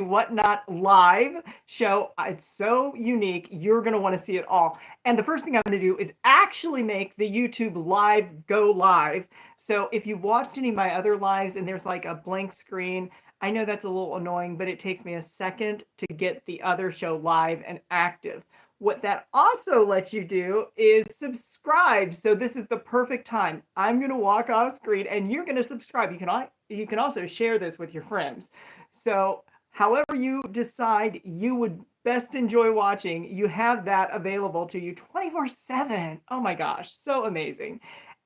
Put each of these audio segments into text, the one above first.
Whatnot live show. It's so unique. You're going to want to see it all. And the first thing I'm going to do is actually make the YouTube live go live. So if you've watched any of my other lives and there's like a blank screen, I know that's a little annoying, but it takes me a second to get the other show live and active. What that also lets you do is subscribe. So this is the perfect time. I'm going to walk off screen and you're going to subscribe. You can also share this with your friends. So however you decide you would best enjoy watching, you have that available to you 24/7. Oh my gosh, so amazing.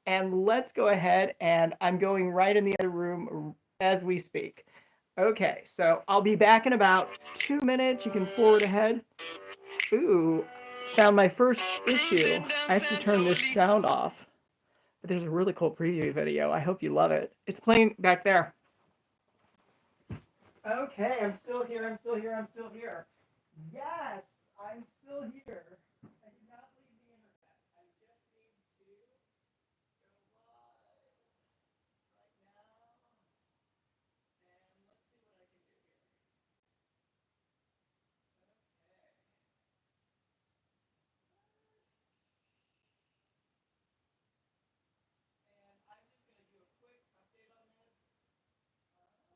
And let's go ahead, and I'm going right in the other room as we speak. Okay, so I'll be back in about 2 minutes. You can forward ahead. Ooh, found my first issue. I have to turn this sound off. But there's a really cool preview video. I hope you love it. It's playing back there. Okay, I'm still here. I'm still here. I'm still here. Yes, I'm still here. I did not leave the internet. I just need to go live right now. And let's see what I can do here. Okay. And I'm just going to do a quick update on this. Um,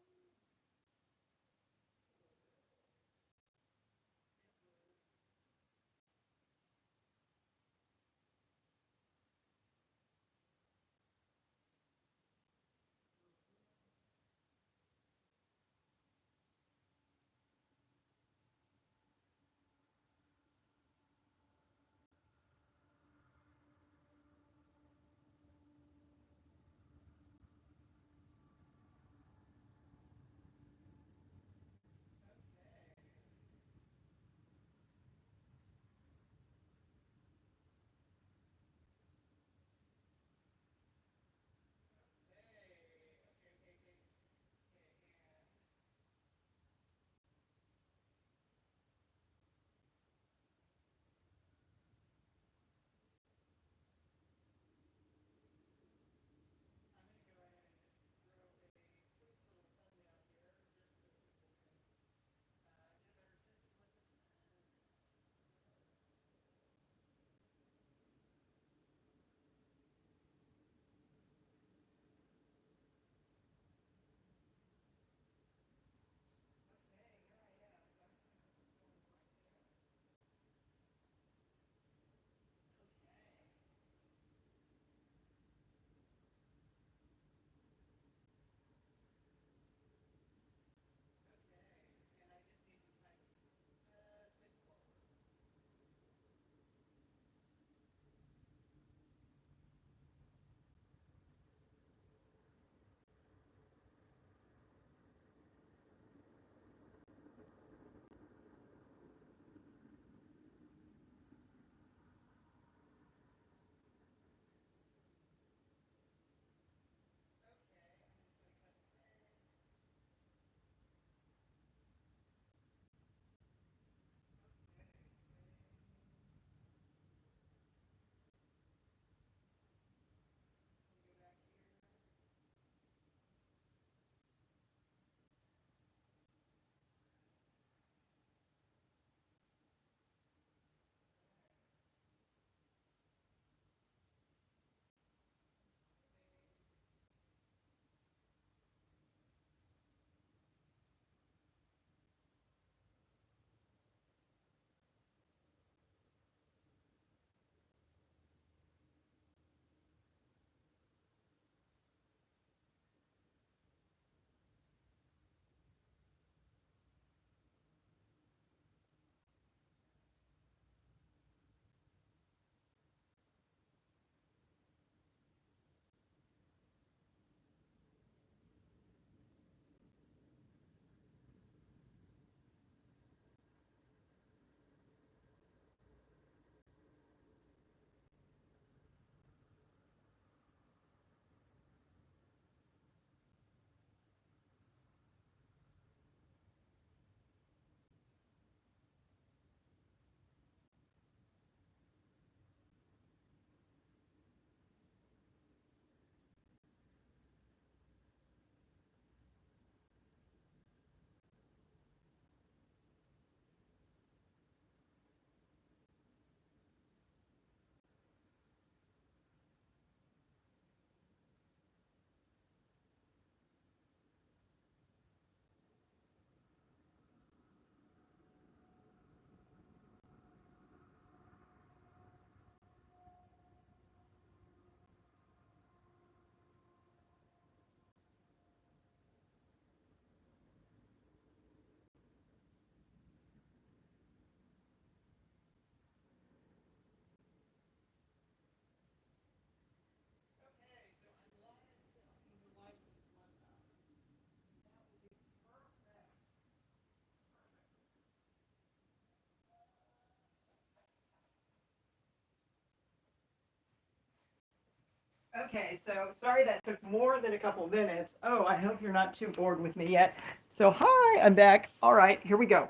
Okay, so sorry that took more than a couple minutes. Oh, I hope you're not too bored with me yet. So hi, I'm back. All right, here we go.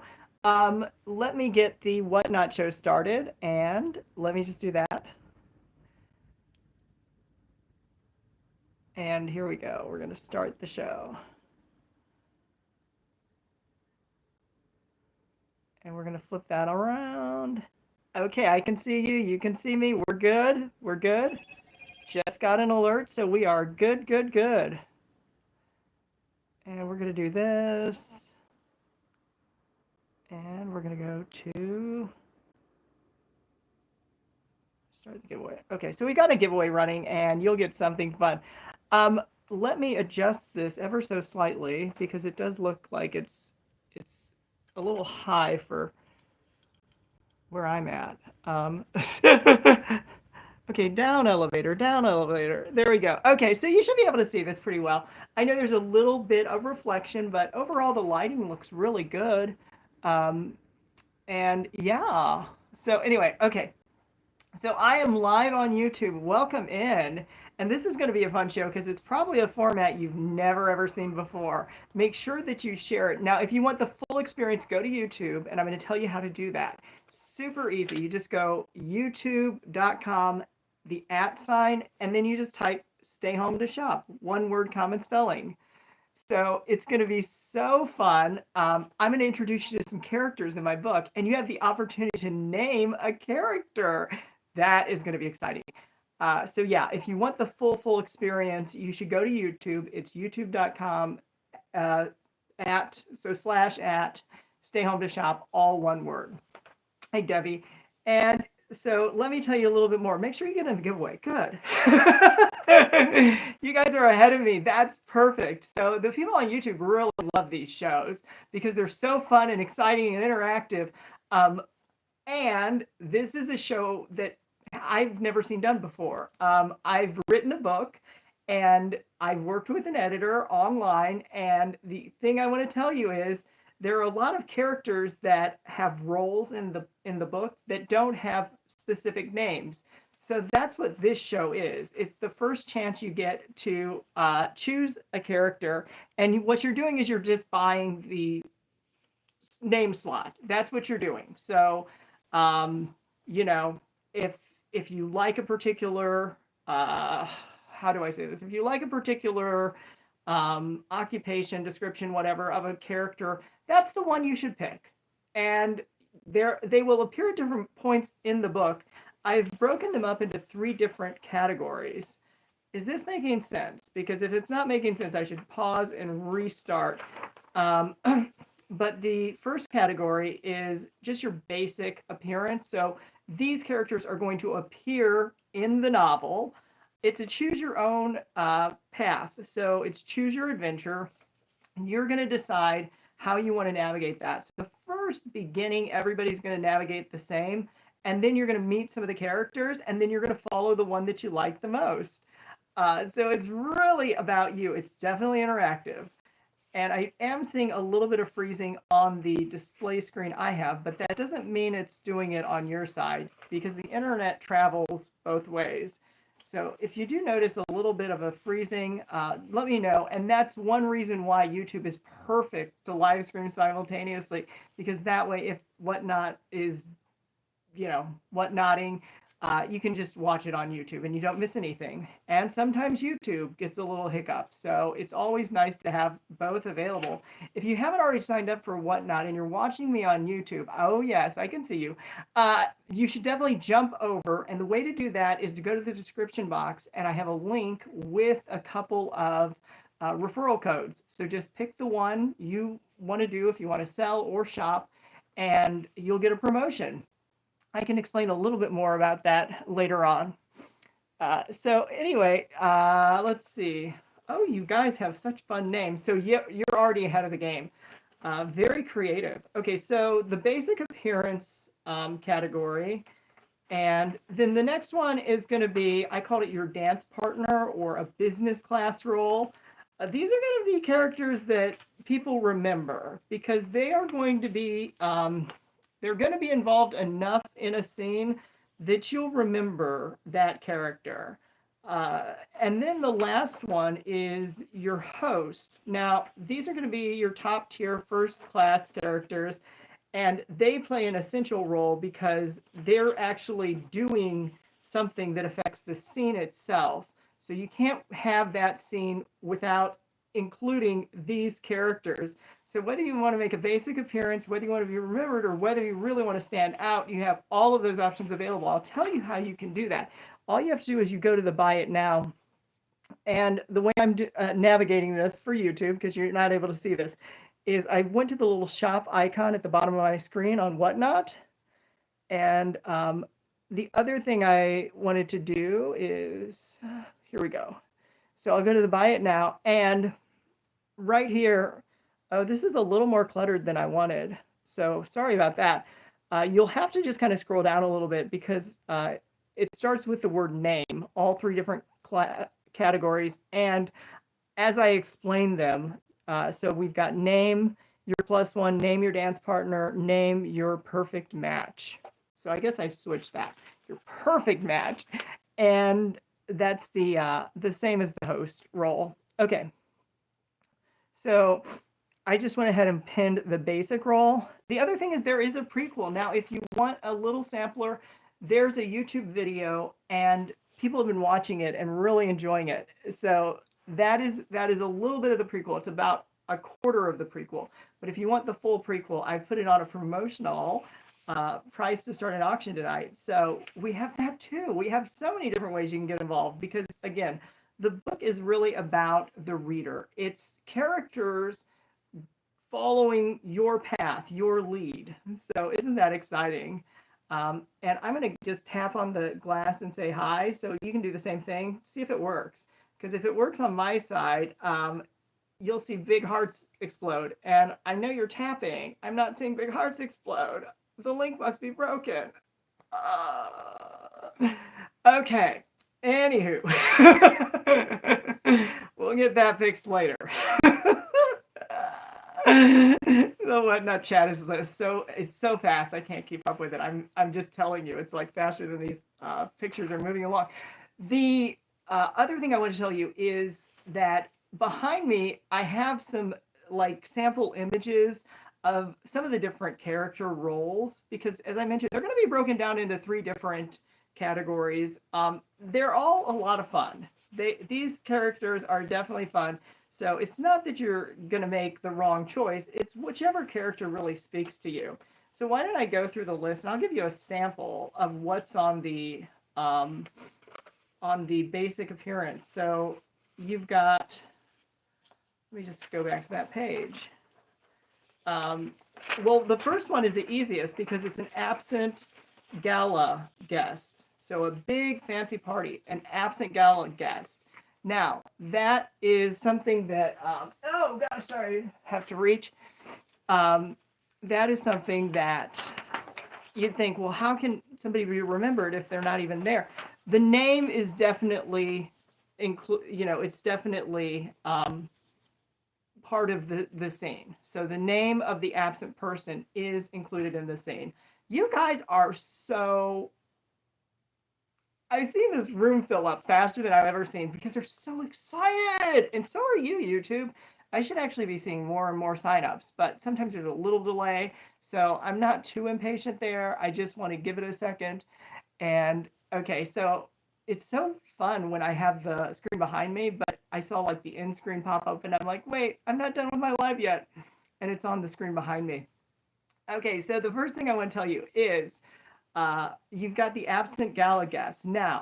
Let me get the Whatnot show started, and let me just do that. And here we go. We're going to start the show. And we're going to flip that around. Okay, I can see you. You can see me. We're good. We're good. Just got an alert, so we are good, good, good. And we're going to do this. And we're going to go to start the giveaway. Okay, so we got a giveaway running, and you'll get something fun. Let me adjust this ever so slightly because it does look like it's a little high for where I'm at. Okay, down elevator, down elevator. There we go. Okay, so you should be able to see this pretty well. I know there's a little bit of reflection, but overall the lighting looks really good. And yeah, so anyway, okay. So I am live on YouTube. Welcome in. And this is going to be a fun show because it's probably a format you've never ever seen before. Make sure that you share it. Now, if you want the full experience, go to YouTube, and I'm going to tell you how to do that. Super easy. You just go youtube.com, the @sign, and then you just type "stay home to shop." One word, common spelling. So it's going to be so fun. I'm going to introduce you to some characters in my book, and you have the opportunity to name a character. That is going to be exciting. So yeah, if you want the full experience, you should go to YouTube. It's youtube.com @ stay home to shop, all one word. Hey, Debbie. And so let me tell you a little bit more. Make sure you get in the giveaway. Good. You guys are ahead of me. That's perfect. So the people on YouTube really love these shows because they're so fun and exciting and interactive. And this is a show that I've never seen done before. I've written a book and I've worked with an editor online. And the thing I want to tell you is there are a lot of characters that have roles in the book that don't have specific names. So that's what this show is. It's the first chance you get to choose a character, and what you're doing is you're just buying the name slot. That's what you're doing. So, you know, if you like a particular, how do I say this? If you like a particular occupation, description, whatever of a character, that's the one you should pick. And they will appear at different points in the book. I've broken them up into 3 different categories. Is this making sense? Because if it's not making sense, I should pause and restart. But the first category is just your basic appearance. So these characters are going to appear in the novel. It's a choose your own path. So it's choose your adventure. You're going to decide how you want to navigate that. So the first beginning, everybody's going to navigate the same. And then you're going to meet some of the characters, and then you're going to follow the one that you like the most. So it's really about you. It's definitely interactive. And I am seeing a little bit of freezing on the display screen I have, but that doesn't mean it's doing it on your side because the internet travels both ways. So if you do notice a little bit of a freezing, let me know. And that's one reason why YouTube is perfect to live stream simultaneously, because that way if Whatnot is, whatnotting, you can just watch it on YouTube and you don't miss anything. And sometimes YouTube gets a little hiccup. So it's always nice to have both available. If you haven't already signed up for Whatnot and you're watching me on YouTube, oh yes, I can see you. You should definitely jump over. And the way to do that is to go to the description box, and I have a link with a couple of referral codes. So just pick the one you want to do if you want to sell or shop, and you'll get a promotion. I can explain a little bit more about that later on. So anyway, let's see. Oh, you guys have such fun names. So you're already ahead of the game. Very creative. Okay, so the basic appearance category. And then the next one is going to be, I called it your dance partner or a business class role. These are going to be characters that people remember because they are going to be... they're going to be involved enough in a scene that you'll remember that character. And then the last one is your host. Now, these are going to be your top tier first class characters, and they play an essential role because they're actually doing something that affects the scene itself. So you can't have that scene without including these characters. So whether you want to make a basic appearance, whether you want to be remembered, or whether you really want to stand out, you have all of those options available. I'll tell you how you can do that. All you have to do is you go to the Buy It Now. And the way I'm navigating this for YouTube, because you're not able to see this, is I went to the little shop icon at the bottom of my screen on Whatnot. And the other thing I wanted to do is, here we go. So I'll go to the Buy It Now, and right here, oh, this is a little more cluttered than I wanted. So sorry about that. You'll have to just kind of scroll down a little bit because it starts with the word name, all three different categories. And as I explain them, so we've got name your +1, name your dance partner, name your perfect match. So I guess I switched that. Your perfect match. And that's the same as the host role. Okay. So I just went ahead and pinned the basic role. The other thing is there is a prequel. Now, if you want a little sampler, there's a YouTube video, and people have been watching it and really enjoying it. So that is a little bit of the prequel. It's about a quarter of the prequel. But if you want the full prequel, I put it on a promotional price to start an auction tonight. So we have that too. We have so many different ways you can get involved because, again, the book is really about the reader. It's characters following your path, your lead. So isn't that exciting? And I'm going to just tap on the glass and say hi. So you can do the same thing. See if it works. Because if it works on my side, you'll see big hearts explode. And I know you're tapping. I'm not seeing big hearts explode. The link must be broken. Okay. Anywho. We'll get that fixed later. The Whatnot chat is it's so fast. I can't keep up with it. I'm just telling you, it's like faster than these pictures are moving along. The other thing I want to tell you is that behind me, I have some like sample images of some of the different character roles because, as I mentioned, they're going to be broken down into 3 different categories. They're all a lot of fun. These characters are definitely fun. So it's not that you're going to make the wrong choice. It's whichever character really speaks to you. So why don't I go through the list, and I'll give you a sample of what's on the basic appearance. So you've got, let me just go back to that page. Well, the first one is the easiest because it's an absent gala guest. So a big fancy party, an absent gala guest. Now, that is something that, oh gosh, sorry, have to reach. That is something that you'd think, well, how can somebody be remembered if they're not even there? The name is definitely, it's definitely part of the scene. So the name of the absent person is included in the scene. You guys are so... I've seen this room fill up faster than I've ever seen because they're so excited. And so are you, YouTube. I should actually be seeing more and more signups, but sometimes there's a little delay. So I'm not too impatient there. I just want to give it a second. And okay, so it's so fun when I have the screen behind me, but I saw like the end screen pop up and I'm like, wait, I'm not done with my live yet. And it's on the screen behind me. Okay, so the first thing I want to tell you is you've got the absent gala guest. Now,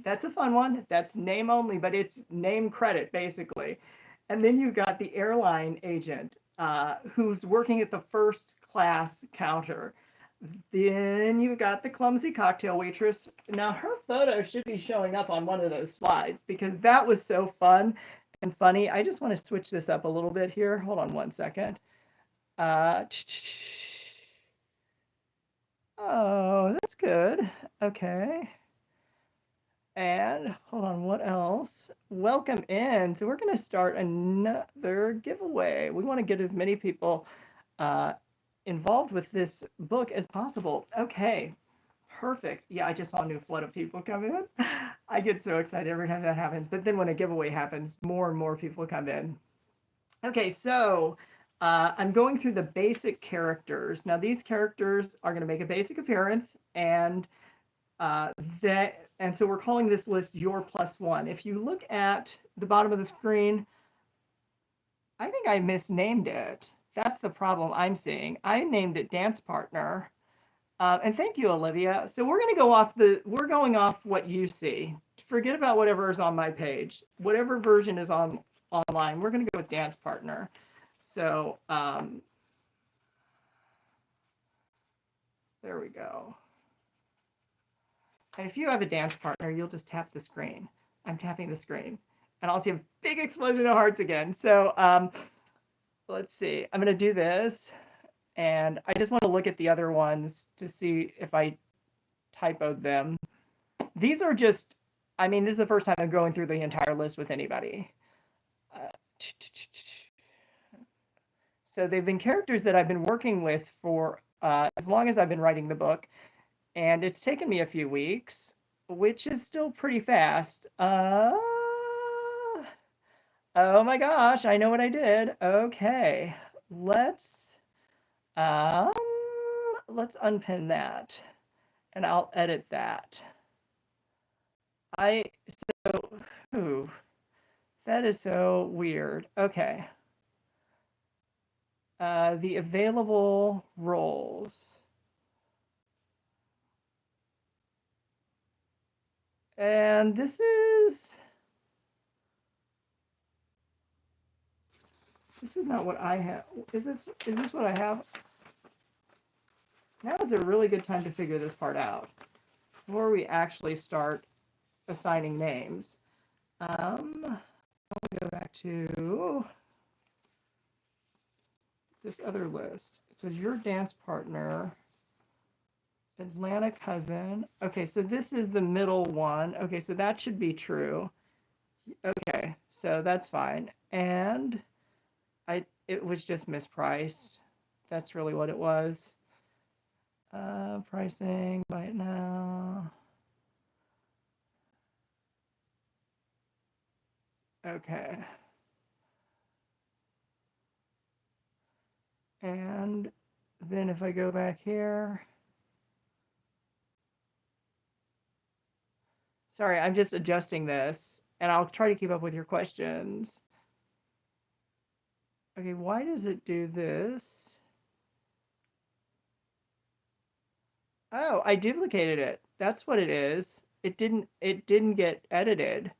that's a fun one. That's name only, but it's name credit, basically. And then you've got the airline agent who's working at the first class counter. Then you've got the clumsy cocktail waitress. Now, her photo should be showing up on one of those slides because that was so fun and funny. I just want to switch this up a little bit here. Hold on one second. Oh, that's good. Okay. And hold on, what else? Welcome in. So we're going to start another giveaway. We want to get as many people involved with this book as possible. Okay. Perfect. Yeah, I just saw a new flood of people come in. I get so excited every time that happens. But then when a giveaway happens, more and more people come in. Okay, so I'm going through the basic characters. Now, these characters are going to make a basic appearance, and uh, so we're calling this list Your Plus One. If you look at the bottom of the screen, I think I misnamed it. That's the problem I'm seeing. I named it Dance Partner. And thank you, Olivia. So we're going off what you see. Forget about whatever is on my page. Whatever version is online, we're going to go with Dance Partner. So there we go. And if you have a dance partner, you'll just tap the screen. I'm tapping the screen. And I'll see a big explosion of hearts again. So let's see. I'm going to do this. And I just want to look at the other ones to see if I typoed them. These are just, I mean, this is the first time I'm going through the entire list with anybody. So they've been characters that I've been working with for as long as I've been writing the book. And it's taken me a few weeks, which is still pretty fast. Oh my gosh, I know what I did. Okay, let's unpin that, and I'll edit that. That is so weird. Okay. The available roles. And this is not what I have. Is this what I have? Now is a really good time to figure this part out before we actually start assigning names. I'll go back to this other list. It says your dance partner, Atlanta cousin. Okay, so this is the middle one. Okay, so that should be true. Okay, so that's fine. And it was just mispriced. That's really what it was. Pricing, buy it now. Okay. And then if I go back here, sorry, I'm just adjusting this, and I'll try to keep up with your questions. Okay, why does it do this? Oh, I duplicated it. That's what it is. It didn't get edited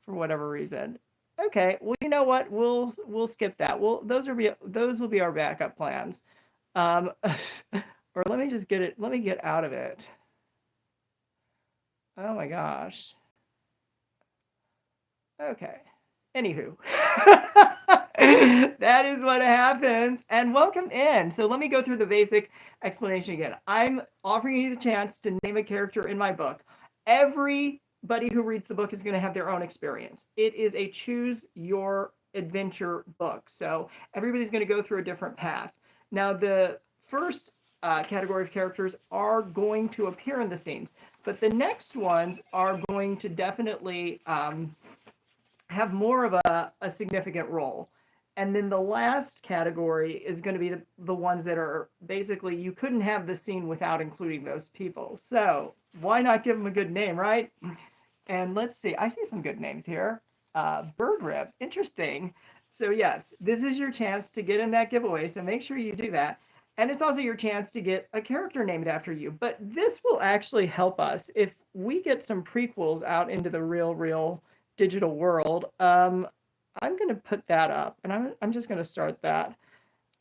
for whatever reason. Okay, well, you know what? We'll skip that. Those will be our backup plans. Or let me just get it. Let me get out of it. Oh my gosh. Okay. Anywho. That is what happens. And welcome in. So let me go through the basic explanation again. I'm offering you the chance to name a character in my book. Everybody who reads the book is going to have their own experience. It is a choose your adventure book. So everybody's going to go through a different path. Now, the first category of characters are going to appear in the scenes, but the next ones are going to definitely have more of a significant role. And then the last category is going to be the ones that are basically, you couldn't have the scene without including those people. So why not give them a good name, right? And let's see, I see some good names here. Bird Rib, interesting. So yes, this is your chance to get in that giveaway, so make sure you do that. And it's also your chance to get a character named after you. But this will actually help us if we get some prequels out into the real digital world. I'm going to put that up, and I'm just going to start that.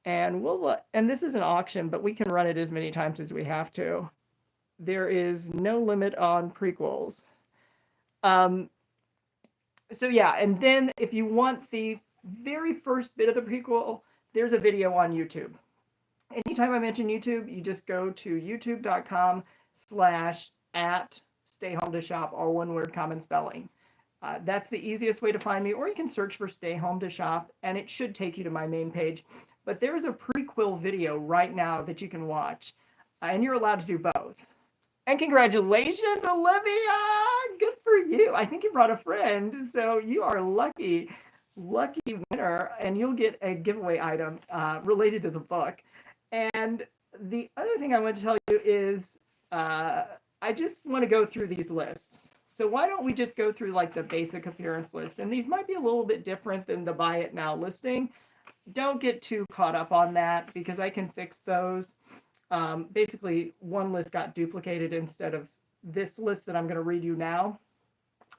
And and this is an auction, but we can run it as many times as we have to. There is no limit on prequels. So yeah, and then if you want the very first bit of the prequel, there's a video on YouTube. Anytime I mention YouTube, you just go to youtube.com/@stayhometashop, all one word, common spelling. That's the easiest way to find me, or you can search for Stay Home to Shop, and it should take you to my main page. But there's a prequel video right now that you can watch, and you're allowed to do both. And congratulations, Olivia! Good for you. I think you brought a friend, so you are lucky, lucky winner, and you'll get a giveaway item related to the book. And the other thing I want to tell you is uh, I just want to go through these lists. So why don't we just go through like the basic appearance list? And these might be a little bit different than the buy it now listing. Don't get too caught up on that because I can fix those. Basically, one list got duplicated instead of this list that I'm going to read you now.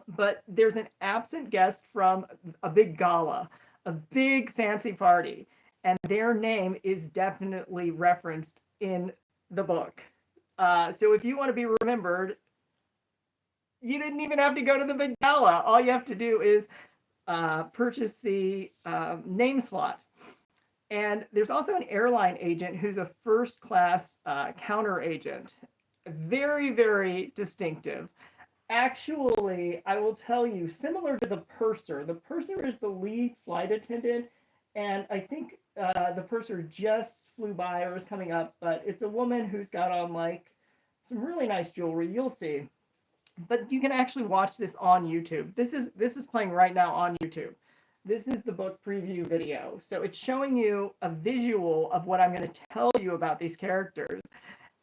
But there's an absent guest from a big gala, a big fancy party, and their name is definitely referenced in the book. So if you want to be remembered, you didn't even have to go to the big gala. All you have to do is purchase the name slot. And there's also an airline agent who's a first class counter agent. Very, very distinctive. Actually, I will tell you, similar to the purser. The purser is the lead flight attendant, and I think the purser just flew by or is coming up, but it's a woman who's got on like some really nice jewelry. You'll see. But you can actually watch this on YouTube. This is playing right now on YouTube. This is the book preview video. So it's showing you a visual of what I'm going to tell you about these characters.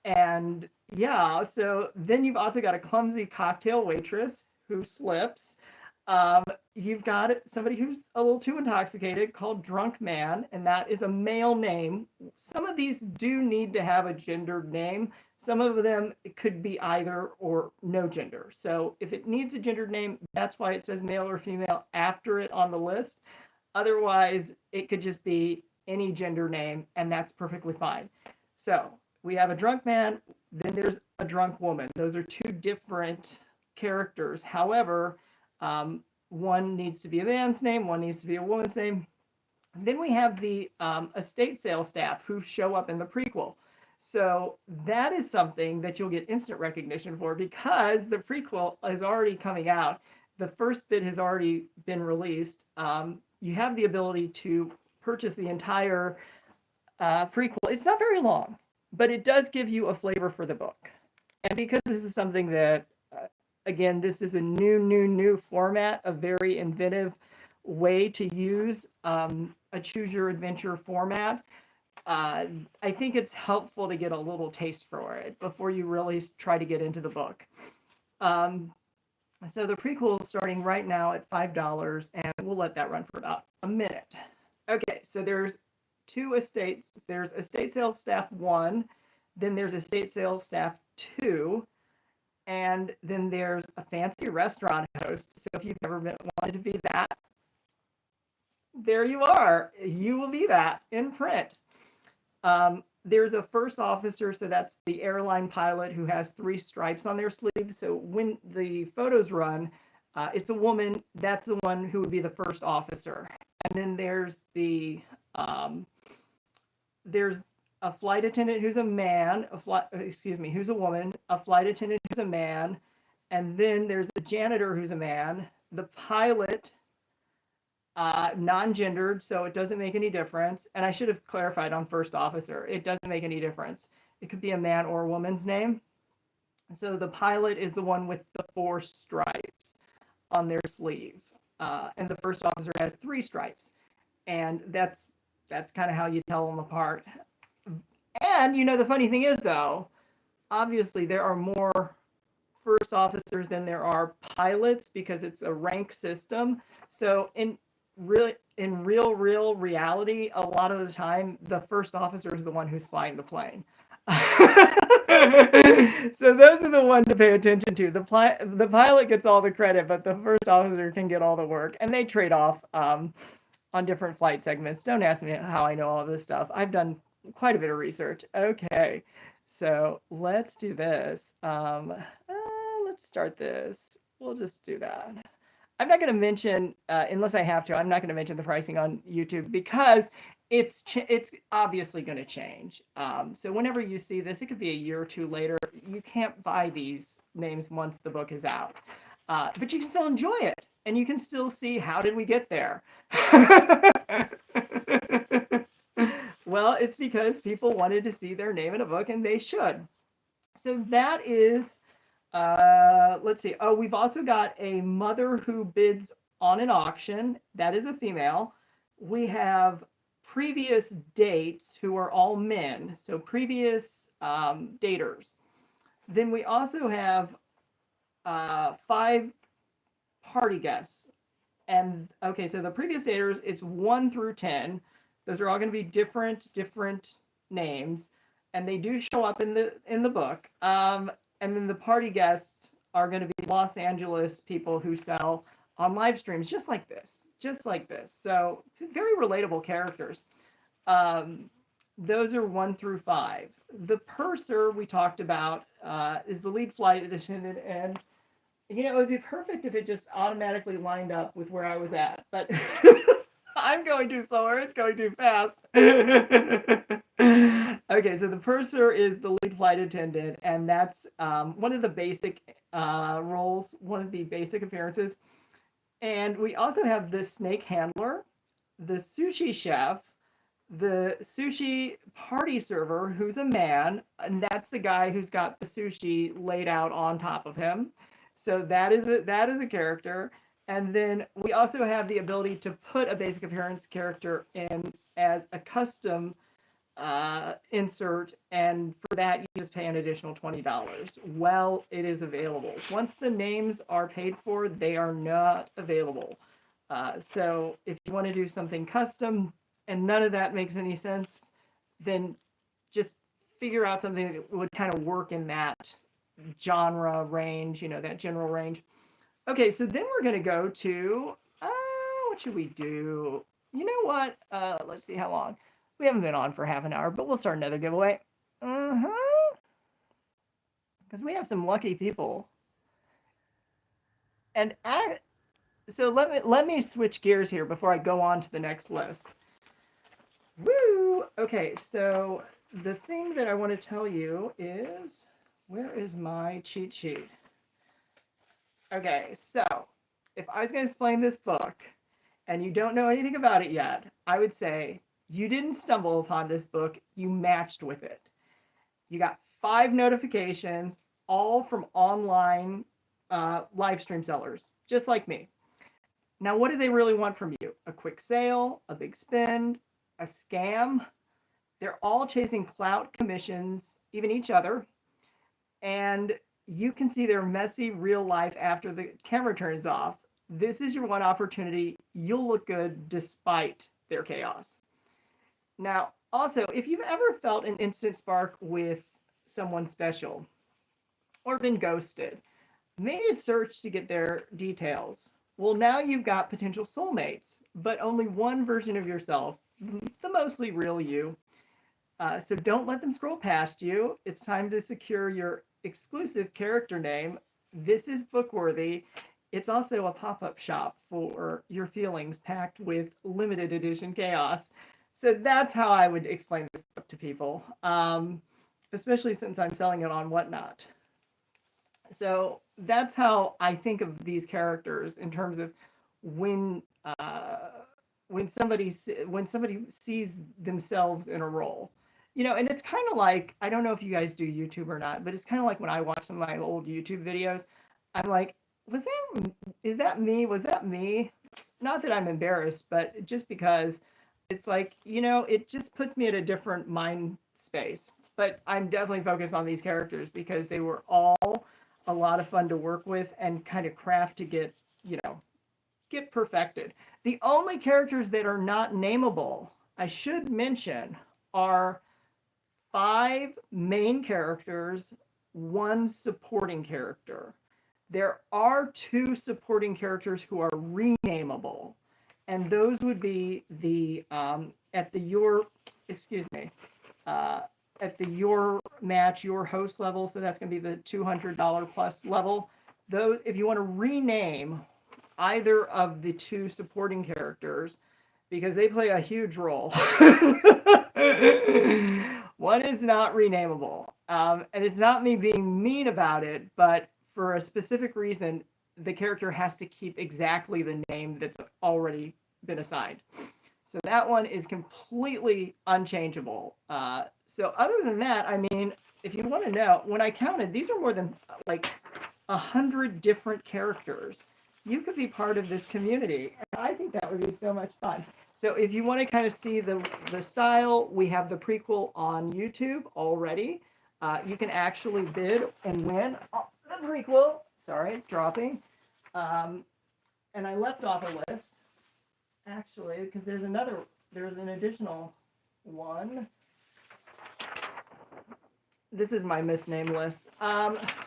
And yeah, so then you've also got a clumsy cocktail waitress who slips. You've got somebody who's a little too intoxicated called Drunk Man, and that is a male name. Some of these do need to have a gendered name. Some of them could be either or no gender. So if it needs a gendered name, that's why it says male or female after it on the list. Otherwise, it could just be any gender name, and that's perfectly fine. So we have a drunk man, then there's a drunk woman. Those are two different characters. However, one needs to be a man's name, one needs to be a woman's name. Then we have the estate sales staff who show up in the prequel. So that is something that you'll get instant recognition for because the prequel is already coming out. The first bit has already been released. You have the ability to purchase the entire prequel. It's not very long, but it does give you a flavor for the book. And because this is something that, again, this is a new format, a very inventive way to use a choose your adventure format. I think it's helpful to get a little taste for it before you really try to get into the book. So the prequel is starting right now at $5, and we'll let that run for about a minute. Okay, so there's two estates. There's estate sales staff 1, then there's estate sales staff 2, and then there's a fancy restaurant host. So if you've ever wanted to be that, there you are. You will be that in print. There's a first officer, so that's the airline pilot who has 3 stripes on their sleeve. So when the photos run, it's a woman. That's the one who would be the first officer. And then there's there's a flight attendant who's a man, who's a woman, a flight attendant who's a man, and then there's the janitor who's a man, the pilot, non-gendered, so it doesn't make any difference. And I should have clarified on first officer. It doesn't make any difference. It could be a man or a woman's name. So the pilot is the one with the 4 stripes on their sleeve. And the first officer has 3 stripes. And that's kind of how you tell them apart. And, the funny thing is, though, obviously there are more first officers than there are pilots because it's a rank system. So in real reality, a lot of the time, the first officer is the one who's flying the plane. So those are the ones to pay attention to. The pilot gets all the credit, but the first officer can get all the work, and they trade off on different flight segments. Don't ask me how I know all this stuff. I've done quite a bit of research. Okay, so let's do this. Let's start this. We'll just do that. I'm not going to mention, unless I have to, I'm not going to mention the pricing on YouTube because it's obviously going to change. So whenever you see this, it could be a year or 2 later. You can't buy these names once the book is out. But you can still enjoy it. And you can still see how did we get there. Well, it's because people wanted to see their name in a book, and they should. So that is, let's see. Oh, we've also got a mother who bids on an auction. That is a female. We have previous dates who are all men. So previous daters. Then we also have 5 party guests. And okay, so the previous daters, it's 1 through 10. Those are all going to be different names, and they do show up in the book. And then the party guests are going to be Los Angeles people who sell on live streams, just like this, just like this. So very relatable characters. Um, those are 1 through 5. The purser we talked about is the lead flight attendant, and you know, it would be perfect if it just automatically lined up with where I was at, but I'm going too slow or it's going too fast. Okay, so the purser is the lead flight attendant, and that's one of the basic roles, one of the basic appearances. And we also have the snake handler, the sushi chef, the sushi party server, who's a man, and that's the guy who's got the sushi laid out on top of him. So that is a character. And then we also have the ability to put a basic appearance character in as a custom insert, and for that you just pay an additional $20. Well, it is available. Once the names are paid for, they are not available. So if you want to do something custom and none of that makes any sense, then just figure out something that would kind of work in that genre range, you know, that general range. Okay, so then we're going to go to, what should we do? You know what? Let's see how long. We haven't been on for half an hour, but we'll start another giveaway. Because we have some lucky people. And so let me switch gears here before I go on to the next list. Woo! Okay, so the thing that I want to tell you is, where is my cheat sheet? Okay, so if I was going to explain this book and you don't know anything about it yet, I would say you didn't stumble upon this book, you matched with it. You got 5 notifications, all from online live stream sellers, just like me. Now, what do they really want from you? A quick sale, a big spend, a scam? They're all chasing clout, commissions, even each other. And you can see their messy real life after the camera turns off. This is your one opportunity. You'll look good despite their chaos. Now, also, if you've ever felt an instant spark with someone special or been ghosted, made a search to get their details, well, now you've got potential soulmates, but only one version of yourself, the mostly real you. So don't let them scroll past you. It's time to secure your exclusive character name. This is Bookworthy. It's also a pop-up shop for your feelings packed with limited edition chaos. So that's how I would explain this book to people, especially since I'm selling it on Whatnot. So that's how I think of these characters in terms of when somebody sees themselves in a role. You know, and it's kind of like, I don't know if you guys do YouTube or not, but it's kind of like when I watch some of my old YouTube videos, I'm like, is that me? Was that me? Not that I'm embarrassed, but just because it's like, you know, it just puts me at a different mind space. But I'm definitely focused on these characters because they were all a lot of fun to work with and kind of craft to get, you know, get perfected. The only characters that are not nameable, I should mention, are 5 main characters, 1 supporting character. There are 2 supporting characters who are renameable, and those would be the at the your match, your host level. So that's going to be the $200 plus level. Those, if you want to rename either of the 2 supporting characters, because they play a huge role. One is not renameable. And it's not me being mean about it, but for a specific reason, the character has to keep exactly the name that's already been assigned. So that one is completely unchangeable. So other than that, I mean, if you want to know, when I counted, these are more than like 100 different characters. You could be part of this community. And I think that would be so much fun. So if you want to kind of see the style, we have the prequel on YouTube already. You can actually bid and win the prequel. Sorry, dropping. And I left off a list, actually, because there's an additional one. This is my misnamed list.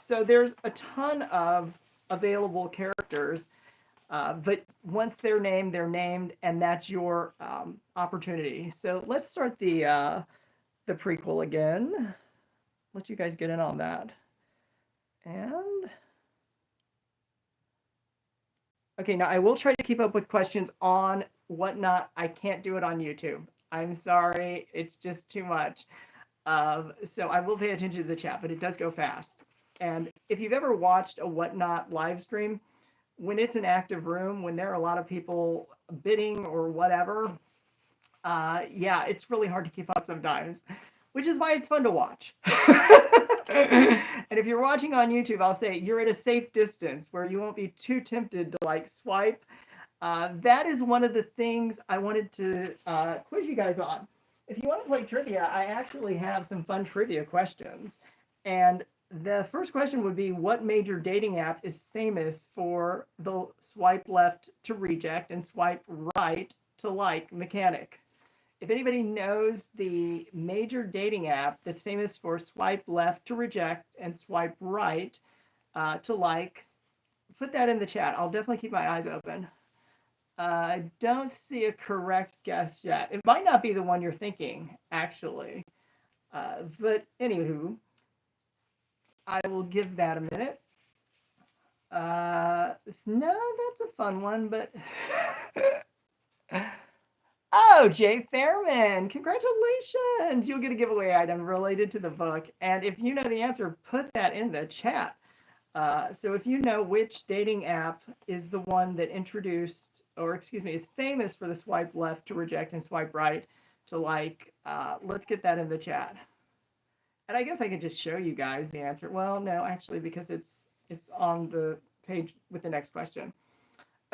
So there's a ton of available characters, but once they're named, and that's your opportunity. So let's start the prequel again. Let you guys get in on that. And okay, now I will try to keep up with questions on Whatnot. I can't do it on YouTube. I'm sorry, it's just too much. So I will pay attention to the chat, but it does go fast. And if you've ever watched a Whatnot live stream, when it's an active room, when there are a lot of people bidding or whatever, yeah, it's really hard to keep up sometimes, which is why it's fun to watch. And if you're watching on YouTube, I'll say you're at a safe distance where you won't be too tempted to like swipe. That is one of the things I wanted to quiz you guys on. If you want to play trivia, I actually have some fun trivia questions. And the first question would be, what major dating app is famous for the swipe left to reject and swipe right to like mechanic? If anybody knows the major dating app that's famous for swipe left to reject and swipe right to like, put that in the chat. I'll definitely keep my eyes open. I don't see a correct guess yet. It might not be the one you're thinking, actually. But anywho, I will give that a minute. No, that's a fun one, but... Oh, Jay Fairman, congratulations! You'll get a giveaway item related to the book. And if you know the answer, put that in the chat. So if you know which dating app is the one that introduced, or excuse me, is famous for the swipe left to reject and swipe right to like, let's get that in the chat. And I guess I could just show you guys the answer. Well, no, actually, because it's on the page with the next question.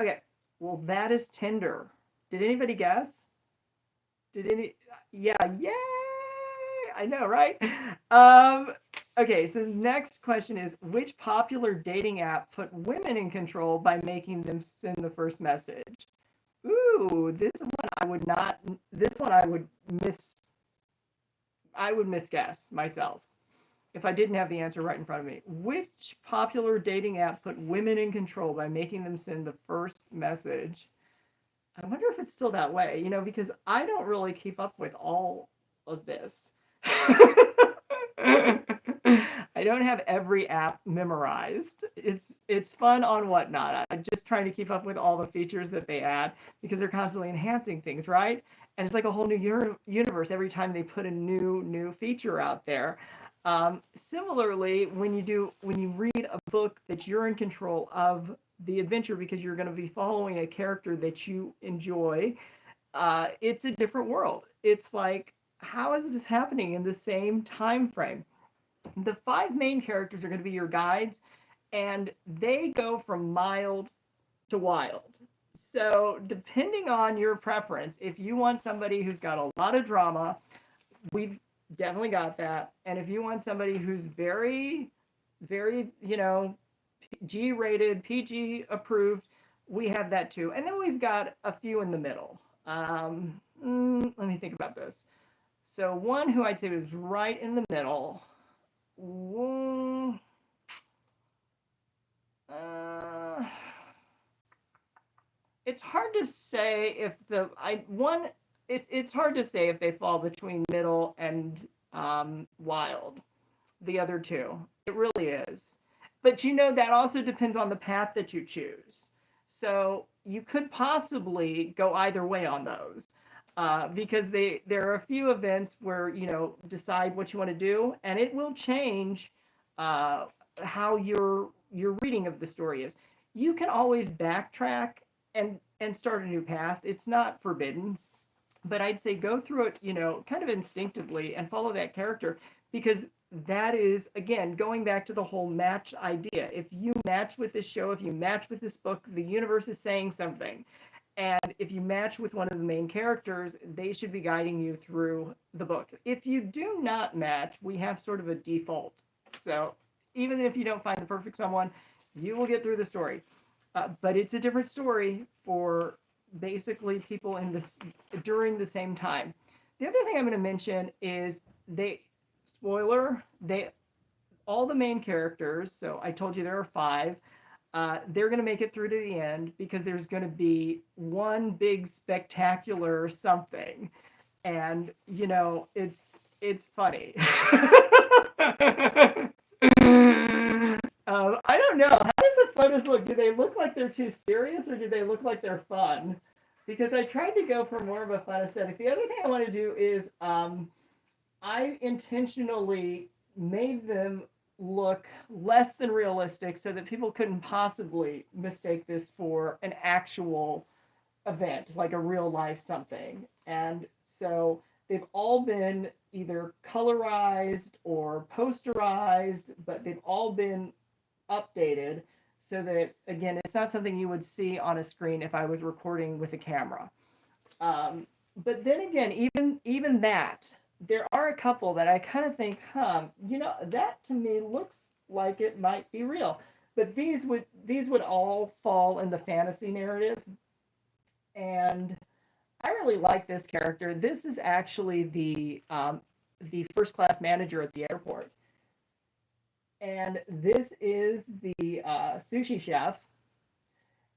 Okay, well, that is Tinder. Did anybody guess? Yeah, yay! I know, right? Okay, so the next question is, which popular dating app put women in control by making them send the first message? Ooh, this one I would misguess myself if I didn't have the answer right in front of me. Which popular dating app put women in control by making them send the first message? I wonder if it's still that way, because I don't really keep up with all of this. I don't have every app memorized. It's fun on Whatnot. I'm just trying to keep up with all the features that they add because they're constantly enhancing things, right? And it's like a whole new universe every time they put a new feature out there. Similarly, when you read a book that you're in control of the adventure because you're going to be following a character that you enjoy, it's a different world. It's like, how is this happening in the same time frame? The 5 main characters are going to be your guides, and they go from mild to wild. So depending on your preference, if you want somebody who's got a lot of drama, we've definitely got that. And if you want somebody who's very, very, G-rated, PG approved, we have that too. And then we've got a few in the middle. Let me think about this. So one who I'd say was right in the middle. It's hard to say if it's hard to say if they fall between middle and wild. The other two, it really is. But that also depends on the path that you choose. So you could possibly go either way on those. Because there are a few events where, decide what you want to do, and it will change how your reading of the story is. You can always backtrack and start a new path. It's not forbidden, but I'd say go through it, kind of instinctively and follow that character, because that is, again, going back to the whole match idea. If you match with this show, if you match with this book, the universe is saying something. And if you match with one of the main characters, they should be guiding you through the book. If you do not match, we have sort of a default. So even if you don't find the perfect someone, you will get through the story. But it's a different story for basically people in this during the same time. The other thing I'm going to mention is they spoiler, they all the main characters, so I told you there are 5, they're going to make it through to the end because there's going to be one big spectacular something, and it's funny. I don't know. How does the photos look? Do they look like they're too serious, or do they look like they're fun? Because I tried to go for more of a fun aesthetic. The other thing I want to do is I intentionally made them look less than realistic so that people couldn't possibly mistake this for an actual event, like a real life something. And so they've all been either colorized or posterized, but they've all been updated so that, again, it's not something you would see on a screen if I was recording with a camera. But then again, even that, there are a couple that I kind of think, that to me looks like it might be real. But these would all fall in the fantasy narrative, and I really like this character. This is actually the first class manager at the airport, and this is the sushi chef.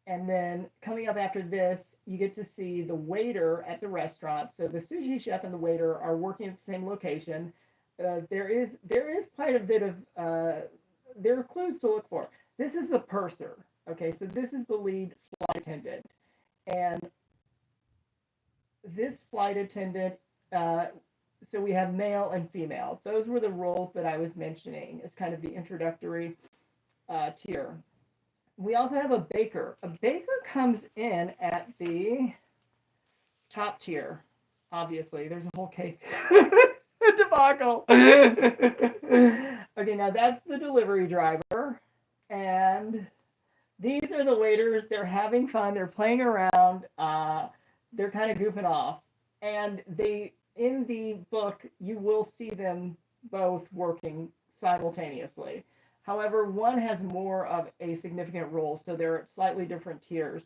And then coming up after this, you get to see the waiter at the restaurant. So the sushi chef and the waiter are working at the same location. There is quite a bit of there are clues to look for. This is the purser. Okay, so this is the lead flight attendant, and this flight attendant. So we have male and female. Those were the roles that I was mentioning as kind of the introductory tier. We also have a baker. A baker comes in at the top tier. Obviously, there's a whole cake debacle. Okay, now that's the delivery driver, and these are the waiters. They're having fun. They're playing around. They're kind of goofing off, and in the book you will see them both working simultaneously. However, one has more of a significant role, so they're at slightly different tiers.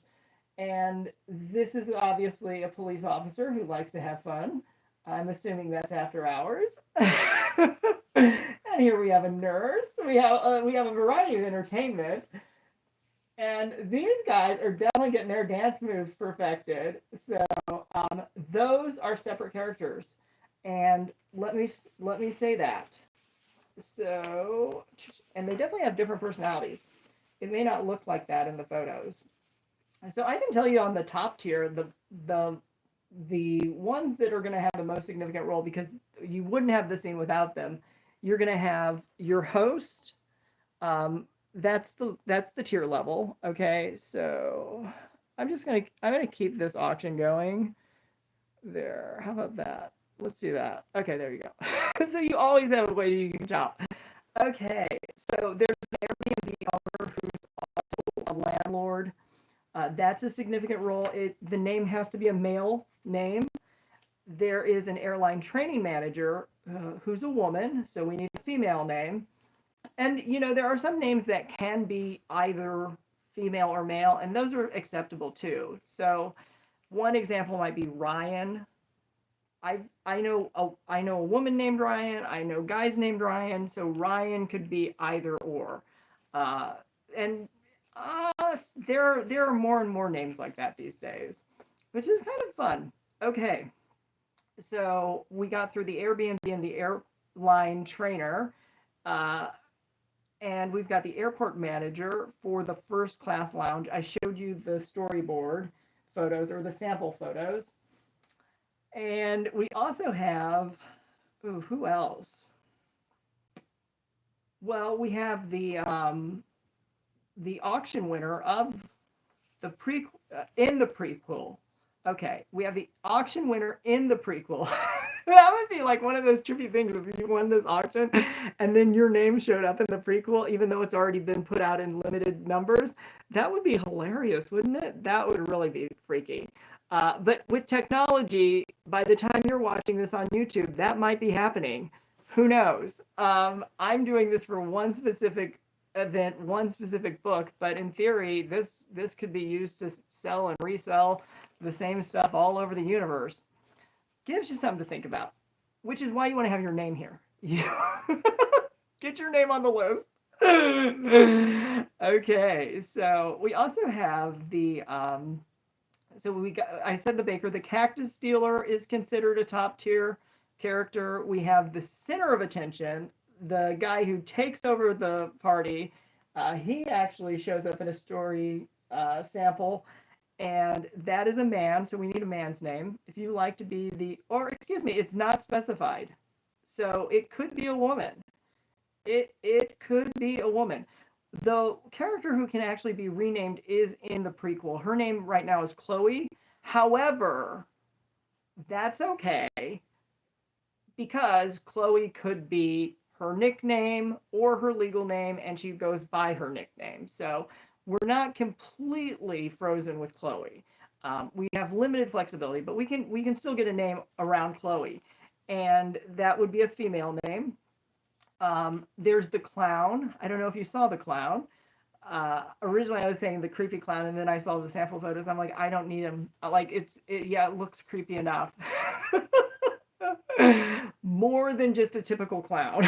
And this is obviously a police officer who likes to have fun. I'm assuming that's after hours. And here we have a nurse. We have a variety of entertainment. And these guys are definitely getting their dance moves perfected. So those are separate characters. And let me say that. So, and they definitely have different personalities. It may not look like that in the photos. So I can tell you on the top tier, the ones that are going to have the most significant role, because you wouldn't have the scene without them. You're going to have your host. That's the tier level. Okay, so I'm gonna keep this auction going. There. How about that? Let's do that. Okay, there you go. So you always have a way you can shop. Okay, so there's an Airbnb owner who's also a landlord. That's a significant role. The name has to be a male name. There is an airline training manager who's a woman, so we need a female name. And there are some names that can be either female or male, and those are acceptable too. So one example might be Ryan. I know a woman named Ryan. I know guys named Ryan. So Ryan could be either or, and there are more and more names like that these days, which is kind of fun. Okay, so we got through the Airbnb and the airline trainer, and we've got the airport manager for the first class lounge. I showed you the storyboard photos or the sample photos. And we also have, who else? Well, we have the auction winner of the in the prequel. Okay, we have the auction winner in the prequel. That would be like one of those trippy things if you won this auction and then your name showed up in the prequel, even though it's already been put out in limited numbers. That would be hilarious, wouldn't it? That would really be freaky. But with technology, by the time you're watching this on YouTube, that might be happening. Who knows? I'm doing this for one specific event, one specific book, but in theory, this could be used to sell and resell the same stuff all over the universe. Gives you something to think about, which is why you want to have your name here. Get your name on the list. Okay, so we also have the so we got, I said the baker. The cactus dealer is considered a top tier character. We have the center of attention, the guy who takes over the party. He actually shows up in a story sample, and that is a man, so we need a man's name. If you like to be the, or excuse me, it's not specified. So it could be a woman. It could be a woman. The character who can actually be renamed is in the prequel. Her name right now is Chloe. However, that's okay because Chloe could be her nickname or her legal name, and she goes by her nickname. So we're not completely frozen with Chloe. We have limited flexibility, but we can still get a name around Chloe, and that would be a female name. There's the clown. I don't know if you saw the clown. Originally, I was saying the creepy clown, and then I saw the sample photos. I'm like, I don't need him. Like, yeah, it looks creepy enough. More than just a typical clown.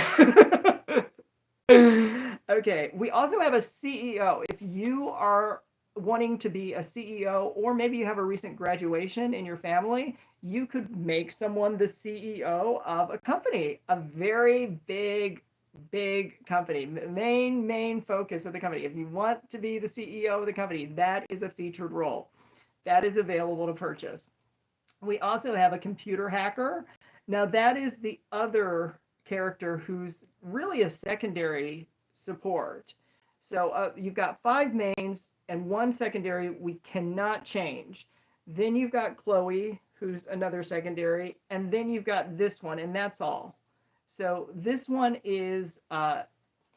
Okay, we also have a CEO. If you are wanting to be a CEO, or maybe you have a recent graduation in your family, you could make someone the CEO of a company, a very big company, main focus of the company. If you want to be the CEO of the company, that is a featured role that is available to purchase. We also have a computer hacker. Now that is the other character who's really a secondary support. So you've got 5 mains and 1 secondary we cannot change. Then you've got Chloe, who's another secondary, and then you've got this one, and that's all. So this one is, it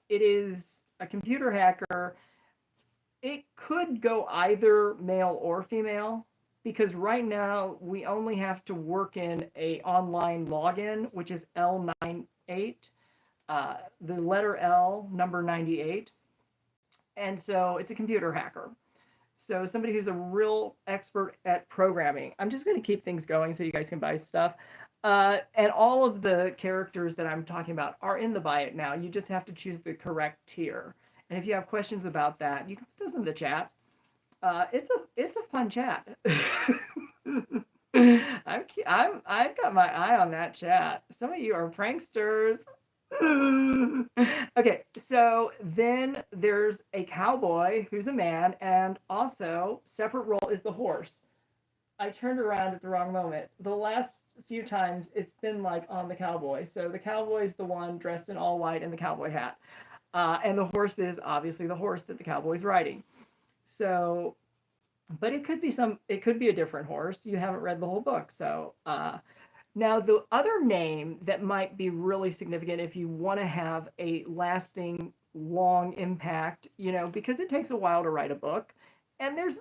is a computer hacker. It could go either male or female, because right now we only have to work in a online login, which is L98, the letter L, number 98. And so it's a computer hacker. So somebody who's a real expert at programming. I'm just going to keep things going so you guys can buy stuff. And all of the characters that I'm talking about are in the Buy It Now. You just have to choose the correct tier. And if you have questions about that, you can put those in the chat. It's a fun chat. I've got my eye on that chat. Some of you are pranksters. Okay, so then there's a cowboy who's a man, and also separate role is the horse. I turned around at the wrong moment. The last few times it's been like on the cowboy. So the cowboy's the one dressed in all white and the cowboy hat. And the horse is obviously the horse that the cowboy's riding. So, but it could be a different horse. You haven't read the whole book. So, now the other name that might be really significant if you want to have a lasting, long impact, because it takes a while to write a book, and there's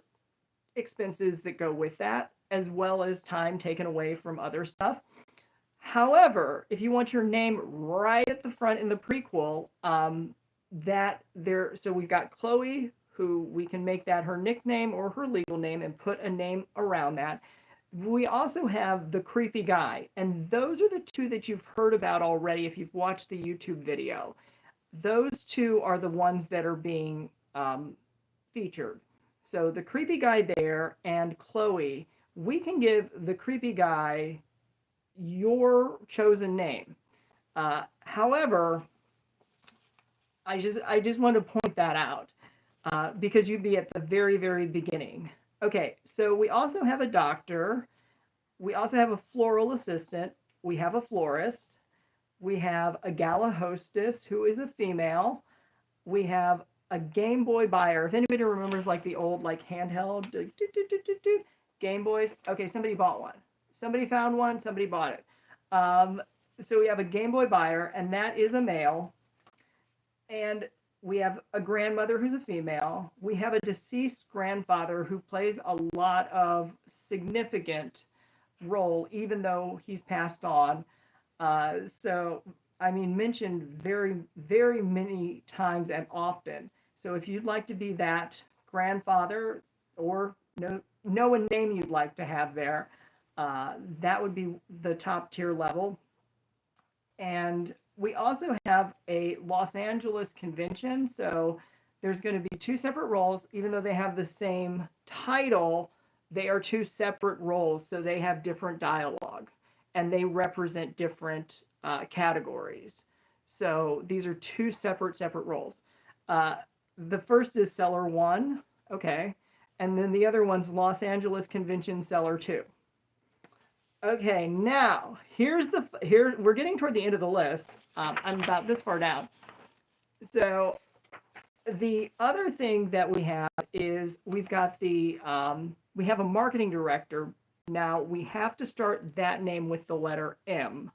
expenses that go with that, as well as time taken away from other stuff. However, if you want your name right at the front in the prequel, so we've got Chloe, who we can make that her nickname or her legal name and put a name around that. We also have the creepy guy, and those are the 2 that you've heard about already if you've watched the YouTube video. Those 2 are the ones that are being featured. So the creepy guy there and Chloe, we can give the creepy guy your chosen name. However, I just want to point that out because you'd be at the very, very beginning. Okay, so we also have a doctor. We also have a floral assistant. We have a florist. We have a gala hostess who is a female. We have a Game Boy buyer. If anybody remembers like the old handheld Game Boys. Okay, somebody bought one. Somebody found one. Somebody bought it. Um, so we have a Game Boy buyer, and that is a male. And we have a grandmother who's a female. We have a deceased grandfather who plays a lot of significant role, even though he's passed on. So, I mean, mentioned very, very many times and often. So, if you'd like to be that grandfather or know a name you'd like to have there, that would be the top tier level. And we also have a Los Angeles convention. So, there's going to be two separate roles, even though they have the same title. They are two separate roles, so they have different dialogue and they represent different categories. So these are two separate roles. Uh, the first is Seller One, okay, and then the other one's Los Angeles Convention Seller Two. Okay, now here we're getting toward the end of the list. I'm about this far down. So the other thing that we have is we've got we have a marketing director. Now we have to start that name with the letter M.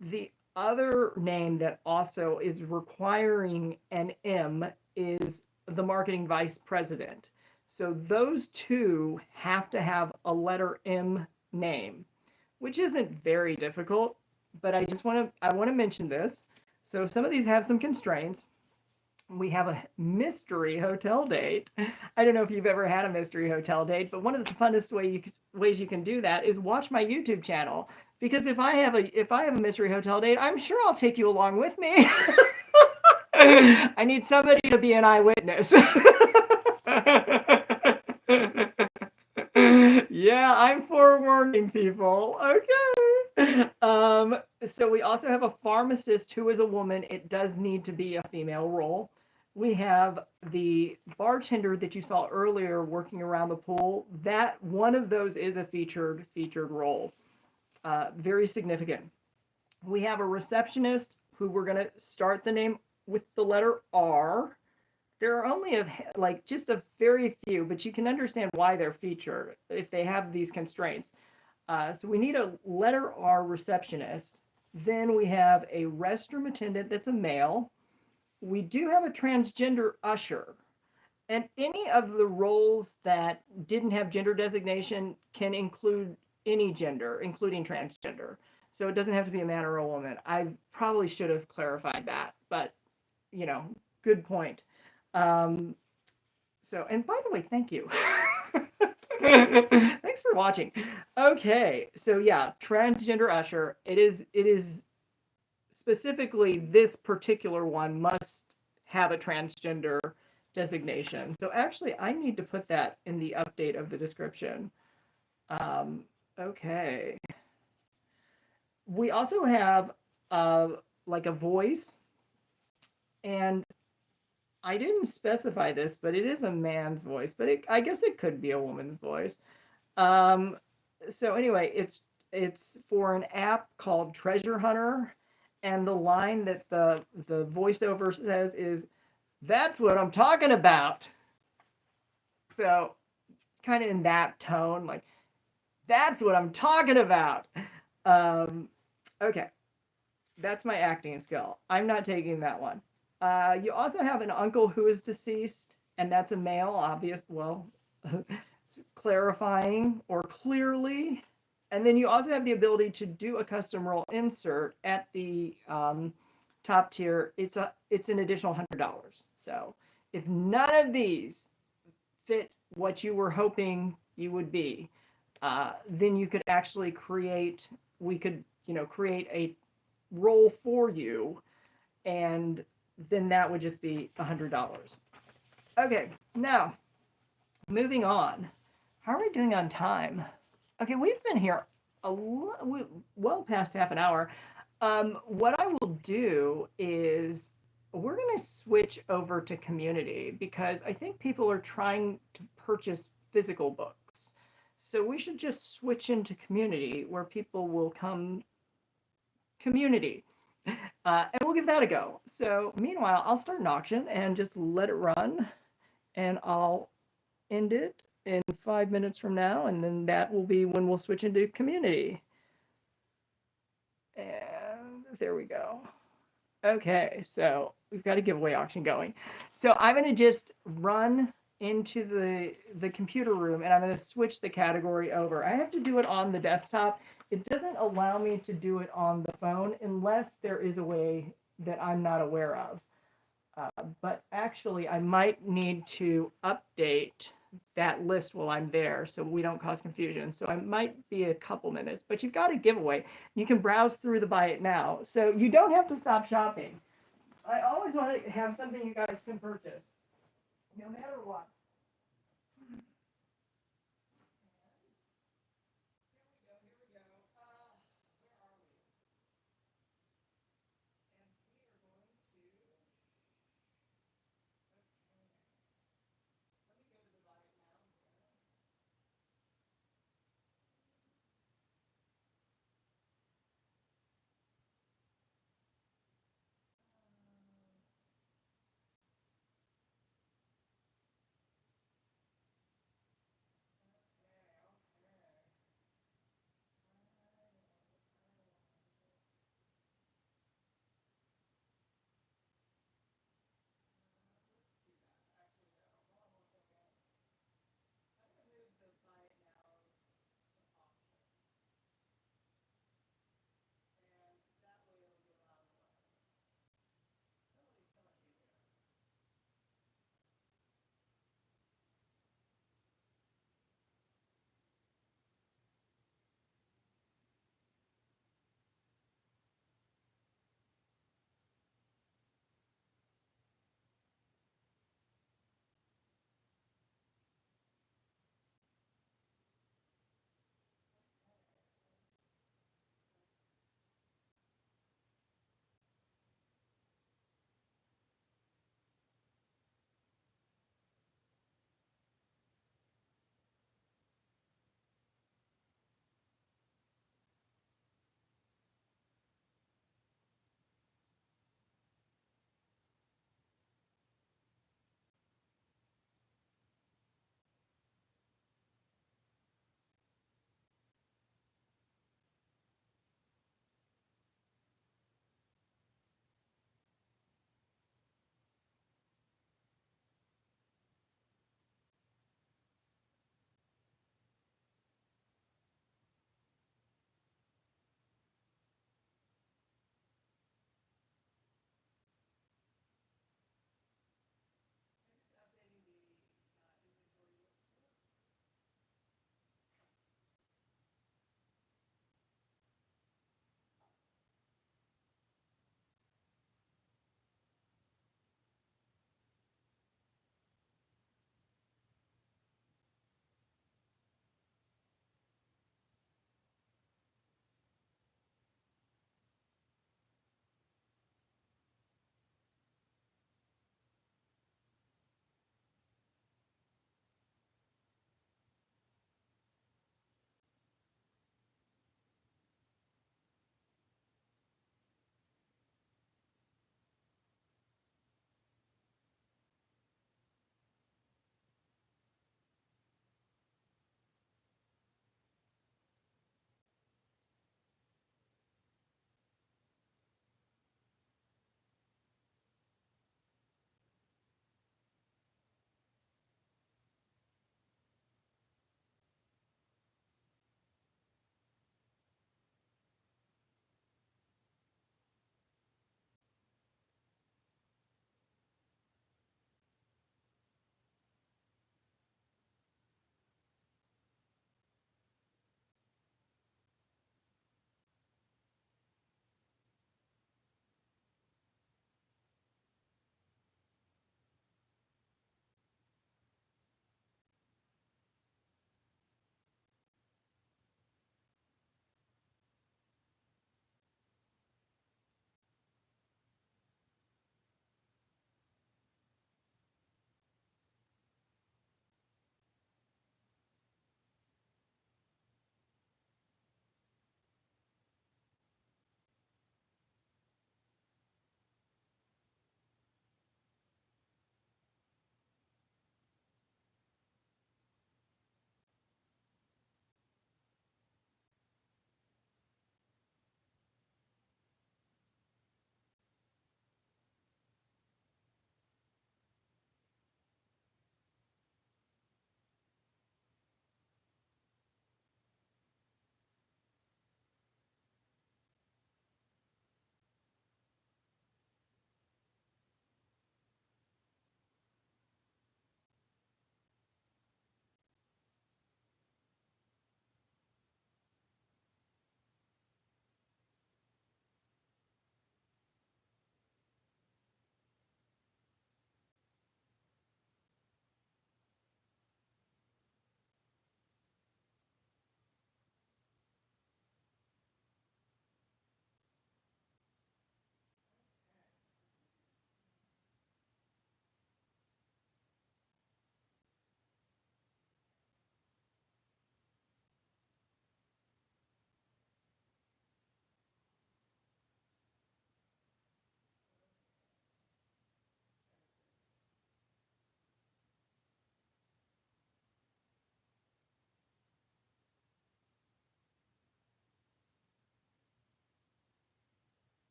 The other name that also is requiring an M is the marketing vice president. So those two have to have a letter M name, which isn't very difficult, but I want to mention this. So some of these have some constraints. We have a mystery hotel date. I don't know if you've ever had a mystery hotel date, but one of the funnest ways you can do that is watch my YouTube channel. Because if I have a mystery hotel date, I'm sure I'll take you along with me. I need somebody to be an eyewitness. Yeah, I'm forewarning people. Okay. So we also have a pharmacist who is a woman. It does need to be a female role. We have the bartender that you saw earlier working around the pool. That one of those is a featured role. Very significant. We have a receptionist who we're going to start the name with the letter R. There are only just a very few, but you can understand why they're featured if they have these constraints. So we need a letter R receptionist. Then we have a restroom attendant that's a male. We do have a transgender usher. And any of the roles that didn't have gender designation can include any gender, including transgender. So it doesn't have to be a man or a woman. I probably should have clarified that, but good point. Um, and by the way, thank you. Thanks for watching. Okay, so yeah, transgender usher. It is specifically this particular one must have a transgender designation. So actually, I need to put that in the update of the description. Okay. We also have like a voice, and I didn't specify this, but it is a man's voice, but I guess it could be a woman's voice. So anyway, it's for an app called Treasure Hunter, and the line that the voiceover says is, "That's what I'm talking about." So kind of in that tone, like, "That's what I'm talking about." Okay, that's my acting skill. I'm not taking that one. You also have an uncle who is deceased, and that's a male, obvious, well, clarifying or clearly. And then you also have the ability to do a custom role insert at the top tier. It's an additional $100. So if none of these fit what you were hoping you would be, then you could actually create a role for you, and then that would just be $100. Okay, now moving on. How are we doing on time? Okay, we've been here well past half an hour. What I will do is we're going to switch over to community because I think people are trying to purchase physical books. So we should just switch into community where people will come community. And we'll give that a go. So meanwhile, I'll start an auction and just let it run, and I'll end it in 5 minutes from now, and then that will be when we'll switch into community. And there we go. Okay, so we've got a giveaway auction going. So I'm going to just run into the computer room and I'm going to switch the category over. I have to do it on the desktop. It doesn't allow me to do it on the phone unless there is a way that I'm not aware of. But actually, I might need to update that list while I'm there so we don't cause confusion. So I might be a couple minutes, but you've got a giveaway. You can browse through the buy it now. So you don't have to stop shopping. I always want to have something you guys can purchase, no matter what.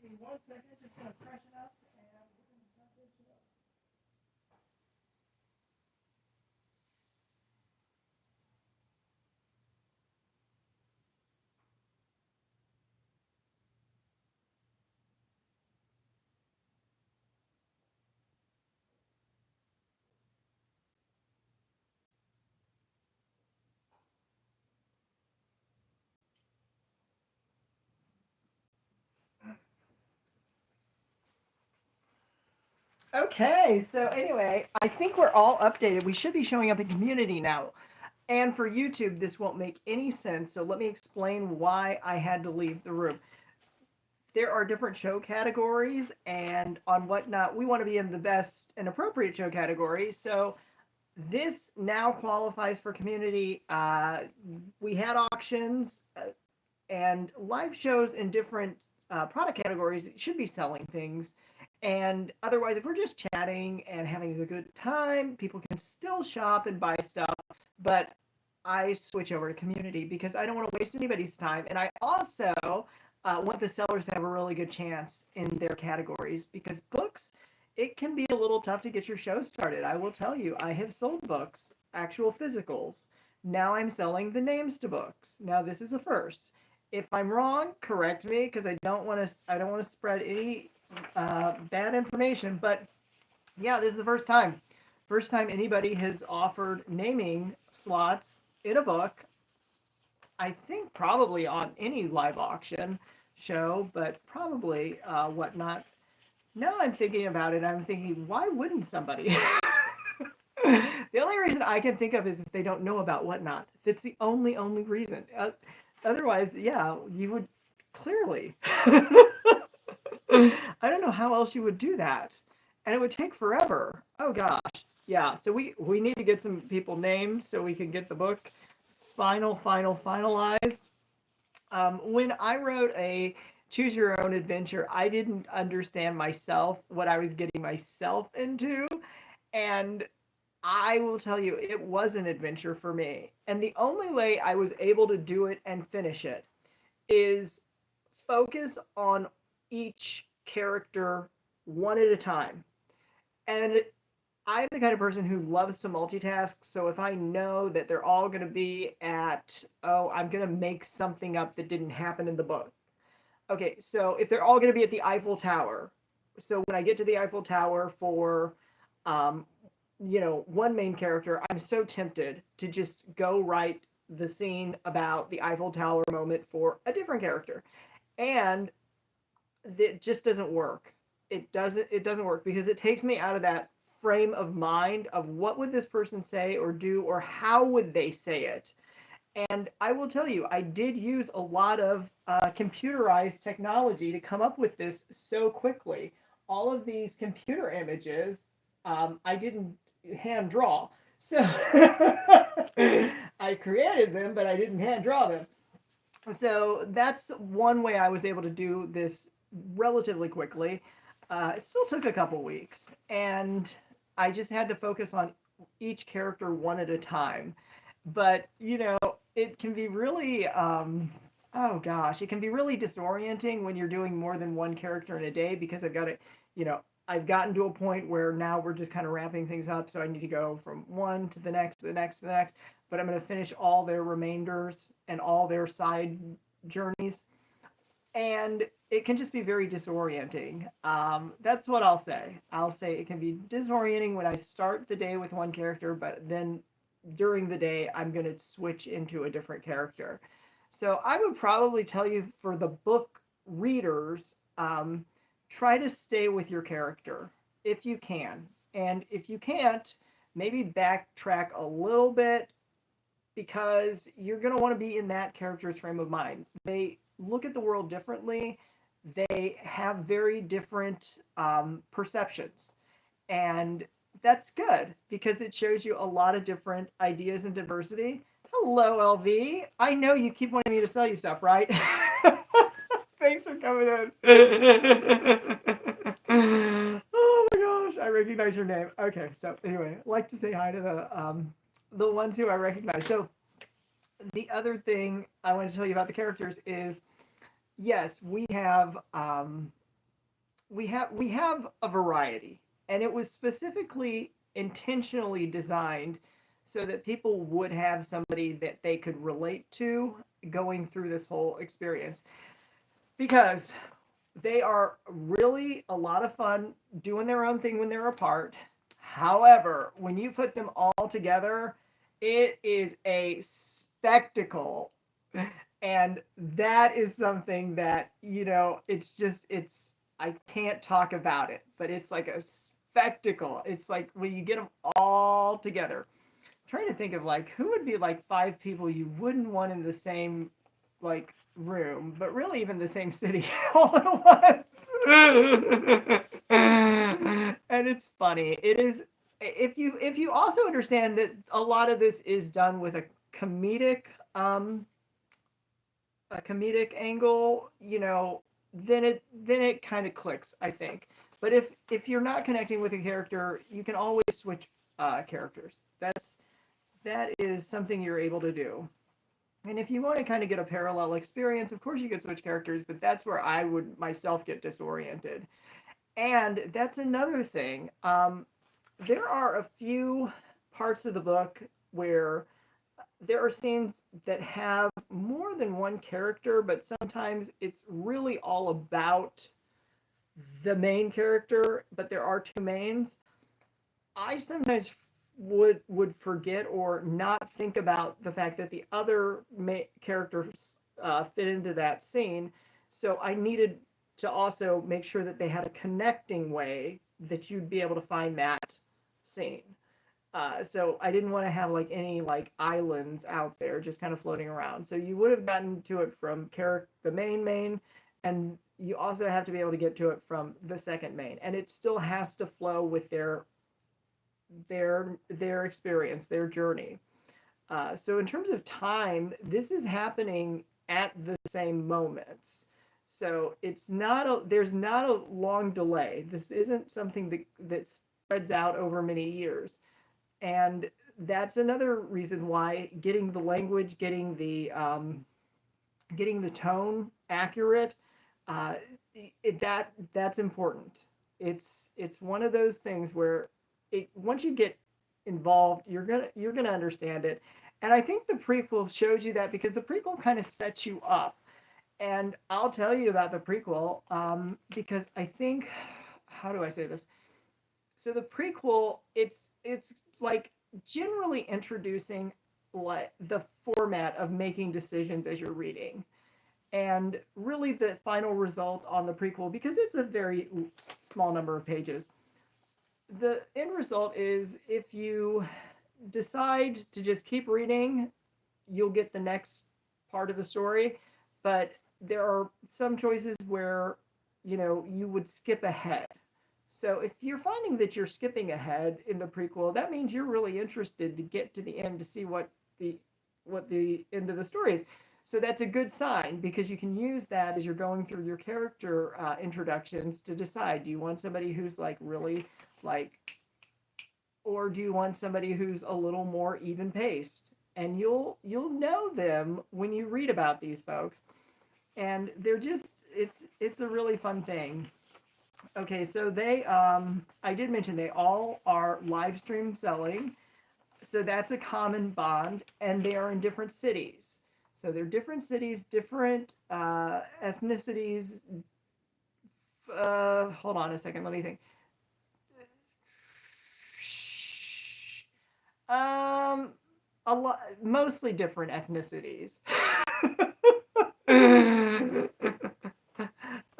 me 1 second, just gonna freshen up and we're gonna start this show. Okay, so anyway, I think we're all updated. We should be showing up in community now. And for YouTube, this won't make any sense. So let me explain why I had to leave the room. There are different show categories, and on Whatnot, we want to be in the best and appropriate show category. So this now qualifies for community. We had auctions and live shows in different product categories should be selling things. And otherwise, if we're just chatting and having a good time, people can still shop and buy stuff. But I switch over to community because I don't want to waste anybody's time. And I also want the sellers to have a really good chance in their categories because books, it can be a little tough to get your show started. I will tell you, I have sold books, actual physicals. Now I'm selling the names to books. Now this is a first. If I'm wrong, correct me because I don't want to spread any bad information. But yeah, this is the first time anybody has offered naming slots in a book. I think probably on any live auction show, but probably Whatnot. Now I'm thinking about it. I'm thinking, why wouldn't somebody? The only reason I can think of is if they don't know about Whatnot. That's the only reason. Otherwise, yeah, you would clearly. I don't know how else you would do that, and it would take forever. Oh gosh, yeah. So we need to get some people named so we can get the book finalized. When I wrote a choose your own adventure, I didn't understand myself what I was getting myself into, and I will tell you, it was an adventure for me. And the only way I was able to do it and finish it is focus on each character one at a time. And I'm the kind of person who loves to multitask. So if I know that they're all going to be at, oh, I'm going to make something up that didn't happen in the book. Okay, so if they're all going to be at the Eiffel Tower, so when I get to the Eiffel Tower for, one main character, I'm so tempted to just go write the scene about the Eiffel Tower moment for a different character. And it just doesn't work. It doesn't work because it takes me out of that frame of mind of what would this person say or do or how would they say it. And I will tell you, I did use a lot of computerized technology to come up with this so quickly. All of these computer images, I didn't hand draw. So I created them, but I didn't hand draw them. So that's one way I was able to do this relatively quickly. It still took a couple weeks, and I just had to focus on each character one at a time. But it can be really, oh gosh, it can be really disorienting when you're doing more than one character in a day because I've gotten to a point where now we're just kind of ramping things up. So I need to go from one to the next, to the next, to the next. But I'm going to finish all their remainders and all their side journeys. And it can just be very disorienting. That's what I'll say. I'll say it can be disorienting when I start the day with one character, but then during the day, I'm going to switch into a different character. So I would probably tell you for the book readers, try to stay with your character if you can. And if you can't, maybe backtrack a little bit because you're going to want to be in that character's frame of mind. They look at the world differently. They have very different perceptions. And that's good because it shows you a lot of different ideas and diversity. Hello, LV. I know you keep wanting me to sell you stuff, right? Thanks for coming in. Oh my gosh, I recognize your name. Okay, so anyway, I'd like to say hi to the ones who I recognize. So the other thing I want to tell you about the characters is, yes, we have we have a variety, and it was specifically intentionally designed so that people would have somebody that they could relate to going through this whole experience, because they are really a lot of fun doing their own thing when they're apart. However, when you put them all together, it is a spectacle. And that is something that, it's just, I can't talk about it, but it's like a spectacle. It's like when you get them all together. I'm trying to think of like who would be like five people you wouldn't want in the same like room, but really even the same city all at once. And it's funny. It is, if you also understand that a lot of this is done with comedic um a comedic angle, then it kind of clicks, I think. But if you're not connecting with a character, you can always switch characters. That is something you're able to do. And if you want to kind of get a parallel experience, of course you could switch characters, but that's where I would myself get disoriented. And that's another thing. There are a few parts of the book where there are scenes that have more than one character, but sometimes it's really all about the main character, but there are two mains. I sometimes would forget or not think about the fact that the other characters fit into that scene. So I needed to also make sure that they had a connecting way that you'd be able to find that scene. So I didn't want to have like any like islands out there just kind of floating around. So you would have gotten to it from the main, and you also have to be able to get to it from the second main, and it still has to flow with their experience, their journey. So in terms of time, this is happening at the same moments. So there's not a long delay. This isn't something that spreads out over many years. And that's another reason why getting the language, getting the tone accurate, uh, that's important. It's one of those things where once you get involved, you're gonna understand it. And I think the prequel shows you that, because the prequel kind of sets you up. And I'll tell you about the prequel, because I think, how do I say this? So the prequel, it's like generally introducing like the format of making decisions as you're reading, and really the final result on the prequel, because it's a very small number of pages. The end result is, if you decide to just keep reading, you'll get the next part of the story. But there are some choices where you would skip ahead. So if you're finding that you're skipping ahead in the prequel, that means you're really interested to get to the end to see what the end of the story is. So that's a good sign, because you can use that as you're going through your character introductions to decide, do you want somebody who's like really like, or do you want somebody who's a little more even paced? And you'll know them when you read about these folks, and they're just it's a really fun thing. Okay, so I did mention they all are live stream selling. So that's a common bond, and they are in different cities. So they're different cities, different ethnicities. Hold on a second, let me think. Um, mostly different ethnicities.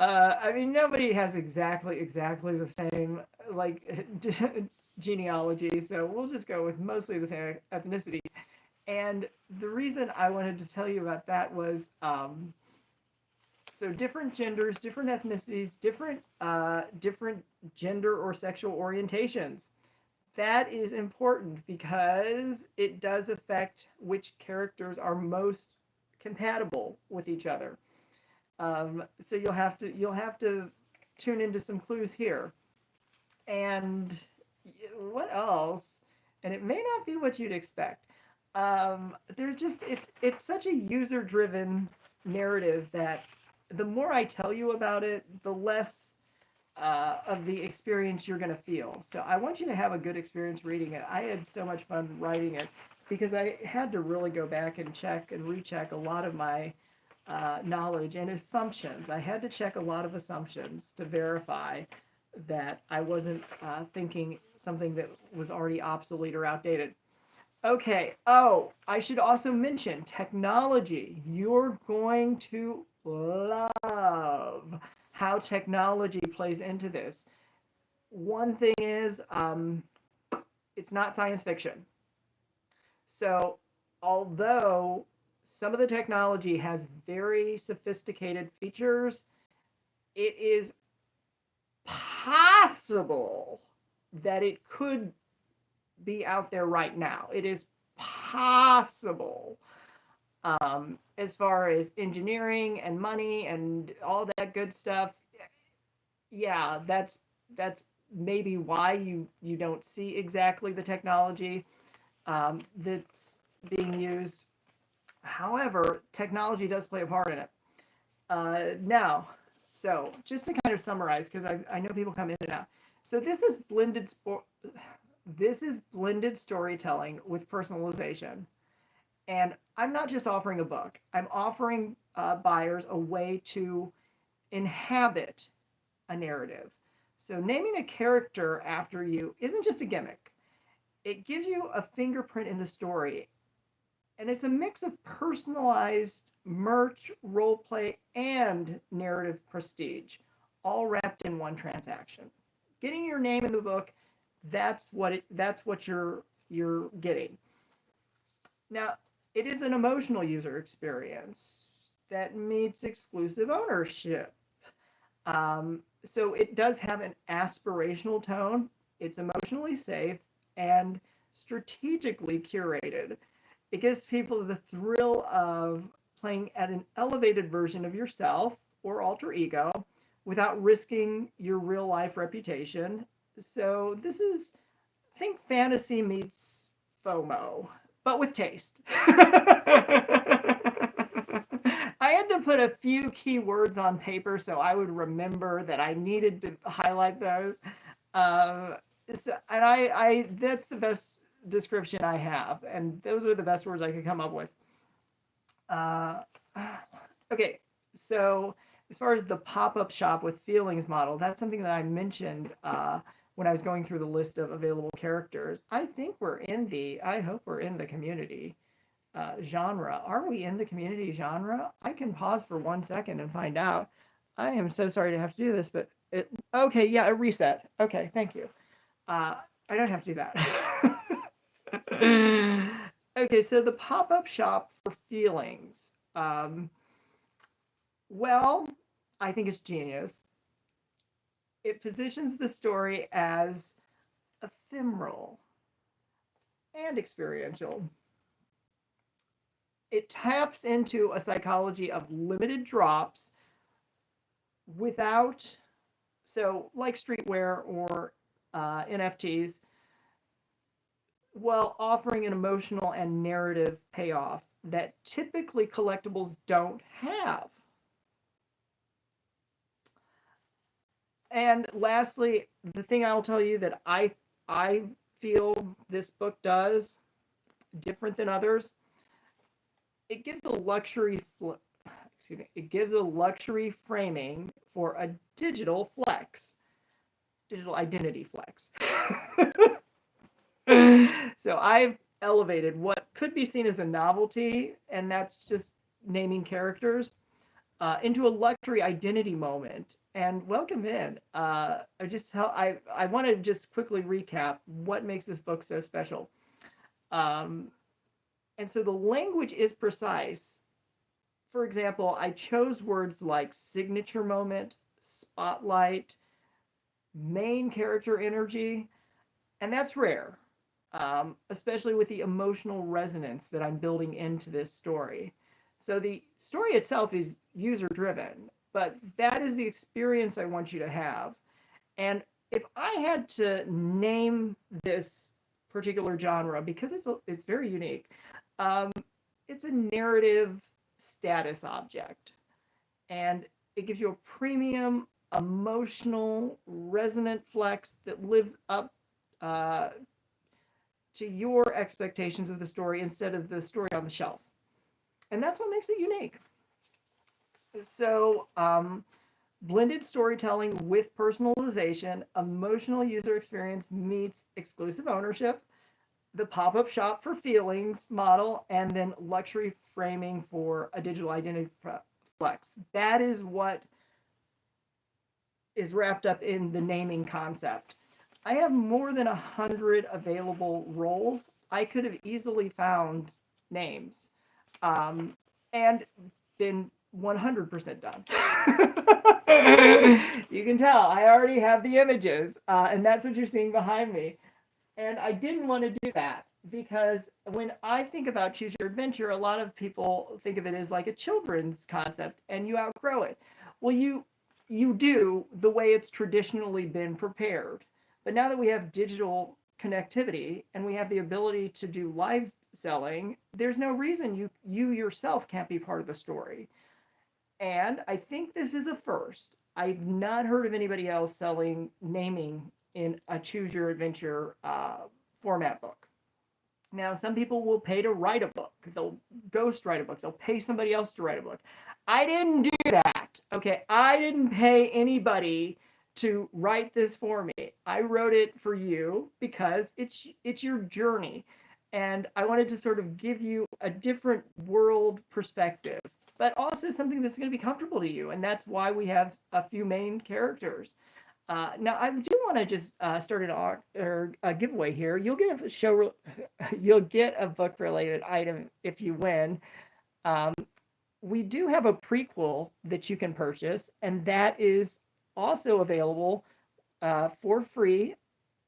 I mean, nobody has exactly the same like genealogy, so we'll just go with mostly the same ethnicity. And the reason I wanted to tell you about that was, so different genders, different ethnicities, different gender or sexual orientations. That is important, because it does affect which characters are most compatible with each other. So you'll have to tune into some clues here. And what else? And it may not be what you'd expect. There's just it's such a user driven narrative that the more I tell you about it, the less of the experience you're going to feel. So I want you to have a good experience reading it. I had so much fun writing it because I had to really go back and check and recheck a lot of my knowledge and assumptions. I had to check a lot of assumptions to verify that I wasn't thinking something that was already obsolete or outdated. Okay. Oh, I should also mention technology. You're going to love how technology plays into this. One thing is, it's not science fiction. So, although some of the technology has very sophisticated features, it is possible that it could be out there right now. It is possible. As far as engineering and money and all that good stuff, yeah, that's maybe why you don't see exactly the technology that's being used. However, technology does play a part in it. Now, so just to kind of summarize, because I know people come in and out. So this is blended storytelling with personalization. And I'm not just offering a book. I'm offering buyers a way to inhabit a narrative. So naming a character after you isn't just a gimmick. It gives you a fingerprint in the story. And it's a mix of personalized merch, role play, and narrative prestige, all wrapped in one transaction. Getting your name in the book, that's what you're getting. Now, it is an emotional user experience that meets exclusive ownership. So it does have an aspirational tone. It's emotionally safe and strategically curated. It gives people the thrill of playing at an elevated version of yourself or alter ego without risking your real life reputation. So this is, think fantasy meets FOMO, but with taste. I had to put a few key words on paper so I would remember that I needed to highlight those. Uh, and I that's the best description I have, and those are the best words I could come up with. Uh, okay, so as far as the pop-up shop with feelings model, that's something that I mentioned when I was going through the list of available characters. I hope we're in the community genre. Are we in the community genre? I can pause for 1 second and find out. I am so sorry to have to do this, but okay, yeah, a reset. Okay, thank you. I don't have to do that. Okay, so the pop-up shop for feelings. Um, well, I think it's genius. It positions the story as ephemeral and experiential. It taps into a psychology of limited drops without, so like streetwear or NFTs, while offering an emotional and narrative payoff that typically collectibles don't have. And lastly, the thing I'll tell you that I feel this book does different than others, it gives a it gives a luxury framing for a digital flex, digital identity flex. So I've elevated what could be seen as a novelty, and that's just naming characters, into a luxury identity moment. And welcome in. I want to just quickly recap what makes this book so special. Um, and so the language is precise. For example, I chose words like signature moment, spotlight, main character energy, and that's rare, especially with the emotional resonance that I'm building into this story. So the story itself is user driven, but that is the experience I want you to have. And if I had to name this particular genre, because it's very unique, um, it's a narrative status object, and it gives you a premium emotional, resonant flex that lives up uh, to your expectations of the story instead of the story on the shelf. And that's what makes it unique. So, blended storytelling with personalization, emotional user experience meets exclusive ownership, the pop-up shop for feelings model, and then luxury framing for a digital identity flex. That is what is wrapped up in the naming concept. I have more than 100 available roles. I could have easily found names and been 100% done. You can tell I already have the images, and that's what you're seeing behind me. And I didn't want to do that because when I think about Choose Your Adventure, a lot of people think of it as like a children's concept and you outgrow it. Well, you do the way it's traditionally been prepared. But now that we have digital connectivity and we have the ability to do live selling, there's no reason you yourself can't be part of the story. And I think this is a first. I've not heard of anybody else selling naming in a Choose Your Adventure format book. Now, some people will pay to write a book. They'll ghost write a book. They'll pay somebody else to write a book. I didn't do that. Okay, I didn't pay anybody to write this for me. I wrote it for you because it's your journey, and I wanted to sort of give you a different world perspective, but also something that's going to be comfortable to you, and that's why we have a few main characters. Now, I do want to just start a giveaway here. You'll get a you'll get a book related item if you win. Um, we do have a prequel that you can purchase, and that is also available for free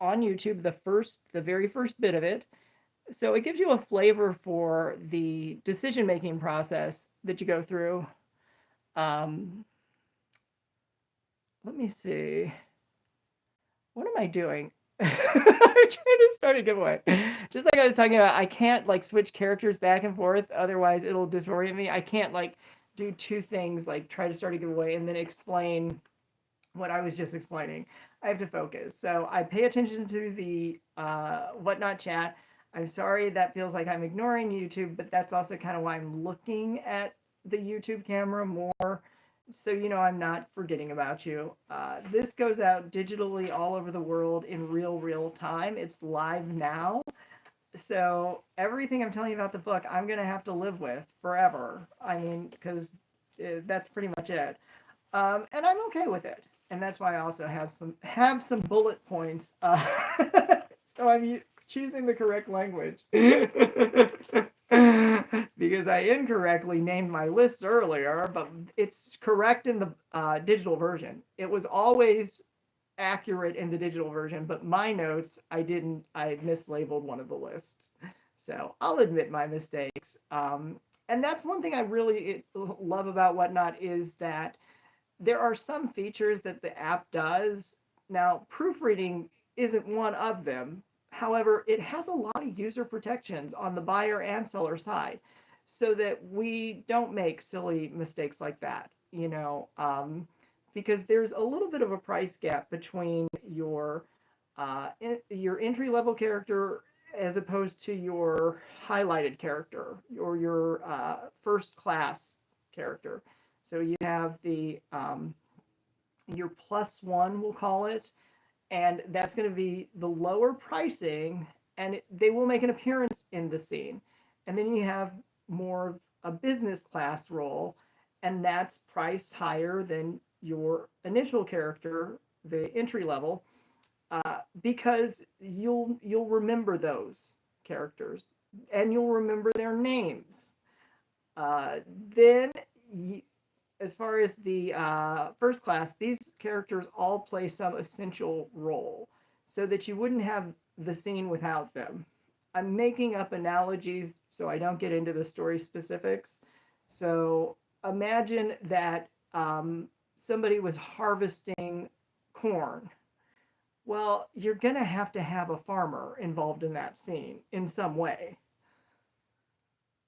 on YouTube. The very first bit of it. So it gives you a flavor for the decision making process that you go through. Let me see. What am I doing? I'm trying to start a giveaway. Just like I was talking about, I can't like switch characters back and forth, otherwise it'll disorient me. I can't like do two things, like try to start a giveaway and then explain what I was just explaining. I have to focus. So I pay attention to the whatnot chat. I'm sorry that feels like I'm ignoring YouTube, but that's also kind of why I'm looking at the YouTube camera more, so you know I'm not forgetting about you. This goes out digitally all over the world in real time. It's live now. So everything I'm telling you about the book, I'm going to have to live with forever. I mean, because that's pretty much it. And I'm okay with it. And that's why I also have some bullet points. So I'm choosing the correct language. Because I incorrectly named my list earlier, but it's correct in the digital version. It was always accurate in the digital version, but my notes, I mislabeled one of the lists. So I'll admit my mistakes. And that's one thing I really love about Whatnot is that there are some features that the app does. Now, proofreading isn't one of them. However, it has a lot of user protections on the buyer and seller side so that we don't make silly mistakes like that, because there's a little bit of a price gap between your entry level character as opposed to your highlighted character or your first class character. So you have your +1, we'll call it, and that's going to be the lower pricing, and they will make an appearance in the scene. And then you have more of a business class role, and that's priced higher than your initial character, the entry level, because you'll remember those characters and you'll remember their names. Then as far as the first class, these characters all play some essential role so that you wouldn't have the scene without them. I'm making up analogies so I don't get into the story specifics. So imagine that somebody was harvesting corn. Well, you're going to have a farmer involved in that scene in some way.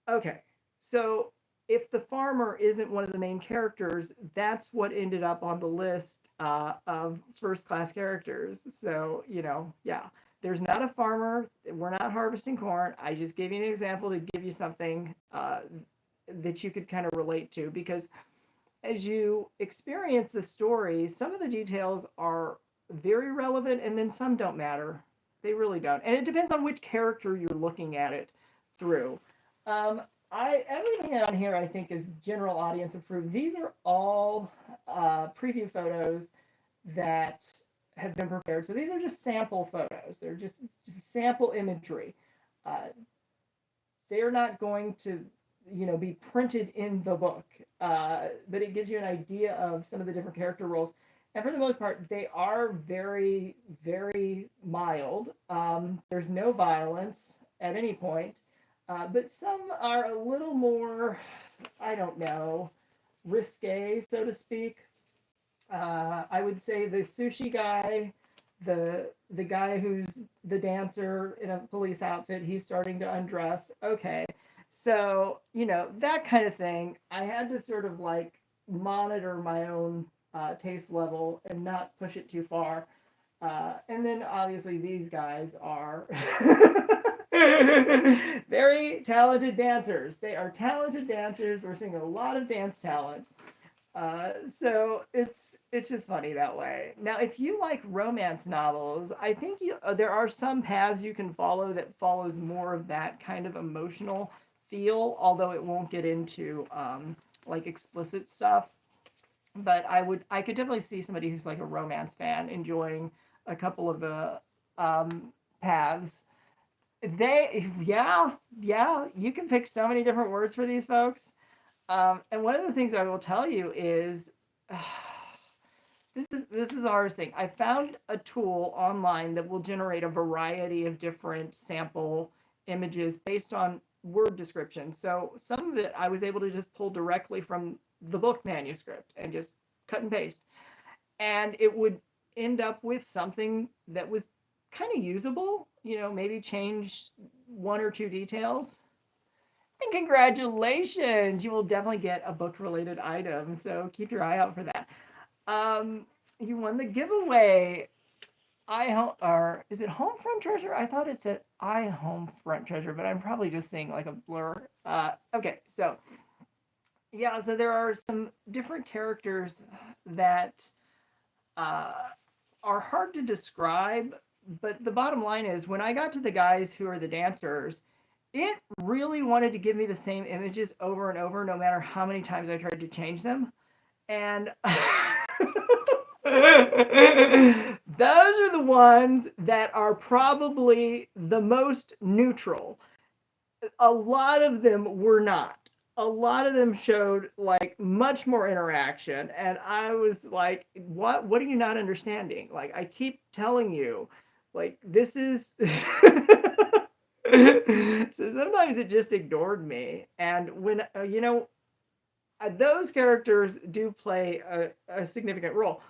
Okay, so if the farmer isn't one of the main characters, that's what ended up on the list of first class characters. So, yeah, there's not a farmer. We're not harvesting corn. I just gave you an example to give you something that you could kind of relate to, because as you experience the story, some of the details are very relevant and then some don't matter. They really don't. And it depends on which character you're looking at it through. Um, everything on here I think is general audience approved. These are all preview photos that have been prepared. So these are just sample photos. They're just sample imagery. Uh, they're not going to be printed in the book, but it gives you an idea of some of the different character roles. And for the most part, they are very, very mild. There's no violence at any point, but some are a little more, I don't know, risque, so to speak. I would say the sushi guy, the guy who's the dancer in a police outfit, he's starting to undress. Okay, so that kind of thing. I had to sort of like monitor my own taste level and not push it too far. And then obviously these guys are very talented dancers. They are talented dancers. We're seeing a lot of dance talent. So it's just funny that way. Now, if you like romance novels, I think there are some paths you can follow that follows more of that kind of emotional feel, although it won't get into like explicit stuff. But I could definitely see somebody who's like a romance fan enjoying a couple of the paths. Yeah, you can pick so many different words for these folks. And one of the things I will tell you is, this is our thing. I found a tool online that will generate a variety of different sample images based on word description. So some of it I was able to just pull directly from the book manuscript and just cut and paste, and it would end up with something that was kind of usable. Maybe change one or two details. And congratulations, you will definitely get a book related item, so keep your eye out for that. You won the giveaway. Or is it Home Front Treasure? I thought it said I Home Front Treasure, but I'm probably just seeing like a blur. Okay, so yeah, so there are some different characters that are hard to describe, but the bottom line is when I got to the guys who are the dancers, it really wanted to give me the same images over and over, no matter how many times I tried to change them. And those are the ones that are probably the most neutral. A lot of them were not. A lot of them showed like much more interaction, and I was like, what are you not understanding? Like, I keep telling you, like, this is so sometimes it just ignored me. And when those characters do play a significant role,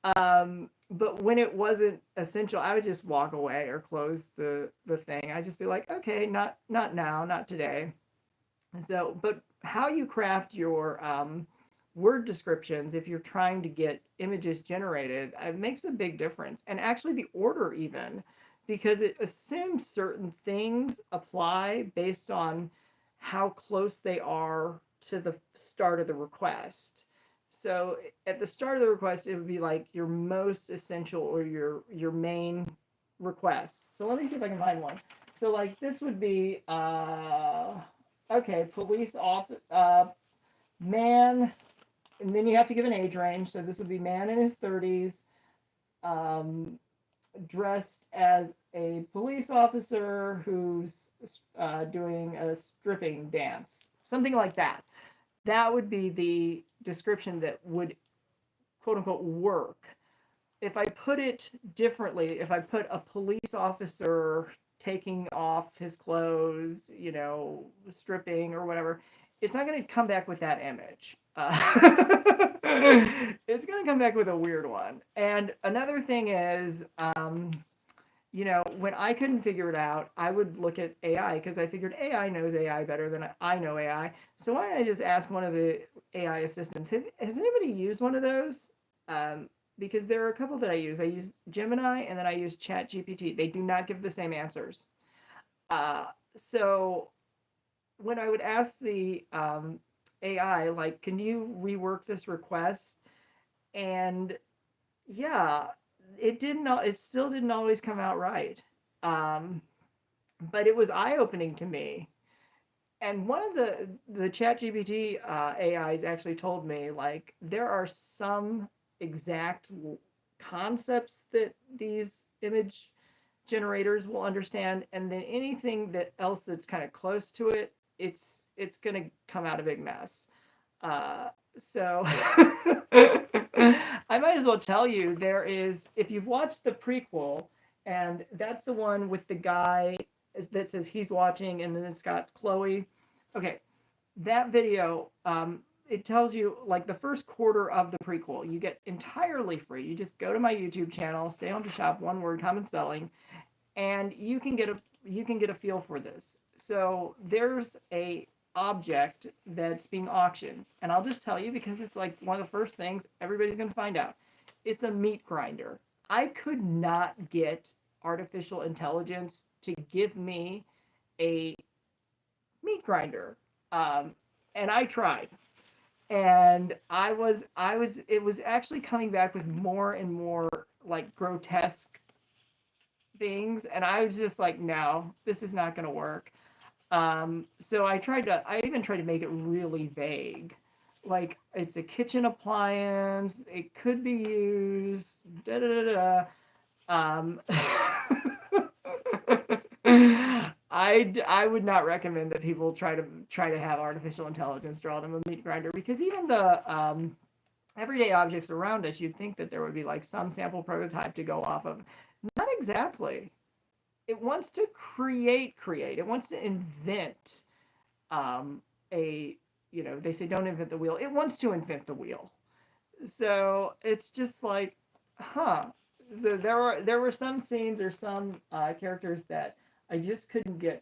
but when it wasn't essential, I would just walk away or close the thing. I'd just be like, okay, not now, not today. So, but how you craft your word descriptions, if you're trying to get images generated, it makes a big difference. And actually the order even, because it assumes certain things apply based on how close they are to the start of the request. So at the start of the request, it would be like your most essential or your main request. So let me see if I can find one. So like this would be okay, police officer, man, and then you have to give an age range. So this would be man in his 30s, dressed as a police officer who's doing a stripping dance, something like that. That would be the description that would, quote unquote, work. If I put it differently, if I put a police officer taking off his clothes, stripping or whatever, it's not going to come back with that image. It's going to come back with a weird one. And another thing is, when I couldn't figure it out, I would look at AI because I figured AI knows AI better than I know AI. So why don't I just ask one of the AI assistants? Has anybody used one of those? Um, because there are a couple that I use. I use Gemini and then I use ChatGPT. They do not give the same answers. Uh, so when I would ask the AI, like, can you rework this request? And yeah, it didn't. It still didn't always come out right. Um, but it was eye opening to me. And one of the ChatGPT AIs actually told me like there are some exact concepts that these image generators will understand, and then anything that else that's kind of close to it, it's gonna come out a big mess. Uh, so I might as well tell you there is, if you've watched the prequel, and that's the one with the guy that says he's watching, and then it's got Chloe. Okay, that video, it tells you like the first quarter of the prequel. You get entirely free. You just go to my YouTube channel, Stay Home to Shop, one word, common spelling, and you can get a feel for this. So there's a object that's being auctioned, and I'll just tell you because it's like one of the first things everybody's going to find out. It's a meat grinder. I could not get artificial intelligence to give me a meat grinder, and I tried, and it was actually coming back with more and more like grotesque things, and I was just like, no, this is not going to work. So I even tried to make it really vague. Like, it's a kitchen appliance, it could be used, da da da da. I would not recommend that people try to have artificial intelligence draw them a meat grinder, because even the everyday objects around us, you'd think that there would be like some sample prototype to go off of. Not exactly. It wants to create. It wants to invent a, they say don't invent the wheel. It wants to invent the wheel. So it's just like, huh. So there were some scenes or some characters that I just couldn't get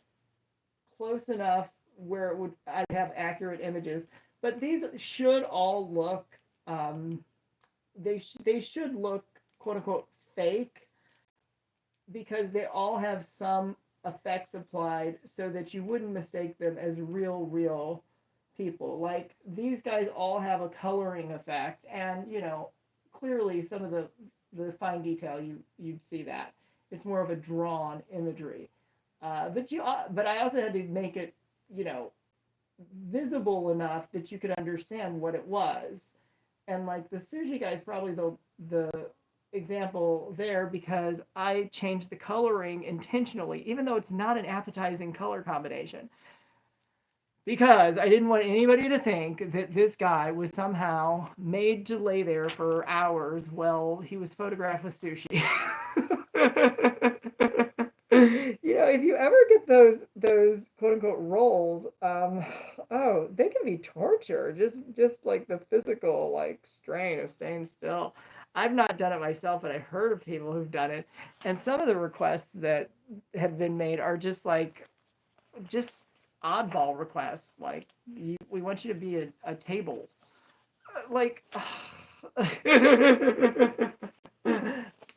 close enough where I'd have accurate images. But these should all look, they should look quote unquote fake, because they all have some effects applied so that you wouldn't mistake them as real people. Like, these guys all have a coloring effect, and clearly some of the fine detail, you'd see that it's more of a drawn imagery. But I also had to make it you know visible enough that you could understand what it was. And like the sushi guy is probably the example there, because I changed the coloring intentionally, even though it's not an appetizing color combination, because I didn't want anybody to think that this guy was somehow made to lay there for hours while he was photographed with sushi. If you ever get those quote unquote roles, oh, they can be torture. Just like the physical like strain of staying still. I've not done it myself, but I've heard of people who've done it, and some of the requests that have been made are just oddball requests. Like, we want you to be a table. Like,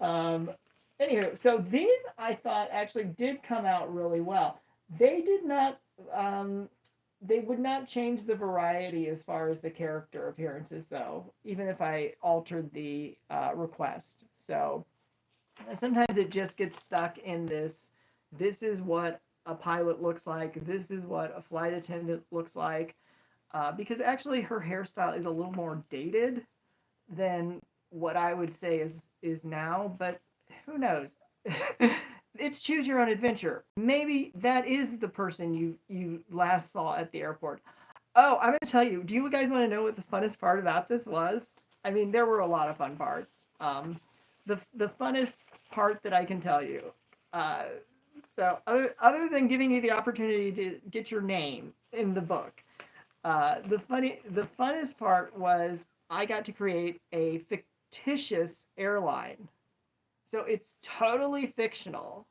um, anywho, so these I thought actually did come out really well. They did not. They would not change the variety as far as the character appearances, though, even if I altered the request. So sometimes it just gets stuck in this. This is what a pilot looks like. This is what a flight attendant looks like. Because actually, her hairstyle is a little more dated than what I would say is now. But who knows? It's choose your own adventure. Maybe that is the person you last saw at the airport. Oh, I'm gonna tell you. Do you guys want to know what the funnest part about this was? I mean, there were a lot of fun parts. The funnest part that I can tell you. Uh, so other than giving you the opportunity to get your name in the book, the funnest part was I got to create a fictitious airline. So it's totally fictional.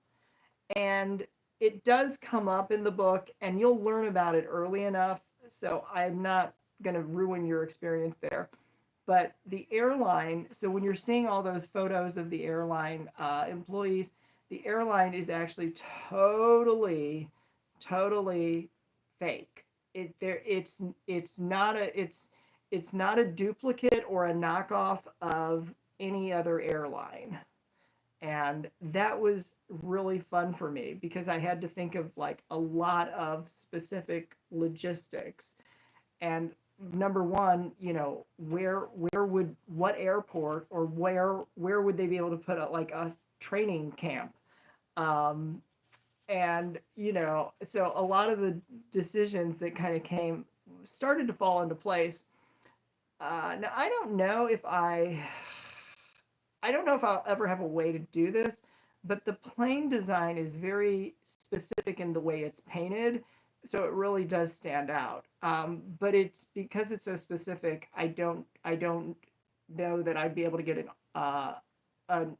And it does come up in the book, and you'll learn about it early enough. So I'm not going to ruin your experience there. But the airline, so when you're seeing all those photos of the airline employees, the airline is actually totally, totally fake. It's not a duplicate or a knockoff of any other airline. And that was really fun for me because I had to think of like a lot of specific logistics. And number one, where would what airport or where would they be able to put like a training camp? Um, and so a lot of the decisions that kind of came started to fall into place. Now I don't know if I'll ever have a way to do this, but the plane design is very specific in the way it's painted, so it really does stand out. But it's because it's so specific, I don't know that I'd be able to get an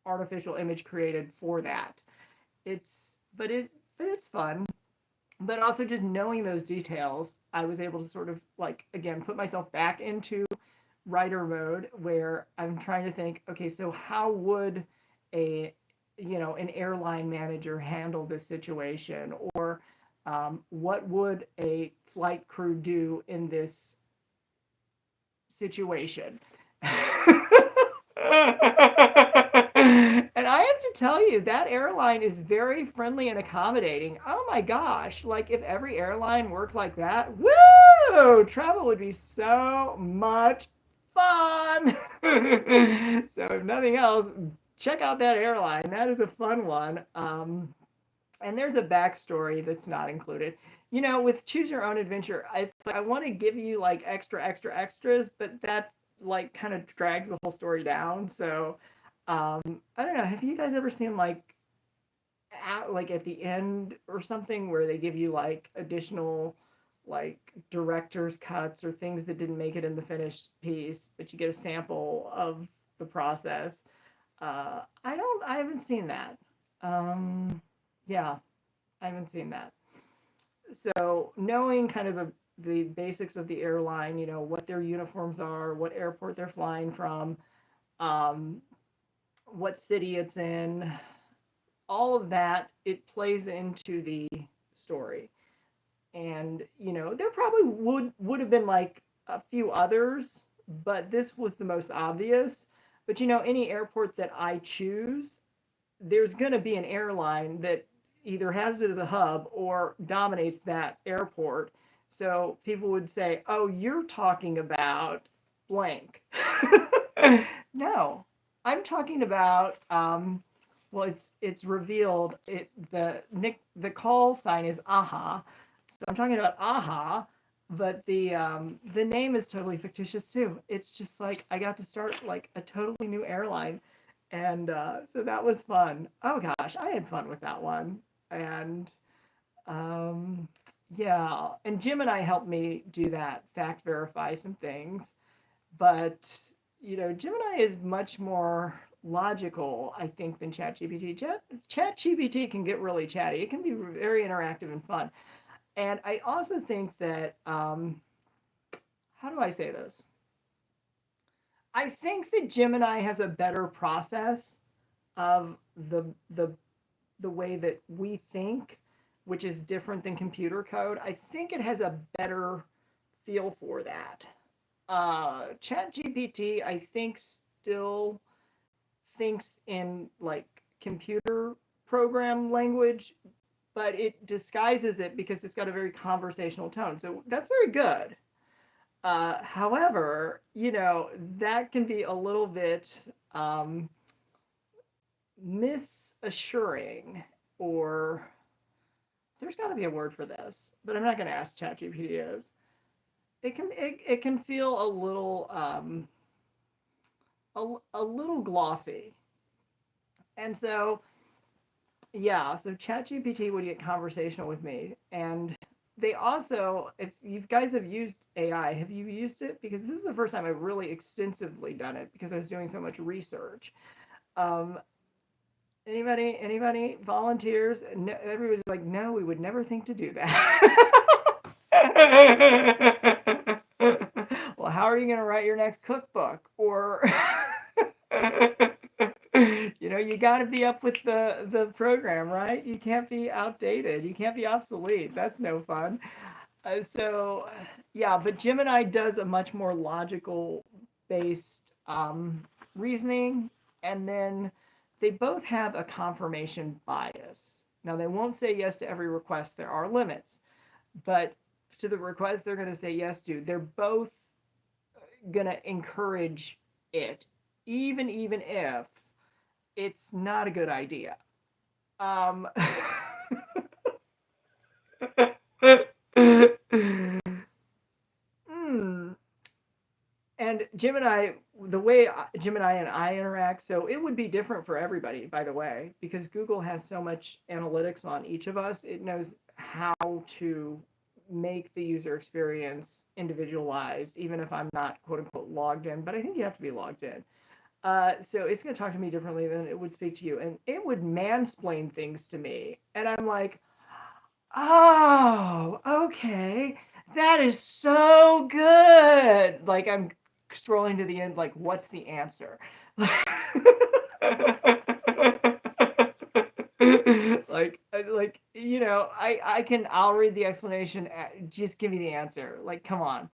artificial image created for that. It's but it's fun. But also just knowing those details, I was able to sort of like again put myself back into writer mode where I'm trying to think, okay, so how would a an airline manager handle this situation, or what would a flight crew do in this situation? And I have to tell you, that airline is very friendly and accommodating. Oh my gosh, like if every airline worked like that, woo! Travel would be so much fun. So if nothing else, check out that airline. That is a fun one. And there's a backstory that's not included. With Choose Your Own Adventure, it's like I want to give you like extras, but that like kind of drags the whole story down. So I don't know. Have you guys ever seen like at the end or something where they give you like additional like director's cuts or things that didn't make it in the finished piece, but you get a sample of the process? I haven't seen that. Yeah, I haven't seen that. So knowing kind of the basics of the airline, what their uniforms are, what airport they're flying from, um, what city it's in, all of that, it plays into the story. And there probably would have been like a few others, but this was the most obvious. But any airport that I choose, there's going to be an airline that either has it as a hub or dominates that airport. So people would say, "Oh, you're talking about blank." No, I'm talking about. Well, it's revealed. The call sign is AHA, so I'm talking about AHA. But the name is totally fictitious too. It's just like I got to start like a totally new airline, and so that was fun. Oh gosh, I had fun with that one. And um, yeah, and Jim and I helped me do that, fact verify some things. But Gemini is much more logical, I think, than ChatGPT. ChatGPT can get really chatty. It can be very interactive and fun. And I also think that how do I say this? I think that Gemini has a better process of the way that we think, which is different than computer code. I think it has a better feel for that. ChatGPT, I think, still thinks in like computer program language, but it disguises it because it's got a very conversational tone. So that's very good. However, that can be a little bit misassuring, or there's got to be a word for this, but I'm not going to ask ChatGPT is. It can feel a little glossy, and so yeah, so ChatGPT would get conversational with me, and they also, if you guys have used AI, have you used it? Because this is the first time I've really extensively done it because I was doing so much research. Um, Anybody volunteers? No, everybody's like, no, we would never think to do that. Well, how are you going to write your next cookbook? Or, you got to be up with the program, right? You can't be outdated. You can't be obsolete. That's no fun. So, yeah, but Gemini does a much more logical based reasoning, and then they both have a confirmation bias. Now, they won't say yes to every request, there are limits, but to the request they're going to say yes to, they're both going to encourage it, even if it's not a good idea. Um, hmm. And Gemini, the way Gemini and I interact, so it would be different for everybody, by the way, because Google has so much analytics on each of us. It knows how to make the user experience individualized, even if I'm not quote unquote logged in, but I think you have to be logged in. So it's going to talk to me differently than it would speak to you. And it would mansplain things to me. And I'm like, oh, okay. That is so good. Like I'm scrolling to the end, like, what's the answer? I'll read the explanation. Just give me the answer. Like, come on.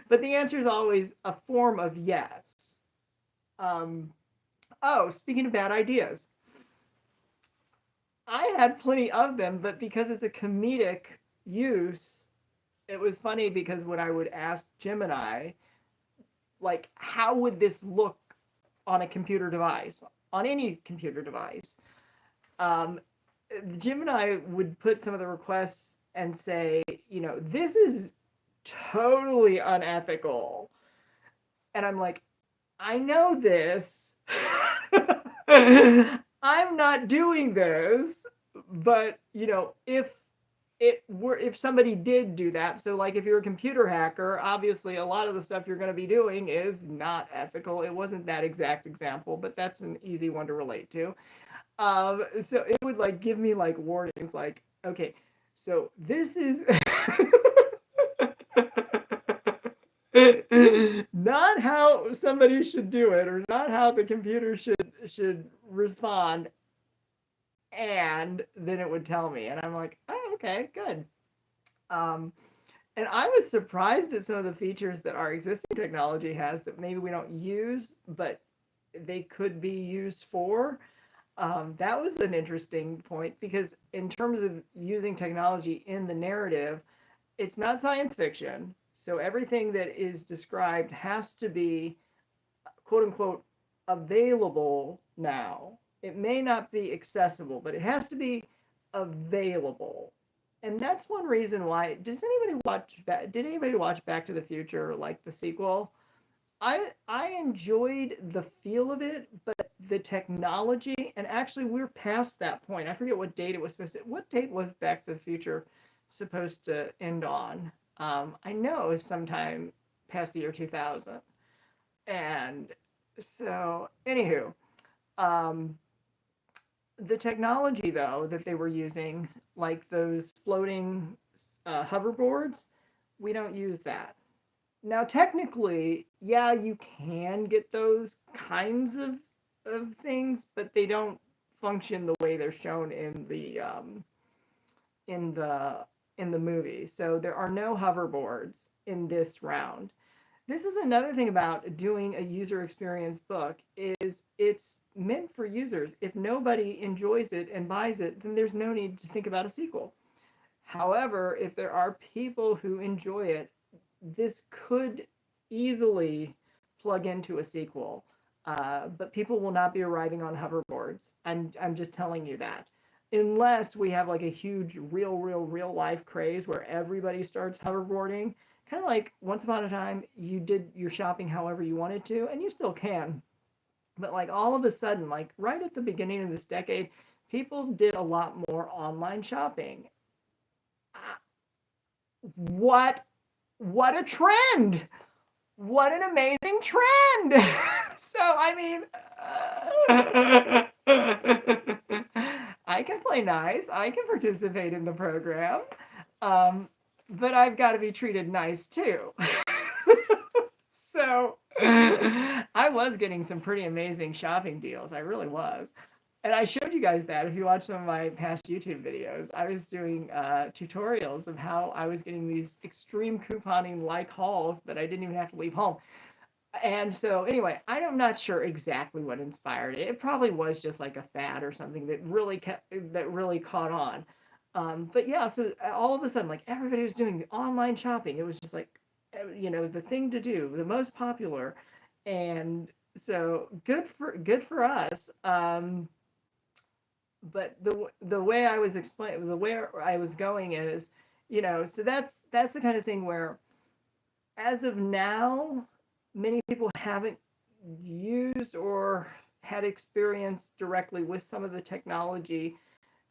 But the answer is always a form of yes. Speaking of bad ideas, I had plenty of them, but because it's a comedic use, it was funny because when I would ask Gemini, like, how would this look on a computer device, on any computer device? Um, Gemini would put some of the requests and say, this is totally unethical. And I'm like, I know this. I'm not doing this, but if somebody did do that, so like if you're a computer hacker, obviously a lot of the stuff you're going to be doing is not ethical. It wasn't that exact example, but that's an easy one to relate to. So it would like give me like warnings, like, okay, so this is not how somebody should do it, or not how the computer should respond. And then it would tell me, and I'm like, oh, okay, good. And I was surprised at some of the features that our existing technology has that maybe we don't use, but they could be used for. That was an interesting point because in terms of using technology in the narrative, it's not science fiction. So everything that is described has to be, quote unquote, available now. It may not be accessible, but it has to be available. And that's one reason why. Did anybody watch Back to the Future, like the sequel? I enjoyed the feel of it, but the technology, and actually we're past that point. I forget what date it was supposed to. What date was Back to the Future supposed to end on? I know it was sometime past the year 2000. And so, anywho, um, the technology though that they were using, like those floating hoverboards, we don't use that. Now, technically, yeah, you can get those kinds of things, but they don't function the way they're shown in the in the movie. So there are no hoverboards in this round. This is another thing about doing a user experience book is it's meant for users. If nobody enjoys it and buys it, then there's no need to think about a sequel. However, if there are people who enjoy it, this could easily plug into a sequel. But people will not be arriving on hoverboards. I'm just telling you that. Unless we have like a huge real life craze where everybody starts hoverboarding. Kind of like once upon a time, you did your shopping however you wanted to, and you still can. But like all of a sudden, like right at the beginning of this decade, people did a lot more online shopping. What what a trend! What an amazing trend! So, I mean, I can play nice. I can participate in the program. Um, but I've got to be treated nice too. So I was getting some pretty amazing shopping deals. I really was. And I showed you guys that if you watch some of my past YouTube videos. I was doing tutorials of how I was getting these extreme couponing like hauls that I didn't even have to leave home. And so anyway, I'm not sure exactly what inspired it. It probably was just like a fad or something that really caught on. But yeah, so all of a sudden, like everybody was doing online shopping. It was just like, the thing to do, the most popular, and so good for us. But the way I was explaining, the way I was going is, so that's the kind of thing where, as of now, many people haven't used or had experience directly with some of the technology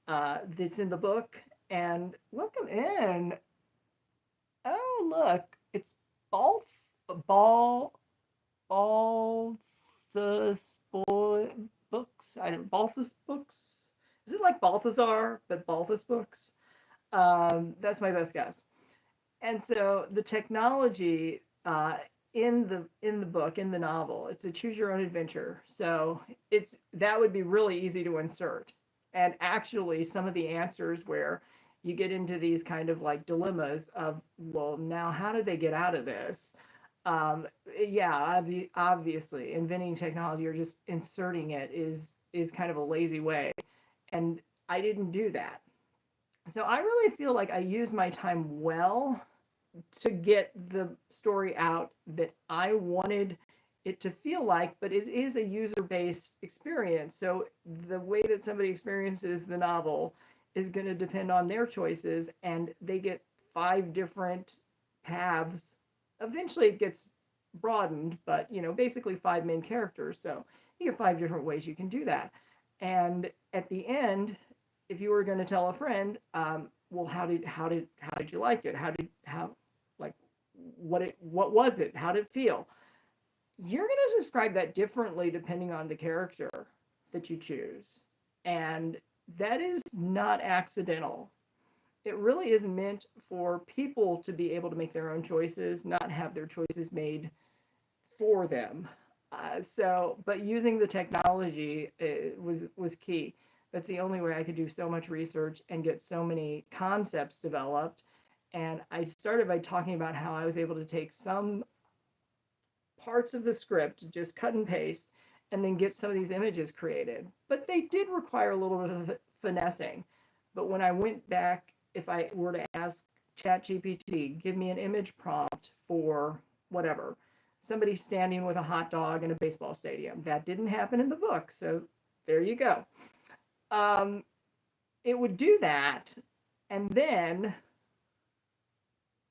that's in the book. And welcome in. Oh, look, it's Balth Ball Balthus books. I don't Balthus books. Is it like Balthazar, but Balthus books? That's my best guess. And so the technology in the book, in the novel, it's a choose your own adventure. So that would be really easy to insert. And actually, some of the answers where you get into these kind of like dilemmas of, well, now how do they get out of this? Yeah, obviously, inventing technology or just inserting it is kind of a lazy way, and I didn't do that. So I really feel like I used my time well to get the story out that I wanted it to feel like, but it is a user based experience. So the way that somebody experiences the novel is going to depend on their choices, and they get 5 different paths. Eventually, it gets broadened, but basically 5 main characters. So you get 5 different ways you can do that. And at the end, if you were going to tell a friend, well, how did you like it? How like what was it? How did it feel? You're going to describe that differently depending on the character that you choose, and that is not accidental. It really is meant for people to be able to make their own choices, not have their choices made for them. But using the technology was key. That's the only way I could do so much research and get so many concepts developed. And I started by talking about how I was able to take some parts of the script, just cut and paste, and then get some of these images created. But they did require a little bit of finessing. But when I went back, if I were to ask ChatGPT, give me an image prompt for whatever, somebody standing with a hot dog in a baseball stadium. That didn't happen in the book, so there you go. It would do that, and then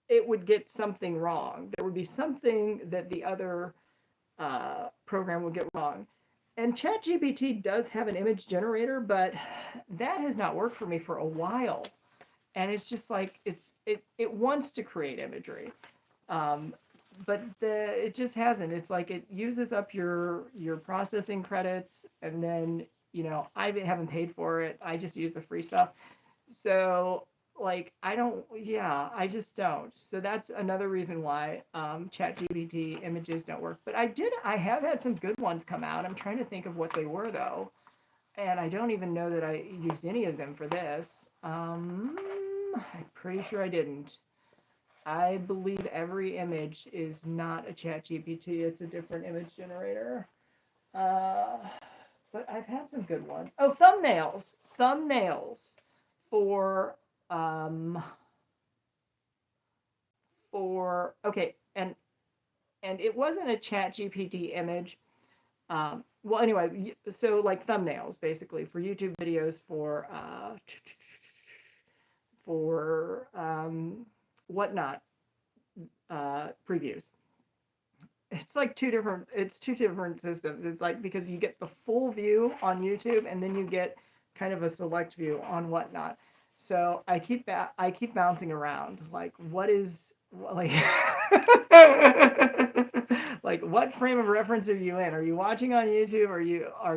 it would get something wrong. There would be something that the other program would get wrong. And ChatGPT does have an image generator, but that has not worked for me for a while. And it's just like it wants to create imagery, but it just hasn't. It's like it uses up your processing credits, and then I haven't paid for it. I just use the free stuff. So like I just don't. So that's another reason why ChatGPT images don't work. But I have had some good ones come out. I'm trying to think of what they were though, and I don't even know that I used any of them for this. I'm pretty sure I didn't. I believe every image is not a ChatGPT. It's a different image generator. But I've had some good ones. Oh, thumbnails for okay, and it wasn't a ChatGPT image. Well, anyway, so like thumbnails basically for YouTube videos for whatnot previews. It's like two different systems. It's like because you get the full view on YouTube and then you get kind of a select view on whatnot. So I keep bouncing around. Like what is like Like, what frame of reference are you in? Are you watching on YouTube? Are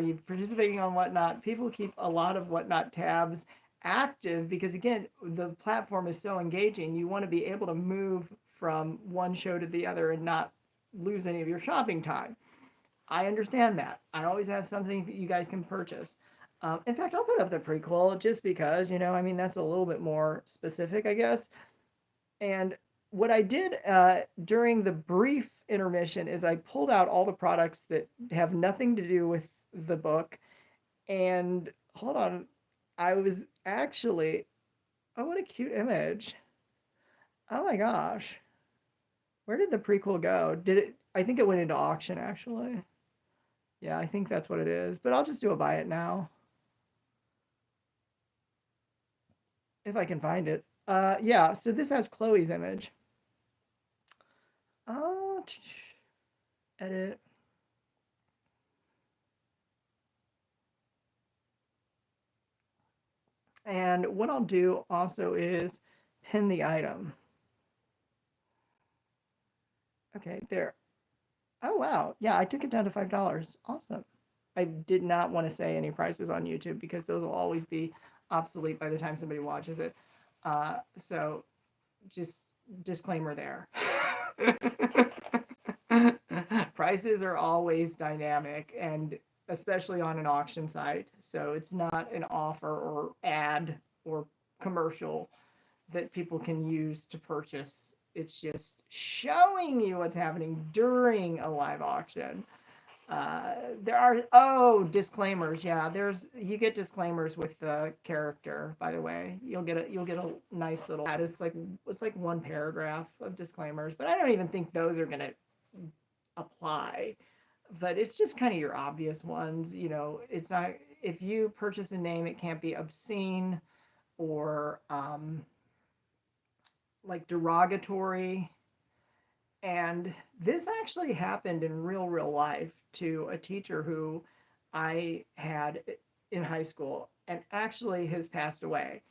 you participating on Whatnot? People keep a lot of Whatnot tabs active because, again, the platform is so engaging. You want to be able to move from one show to the other and not lose any of your shopping time. I understand that. I always have something that you guys can purchase. In fact, I'll put up the prequel just because, I mean, that's a little bit more specific, I guess. And what I did during the brief intermission is I pulled out all the products that have nothing to do with the book. And hold on, I was actually, oh, what a cute image. Oh my gosh. Where did the prequel go? I think it went into auction actually. Yeah, I think that's what it is. But I'll just do a buy it now. If I can find it. Yeah, so this has Chloe's image. Oh, edit. And what I'll do also is pin the item. Okay, there. Oh, wow. Yeah, I took it down to $5. Awesome. I did not want to say any prices on YouTube because those will always be obsolete by the time somebody watches it. So just disclaimer there. Prices are always dynamic, and especially on an auction site. So it's not an offer or ad or commercial that people can use to purchase. It's just showing you what's happening during a live auction. There are disclaimers. Yeah, you get disclaimers with the character. By the way, you'll get a nice little ad. It's like one paragraph of disclaimers, but I don't even think those are gonna apply. But it's just kind of your obvious ones. It's not, if you purchase a name, it can't be obscene or like derogatory. And this actually happened in real life to a teacher who I had in high school and actually has passed away.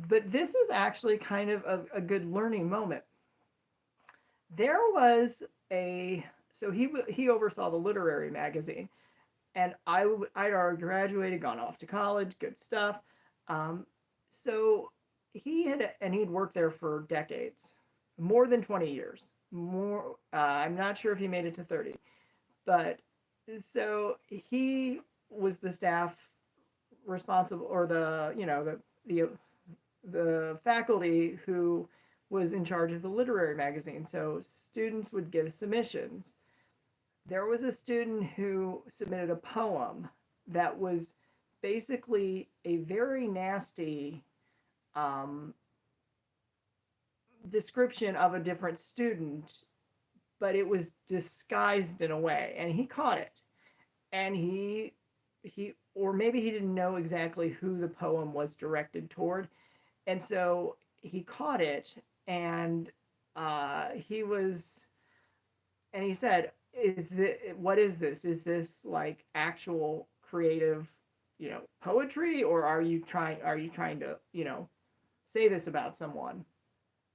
But this is actually kind of a good learning moment. There was so he oversaw the literary magazine, and I'd already graduated, gone off to college, good stuff. So he'd worked there for decades, more than 20 years. I'm not sure if he made it to 30, but so he was the staff responsible, or the faculty who was in charge of the literary magazine. So students would give submissions. There was a student who submitted a poem that was basically a very nasty description of a different student, but it was disguised in a way, and he caught it. And he or maybe he didn't know exactly who the poem was directed toward, and so he caught it, and he said, what is this? Is this like actual creative, poetry, or are you trying to, say this about someone?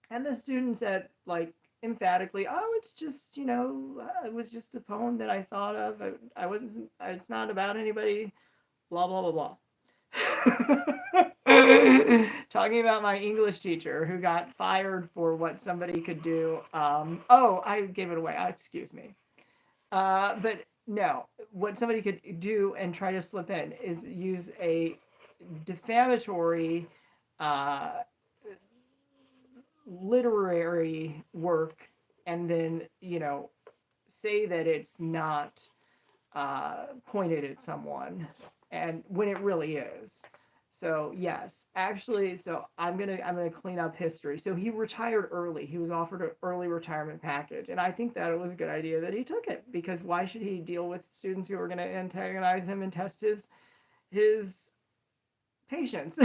And the student said, like, emphatically, oh, it's just, it was just a poem that I thought of. I wasn't, it's not about anybody, blah, blah, blah, blah. Talking about my English teacher who got fired for what somebody could do. I gave it away. Excuse me. But no, what somebody could do and try to slip in is use a defamatory literary work and then, say that it's not pointed at someone, and when it really is. So yes, actually, so I'm gonna clean up history. So he retired early. He was offered an early retirement package, and I think that it was a good idea that he took it, because why should he deal with students who are going to antagonize him and test his patience?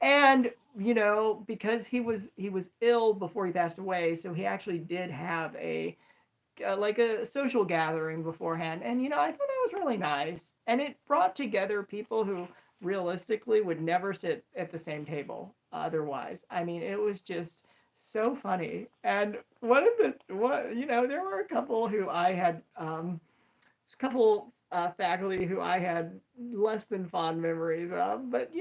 And because he was ill before he passed away, so he actually did have a social gathering beforehand, and I thought that was really nice, and it brought together people who realistically would never sit at the same table otherwise. I mean, it was just So funny. And one of there were a couple who I had, a couple faculty who I had less than fond memories of, but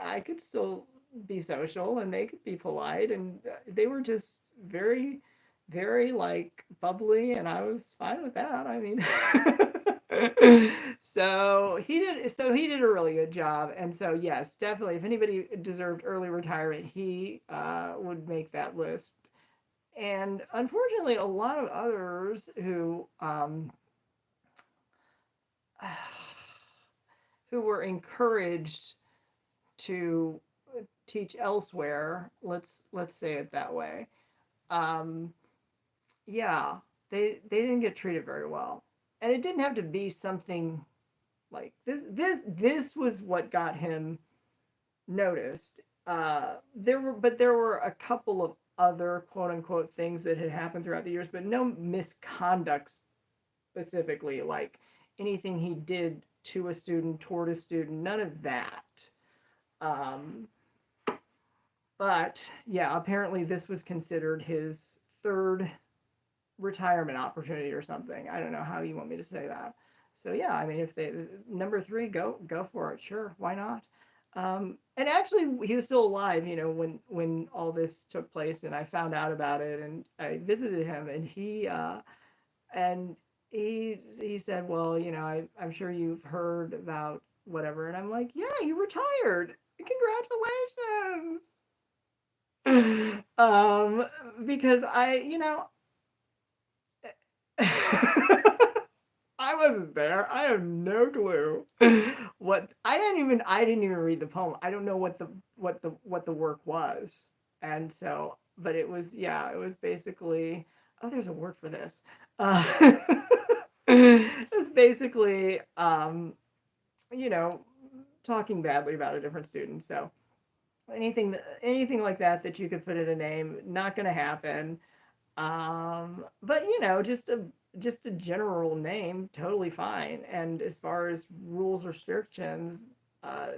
I could still be social and they could be polite, and they were just very, very like bubbly, and I was fine with that. I mean, so he did a really good job, and so yes, definitely, if anybody deserved early retirement, he would make that list. And unfortunately, a lot of others who were encouraged to teach elsewhere. Let's say it that way. Um, yeah, they didn't get treated very well, and it didn't have to be something like this. This was what got him noticed. There were a couple of other quote unquote things that had happened throughout the years, but no misconduct specifically, like anything he did to a student, toward a student, none of that. Um, but yeah, apparently this was considered his third retirement opportunity or something. I don't know how you want me to say that. So yeah, I mean, if they number three, go for it. Sure, why not? And actually, he was still alive, when all this took place, and I found out about it, and I visited him, and he said, well, I'm sure you've heard about whatever, and I'm like, yeah, you retired. Congratulations. Because I wasn't there. I have no clue what I didn't even read the poem. I don't know what the work was. And so, but it was, yeah, it was basically, oh, there's a word for this. Uh, it's basically, you know, talking badly about a different student. So anything like that you could put in a name, not going to happen. But just a general name, totally fine. And as far as rules restrictions, uh,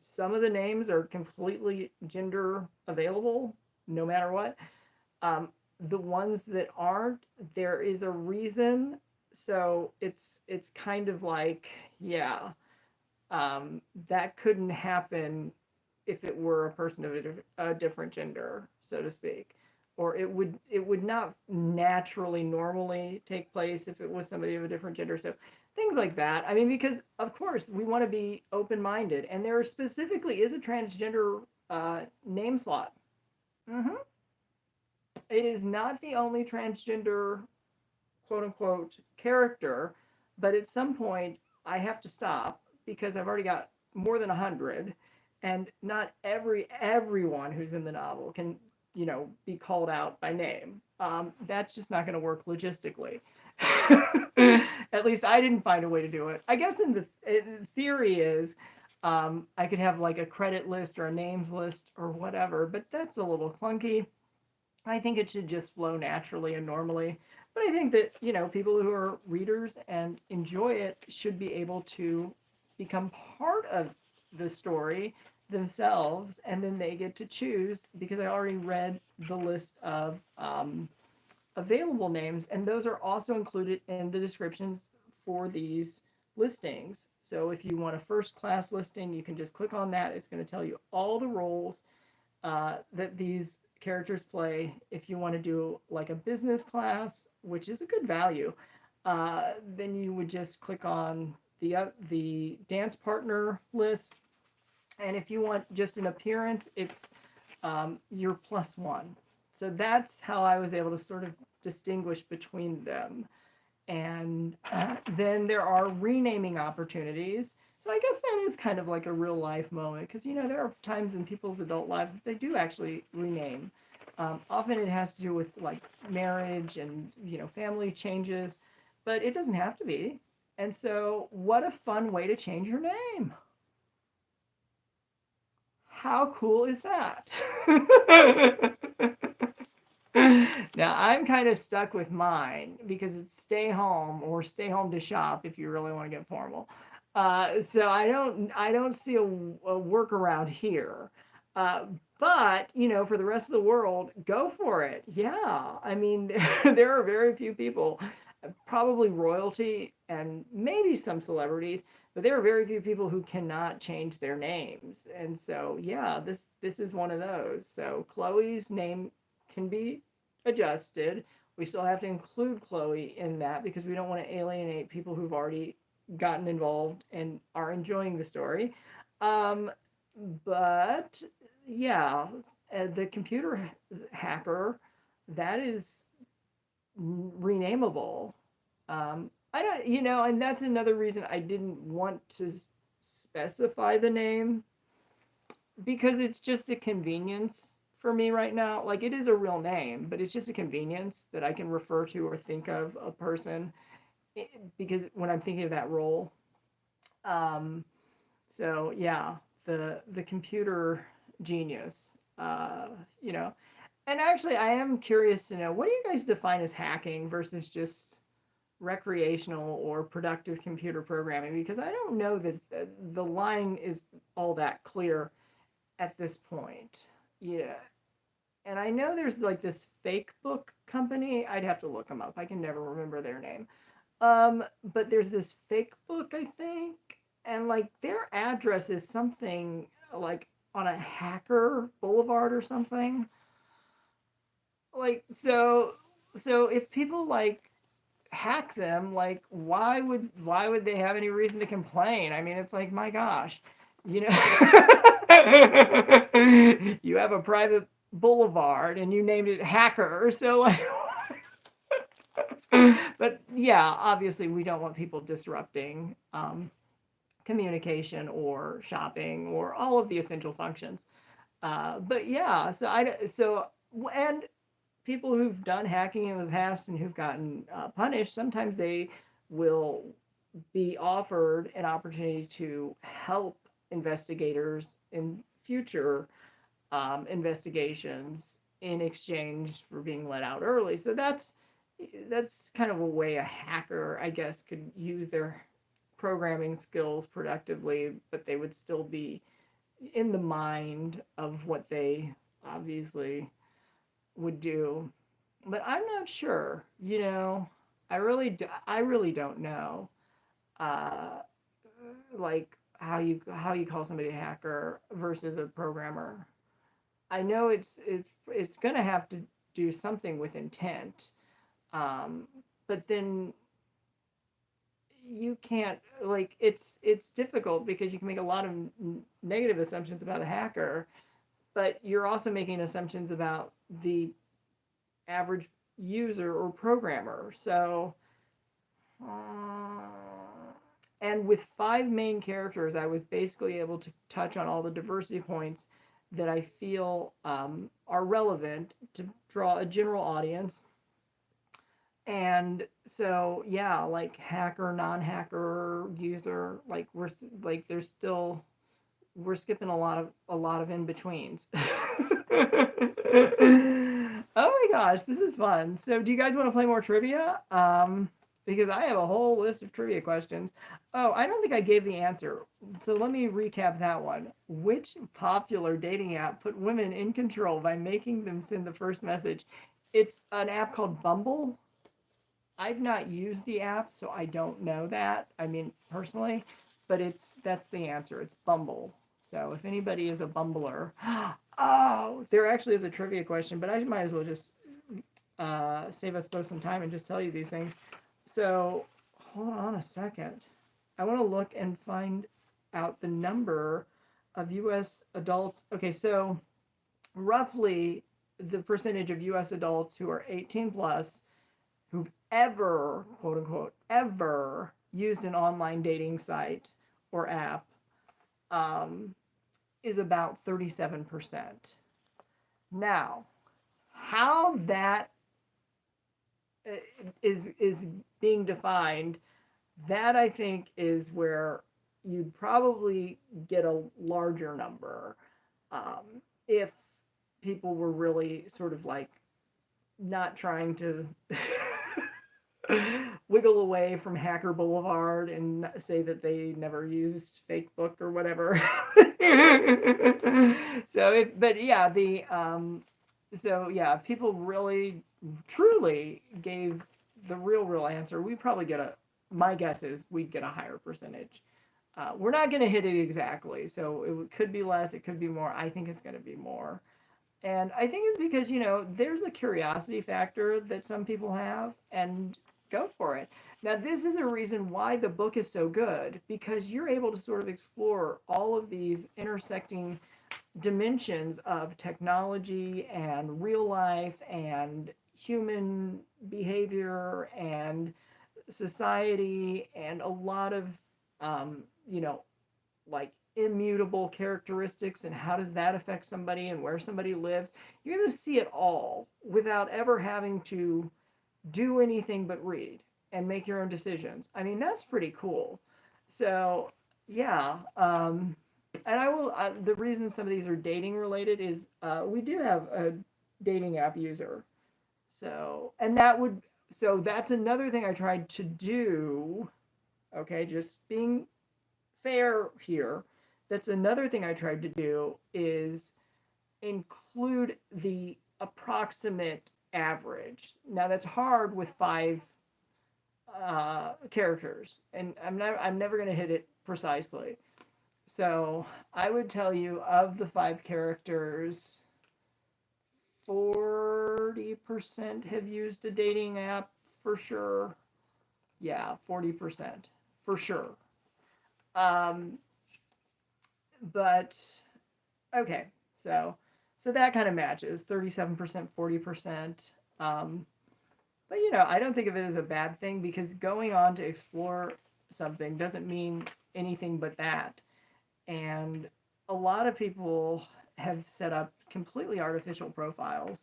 some of the names are completely gender available, no matter what. The ones that aren't, there is a reason. So it's kind of like, yeah, that couldn't happen if it were a person of a different gender, so to speak, or it would not naturally normally take place if it was somebody of a different gender. So things like that. I mean, because of course we want to be open minded, and there specifically is a transgender name slot. Mm-hmm. It is not the only transgender quote unquote character, but at some point I have to stop because I've already got more than 100, and not everyone who's in the novel can be called out by name. That's just not going to work logistically. At least I didn't find a way to do it. I guess in theory is I could have like a credit list or a names list or whatever, but that's a little clunky. I think it should just flow naturally and normally. But I think that, people who are readers and enjoy it should be able to become part of the story themselves, and then they get to choose, because I already read the list of available names, and those are also included in the descriptions for these listings. So if you want a first class listing, you can just click on that. It's going to tell you all the roles that these characters play. If you want to do like a business class, which is a good value, then you would just click on the dance partner list. And if you want just an appearance, it's your +1. So that's how I was able to sort of distinguish between them. And then there are renaming opportunities. So I guess that is kind of like a real life moment, because there are times in people's adult lives that they do actually rename. Often it has to do with like marriage and family changes, but it doesn't have to be. And so, what a fun way to change your name! How cool is that? Now I'm kind of stuck with mine because it's stay home or stay home to shop if you really want to get formal. So I don't see a workaround here. Uh, but, for the rest of the world, go for it. Yeah. I mean, there are very few people, probably royalty and maybe some celebrities, but there are very few people who cannot change their names. And so, yeah, this is one of those. So Chloe's name can be adjusted. We still have to include Chloe in that because we don't want to alienate people who've already gotten involved and are enjoying the story. Um, but yeah, the computer hacker, that is renamable. I don't, and that's another reason I didn't want to specify the name because it's just a convenience for me right now. Like it is a real name, but it's just a convenience that I can refer to or think of a person because when I'm thinking of that role. Um, so yeah, the computer genius, uh, you know, and actually, I am curious to know what do you guys define as hacking versus just recreational or productive computer programming? Because I don't know that the line is all that clear at this point. Yeah. And I know there's like this fake book company. I'd have to look them up. I can never remember their name. But there's this fake book, I think, and like their address is something like on a hacker boulevard or something. Like so if people like hack them, like why would they have any reason to complain? I mean, it's like my gosh, you know, you have a private boulevard and you named it Hacker, so like, but yeah, obviously we don't want people disrupting communication or shopping or all of the essential functions. But yeah, and people who've done hacking in the past and who've gotten punished, sometimes they will be offered an opportunity to help investigators in future investigations in exchange for being let out early. So that's kind of a way a hacker, I guess, could use their programming skills productively, but they would still be in the mind of what they obviously would do. But I'm not sure. I really don't know. Uh, like how you call somebody a hacker versus a programmer. I know it's gonna have to do something with intent, um, but then you can't like it's difficult because you can make a lot of negative assumptions about a hacker, but you're also making assumptions about the average user or programmer. So, uh, and with five main characters, I was basically able to touch on all the diversity points that I feel are relevant to draw a general audience. And so, yeah, like hacker, non-hacker, user, like there's still we're skipping a lot of in betweens. Oh my gosh, this is fun. So, do you guys want to play more trivia? Because I have a whole list of trivia questions. Oh, I don't think I gave the answer. So let me recap that one. Which popular dating app put women in control by making them send the first message? It's an app called Bumble. I've not used the app, so I don't know that. I mean, personally, but that's the answer. It's Bumble. So if anybody is a Bumbler, oh, there actually is a trivia question, but I might as well just save us both some time and just tell you these things. So hold on a second. I want to look and find out the number of U.S. adults. Okay, so roughly the percentage of U.S. adults who are 18 plus who've ever, quote unquote, ever used an online dating site or app um, is about 37%. Now, how that is being defined, that I think is where you'd probably get a larger number if people were really sort of like not trying to wiggle away from Hacker Boulevard and say that they never used Facebook or whatever. But yeah, so yeah, if people really truly gave the real answer, we probably get my guess is we'd get a higher percentage. We're not going to hit it exactly, so it could be less, it could be more. I think it's going to be more. And I think it's because, there's a curiosity factor that some people have, and go for it. Now, this is a reason why the book is so good, because you're able to sort of explore all of these intersecting dimensions of technology and real life and human behavior and society and a lot of, um, you know, like immutable characteristics and how does that affect somebody and where somebody lives. You're able to see it all without ever having to do anything but read and make your own decisions. I mean, that's pretty cool. So, yeah. And the reason some of these are dating related is we do have a dating app user. So, so that's another thing I tried to do. Okay, just being fair here. That's another thing I tried to do is include the approximate average. Now that's hard with 5 characters, and I'm never going to hit it precisely. So I would tell you of the 5 characters, 40% have used a dating app for sure. Yeah, 40% for sure. Um, but okay, so that kind of matches 37%, 40%. But I don't think of it as a bad thing because going on to explore something doesn't mean anything but that. And a lot of people have set up completely artificial profiles,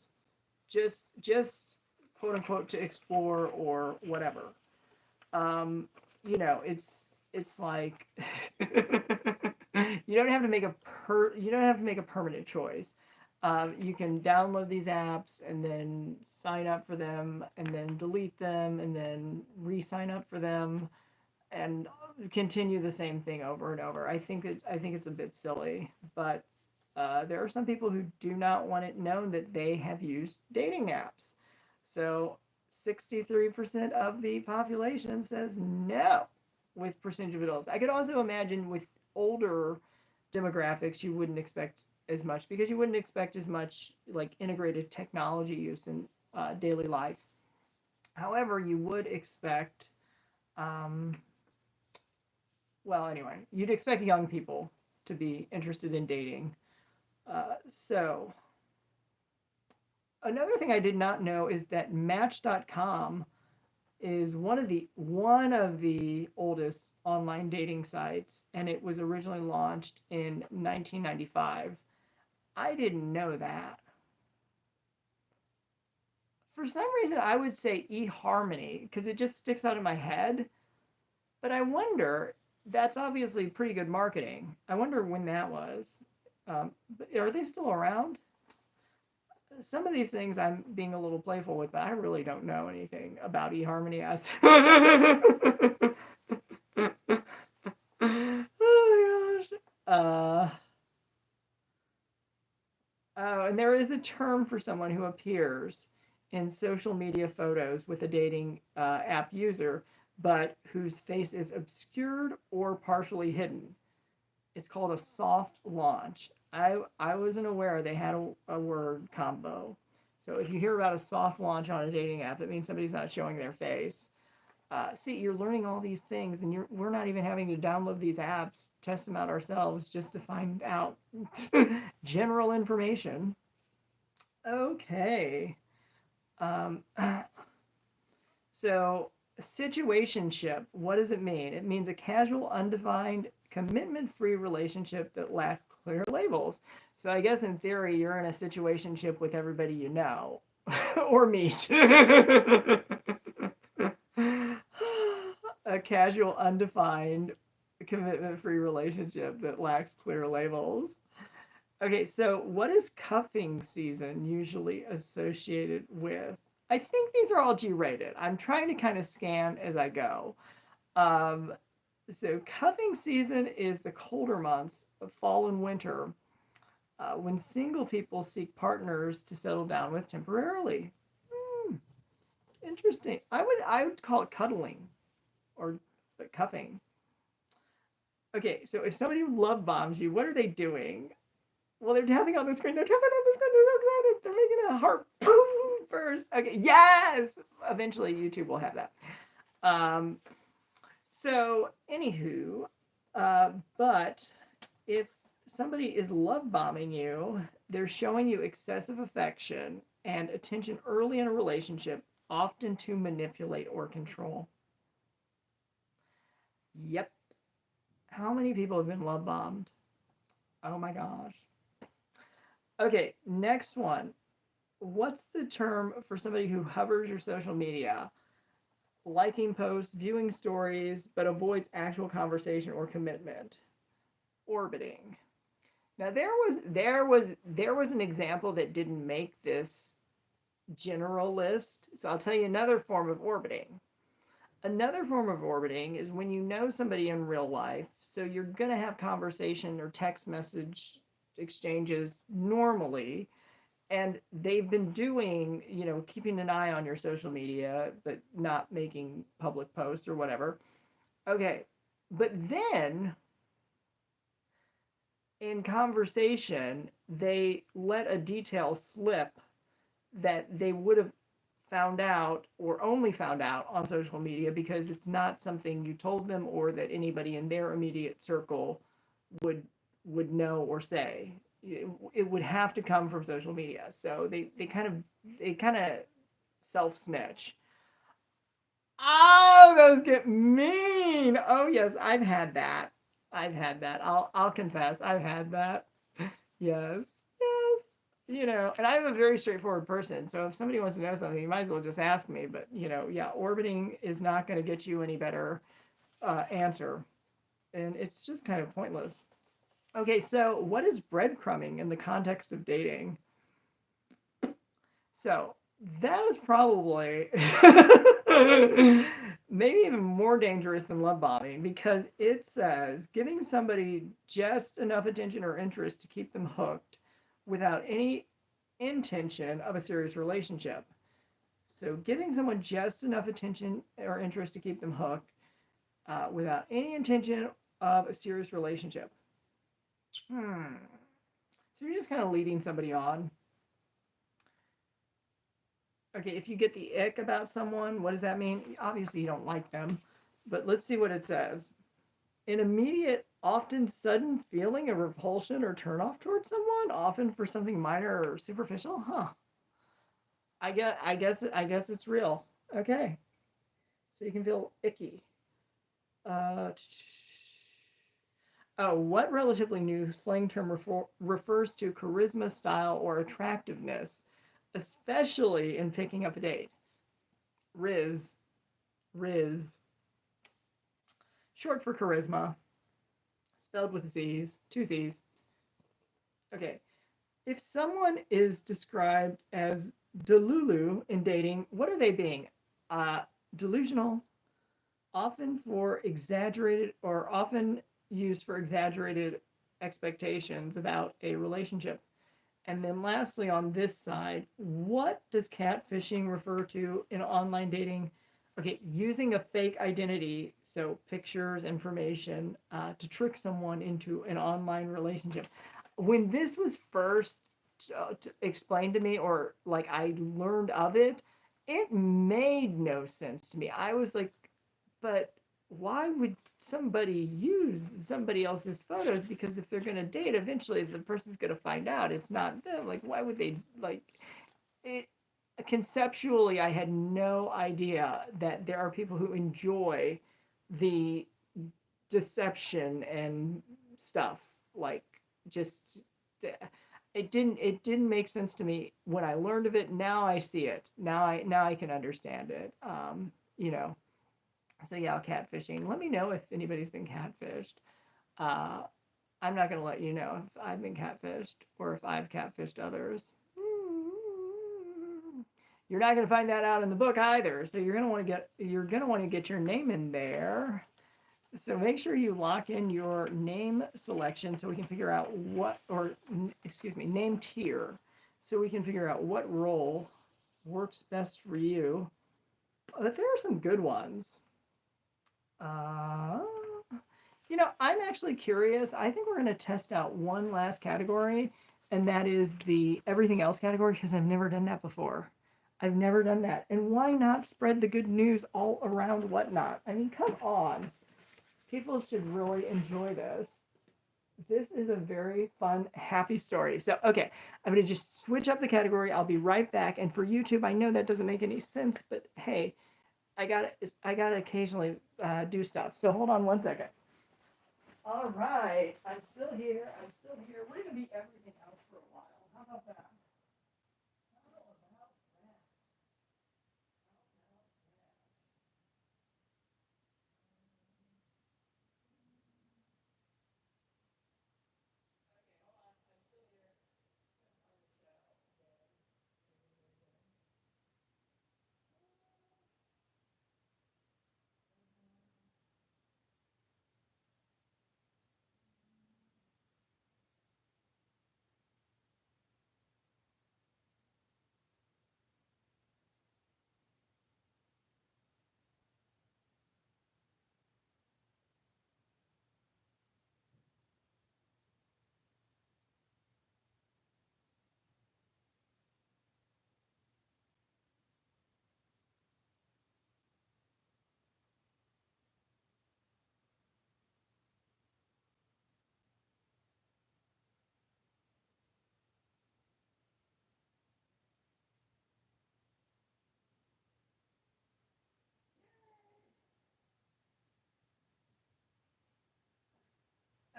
just quote unquote to explore or whatever. It's like you don't have to make a permanent choice. You can download these apps and then sign up for them and then delete them and then re-sign up for them and continue the same thing over and over. I think it's a bit silly, but there are some people who do not want it known that they have used dating apps. So 63% of the population says no with percentage of adults. I could also imagine with older demographics, you wouldn't expect as much because you wouldn't expect as much like integrated technology use in daily life. However, you would expect, um, well, anyway, you'd expect young people to be interested in dating. So, another thing I did not know is that Match.com is one of the oldest online dating sites, and it was originally launched in 1995. I didn't know that. For some reason, I would say eHarmony because it just sticks out in my head. But I wonder, that's obviously pretty good marketing. I wonder when that was. Are they still around? Some of these things I'm being a little playful with, but I really don't know anything about eHarmony as. Oh my gosh. Oh, and there is a term for someone who appears in social media photos with a dating app user, but whose face is obscured or partially hidden. It's called a soft launch. I wasn't aware they had a word combo. So if you hear about a soft launch on a dating app, it means somebody's not showing their face. See, you're learning all these things, and we're not even having to download these apps, test them out ourselves, just to find out general information. Okay. Um, so, situationship, what does it mean? It means a casual, undefined, commitment free relationship that lacks clear labels. So, I guess in theory, you're in a situationship with everybody you know or meet. A casual, undefined, commitment free relationship that lacks clear labels. Okay, so what is cuffing season usually associated with? I think these are all G-rated. I'm trying to kind of scan as I go. Um, so cuffing season is the colder months of fall and winter, when single people seek partners to settle down with temporarily. Hmm, interesting. I would call it cuddling or cuffing. Okay, so if somebody love bombs you, what are they doing? Well, they're tapping on the screen. They're tapping on the screen. They're so excited. They're making a heart boom first. Okay, yes. Eventually, YouTube will have that. Um, so, anywho, but if somebody is love bombing you, they're showing you excessive affection and attention early in a relationship, often to manipulate or control. Yep. How many people have been love bombed? Oh my gosh. Okay, next one. What's the term for somebody who hovers your social media, liking posts, viewing stories, but avoids actual conversation or commitment? Orbiting. Now there was an example that didn't make this general list. So I'll tell you another form of orbiting. Another form of orbiting is when you know somebody in real life, so you're going to have conversation or text message exchanges normally, and they've been doing, keeping an eye on your social media, but not making public posts or whatever. Okay. But then in conversation, they let a detail slip that they would have found out or only found out on social media because it's not something you told them or that anybody in their immediate circle would would know or say. It would have to come from social media. So they kind of self snitch. Oh, those get mean. Oh yes, I've had that. I've had that. I'll confess, I've had that. Yes, yes. And I'm a very straightforward person. So if somebody wants to know something, you might as well just ask me. But yeah, orbiting is not going to get you any better answer, and it's just kind of pointless. Okay, so what is breadcrumbing in the context of dating? So that is probably maybe even more dangerous than love bombing because it says giving somebody just enough attention or interest to keep them hooked without any intention of a serious relationship. So giving someone just enough attention or interest to keep them hooked without any intention of a serious relationship. Hmm. So you're just kind of leading somebody on. Okay, if you get the ick about someone, what does that mean? Obviously, you don't like them, but let's see what it says. An immediate, often sudden feeling of repulsion or turnoff towards someone, often for something minor or superficial. Huh. I guess it's real. Okay, so you can feel icky. Uh, oh, what relatively new slang term refers to charisma, style, or attractiveness, especially in picking up a date? Riz. Riz. Short for charisma, spelled with Z's, two Z's. Okay. If someone is described as delulu in dating, what are they being? Uh, Delusional, often for exaggerated or often used for exaggerated expectations about a relationship. And then lastly, on this side, what does catfishing refer to in online dating? Okay, using a fake identity, so pictures, information, to trick someone into an online relationship. When this was first explained to me, or like I learned of it, it made no sense to me. I was like, but why would somebody use somebody else's photos? Because if they're going to date, eventually the person's going to find out it's not them. Like, why would they, like, it? Conceptually, I had no idea that there are people who enjoy the deception and stuff. Like, just it didn't make sense to me when I learned of it. Now I see it. Now I can understand it. You know, so yeah, catfishing. Let me know if anybody's been catfished. Uh, I'm not gonna let you know if I've been catfished or if I've catfished others. You're not going to find that out in the book either. So you're going to want to get your name in there. So make sure you lock in your name selection so we can figure out name tier, so we can figure out what role works best for you. But there are some good ones. Uh, I'm actually curious. I think we're going to test out one last category, and that is the everything else category, because I've never done that before. I've never done that. And why not spread the good news all around Whatnot? I mean, come on. People should really enjoy this. This is a very fun, happy story. So, okay, I'm going to just switch up the category. I'll be right back. And for YouTube, I know that doesn't make any sense, but hey, I gotta occasionally do stuff. So hold on one second. All right, I'm still here. I'm still here. We're gonna be everything else for a while. How about that?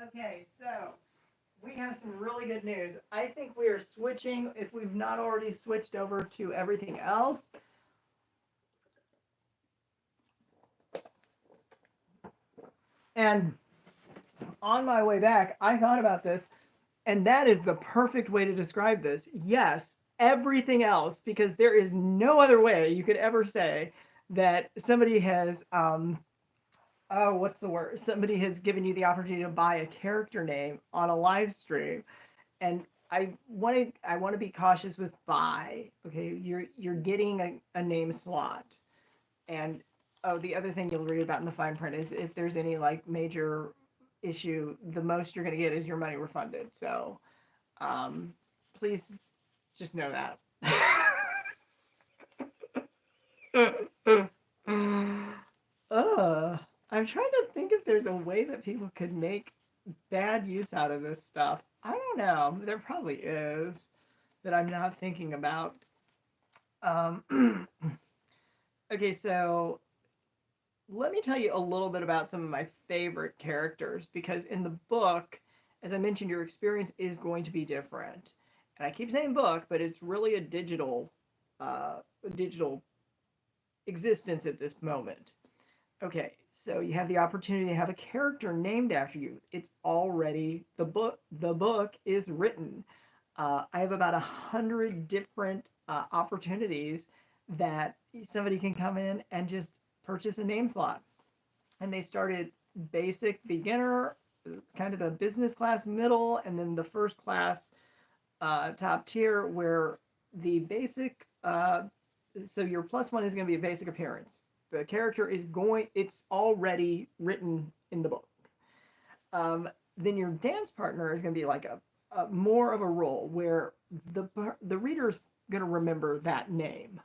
Okay, so we have some really good news. I think we are switching, if we've not already switched over to everything else. And on my way back, I thought about this, and that is the perfect way to describe this. Yes, everything else, because there is no other way you could ever say that somebody has oh, what's the word? Somebody has given you the opportunity to buy a character name on a live stream, and I want to be cautious with buy. Okay, you're getting a name slot, and oh, the other thing you'll read about in the fine print is if there's any like major issue, the most you're going to get is your money refunded. So, um, please just know that. uh, I'm trying to think if there's a way that people could make bad use out of this stuff. I don't know. There probably is that I'm not thinking about. Um, okay, so let me tell you a little bit about some of my favorite characters, because in the book, as I mentioned, your experience is going to be different. And I keep saying book, but it's really a digital existence at this moment. Okay, so you have the opportunity to have a character named after you. It's already the book. The book is written. I have about 100 different opportunities that somebody can come in and just purchase a name slot. And they started basic, beginner, kind of a business class, middle, and then the first class top tier, where the basic so your plus one is going to be a basic appearance. The character is going, it's already written in the book. Then your dance partner is going to be like a more of a role where the reader is going to remember that name.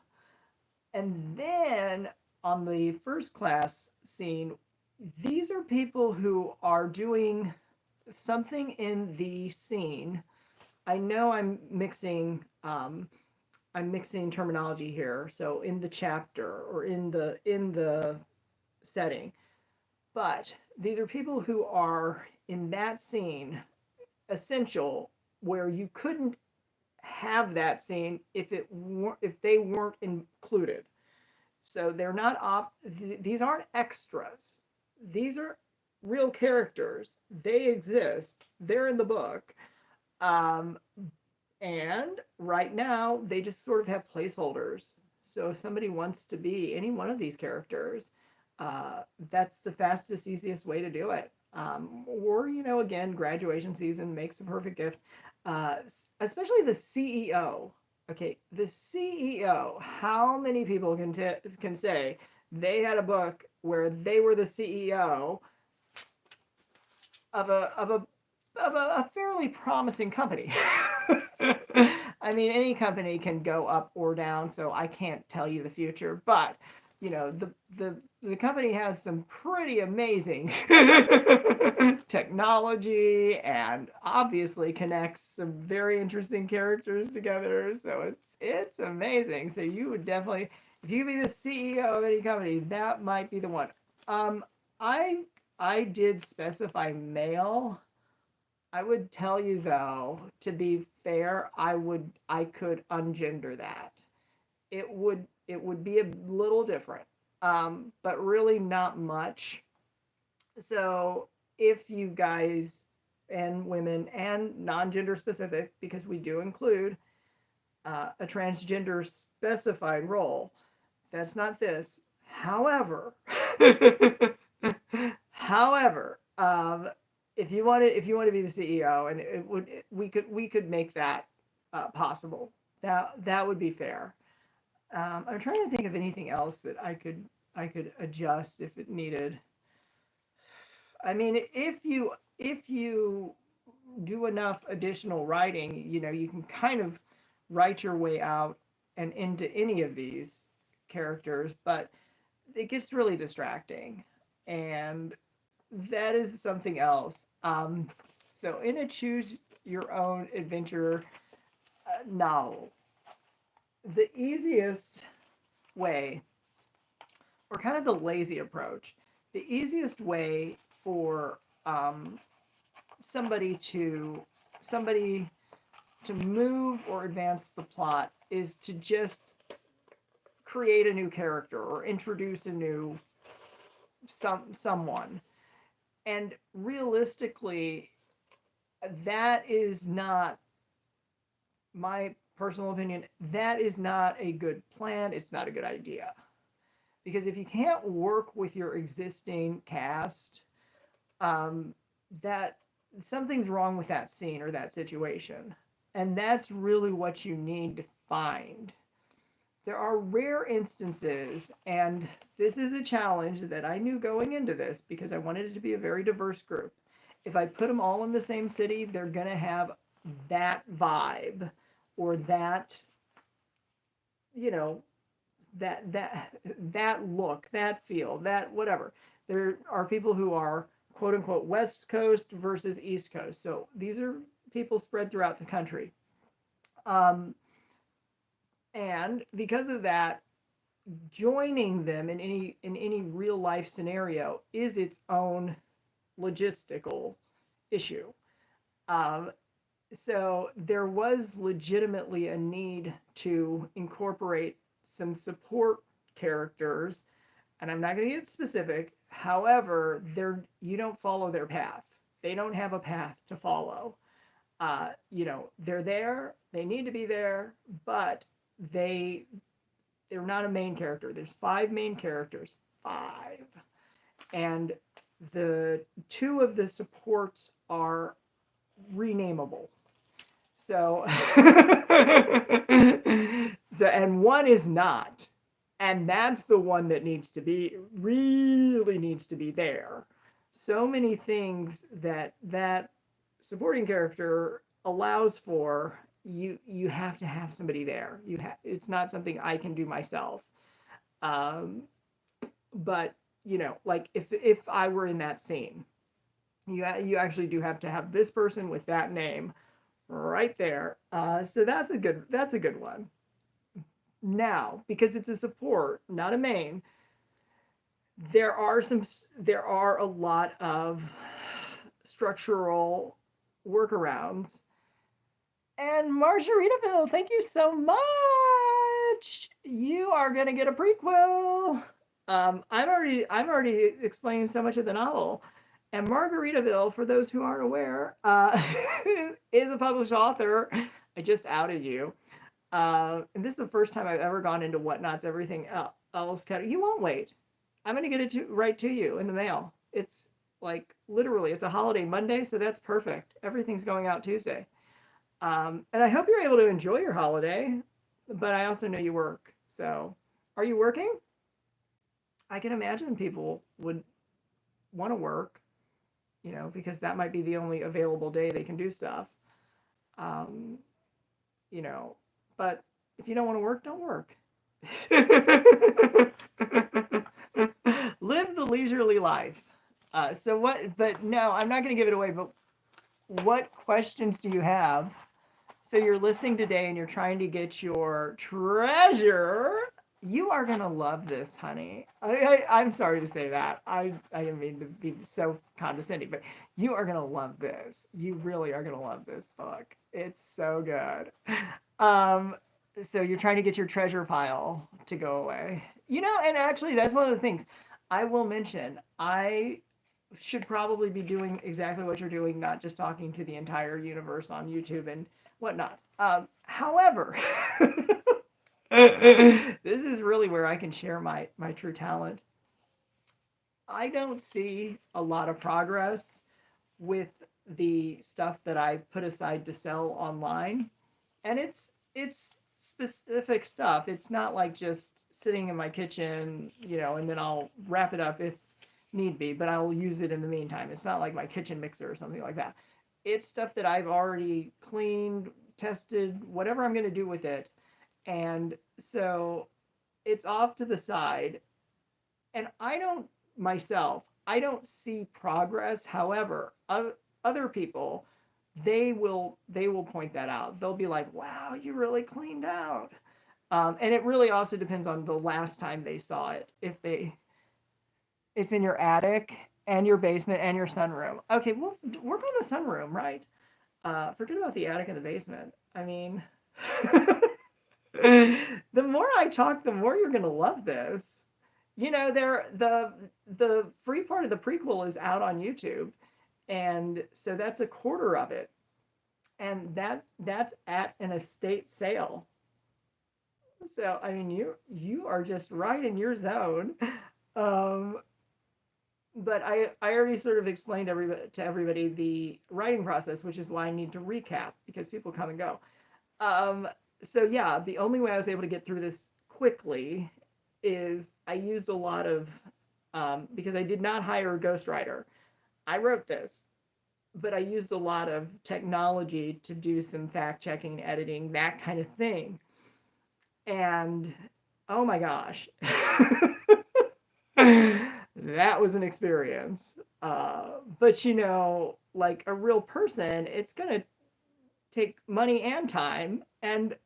And then on the first class scene, these are people who are doing something in the scene. I know I'm mixing terminology here. So in the chapter or in the setting, but these are people who are in that scene essential, where you couldn't have that scene if they weren't included. So they're not these aren't extras. These are real characters. They exist. They're in the book. Um, and right now they just sort of have placeholders. So if somebody wants to be any one of these characters, that's the fastest, easiest way to do it. Or, again, graduation season makes a perfect gift. Especially the CEO. Okay, the CEO. How many people can say they had a book where they were the CEO of a fairly promising company? I mean, any company can go up or down, so I can't tell you the future, but the company has some pretty amazing technology and obviously connects some very interesting characters together. So it's amazing. So you would definitely, if you be the CEO of any company, that might be the one. Um, I I did specify male. I would tell you though, to be fair, I could ungender that. It would be a little different, but really not much. So if you guys and women and non-gender specific, because we do include a transgender specified role, that's not this. However, however, if you want to be the CEO, and we could make that possible. That would be fair. I'm trying to think of anything else that I could adjust if it needed. I mean, if you do enough additional writing, you can kind of write your way out and into any of these characters, but it gets really distracting, and that is something else. So in a choose your own adventure novel, the easiest way, or kind of the lazy approach, the easiest way for somebody to somebody to move or advance the plot is to just create a new character or introduce a new someone. And realistically, that is not my personal opinion. That is not a good plan. It's not a good idea. Because if you can't work with your existing cast, that something's wrong with that scene or that situation. And that's really what you need to find. There are rare instances, and this is a challenge that I knew going into this because I wanted it to be a very diverse group. If I put them all in the same city, they're going to have that vibe or that, you know, that look, that feel, that whatever. There are people who are quote unquote West Coast versus East Coast. So these are people spread throughout the country. Um, and because of that, joining them in any real life scenario is its own logistical issue. Um, so there was legitimately a need to incorporate some support characters, and I'm not going to get specific. However, you don't follow their path. They don't have a path to follow. They're there. They need to be there, but they they're not a main character. There's 5 main characters, 5, and the 2 of the supports are renamable. So, and one is not, and that's the one that really needs to be there. So many things that supporting character allows for, you have to have somebody there. It's not something I can do myself. Um, but like if I were in that scene, you actually do have to have this person with that name right there. So that's a good one. Now, because it's a support, not a main, there are a lot of structural workarounds. And Margaritaville, thank you so much. You are gonna get a prequel. I'm already explaining so much of the novel. And Margaritaville, for those who aren't aware, is a published author. I just outed you. And this is the first time I've ever gone into Whatnot's everything else category. You won't wait. I'm going to get it right to you in the mail. It's like literally, it's a holiday Monday, so that's perfect. Everything's going out Tuesday. And I hope you're able to enjoy your holiday, but I also know you work. So, are you working? I can imagine people would want to work, because that might be the only available day they can do stuff. Um, you know, but if you don't want to work, don't work. Live the leisurely life. So what? But no, I'm not going to give it away. But what questions do you have? So you're listening today and you're trying to get your treasure. You are gonna love this, honey. I'm sorry to say that. I didn't mean to be so condescending, but you are gonna love this. You really are gonna love this book. It's so good. Um, so you're trying to get your treasure pile to go away. And actually, that's one of the things I will mention. I should probably be doing exactly what you're doing, not just talking to the entire universe on YouTube and whatnot. However, this is really where I can share my true talent. I don't see a lot of progress with the stuff that I put aside to sell online, and it's specific stuff. It's not like just sitting in my kitchen, and then I'll wrap it up if need be, but I'll use it in the meantime. It's not like my kitchen mixer or something like that. It's stuff that I've already cleaned, tested, whatever I'm going to do with it. And so it's off to the side. And I don't see progress. However, other people, they will point that out. They'll be like, wow, you really cleaned out. And it really also depends on the last time they saw it. If it's in your attic and your basement and your sunroom. Okay, well, work on the sunroom, right? Forget about the attic and the basement. I mean, the more I talk, the more you're gonna love this. The free part of the prequel is out on YouTube, and so that's a quarter of it, and that's at an estate sale. So I mean, you are just right in your zone. Um, but I already sort of explained to everybody the writing process, which is why I need to recap because people come and go. Um, so yeah, the only way I was able to get through this quickly is I used a lot of because I did not hire a ghostwriter. I wrote this, but I used a lot of technology to do some fact checking, editing, that kind of thing. And oh my gosh. That was an experience. But like a real person, it's gonna take money and time. And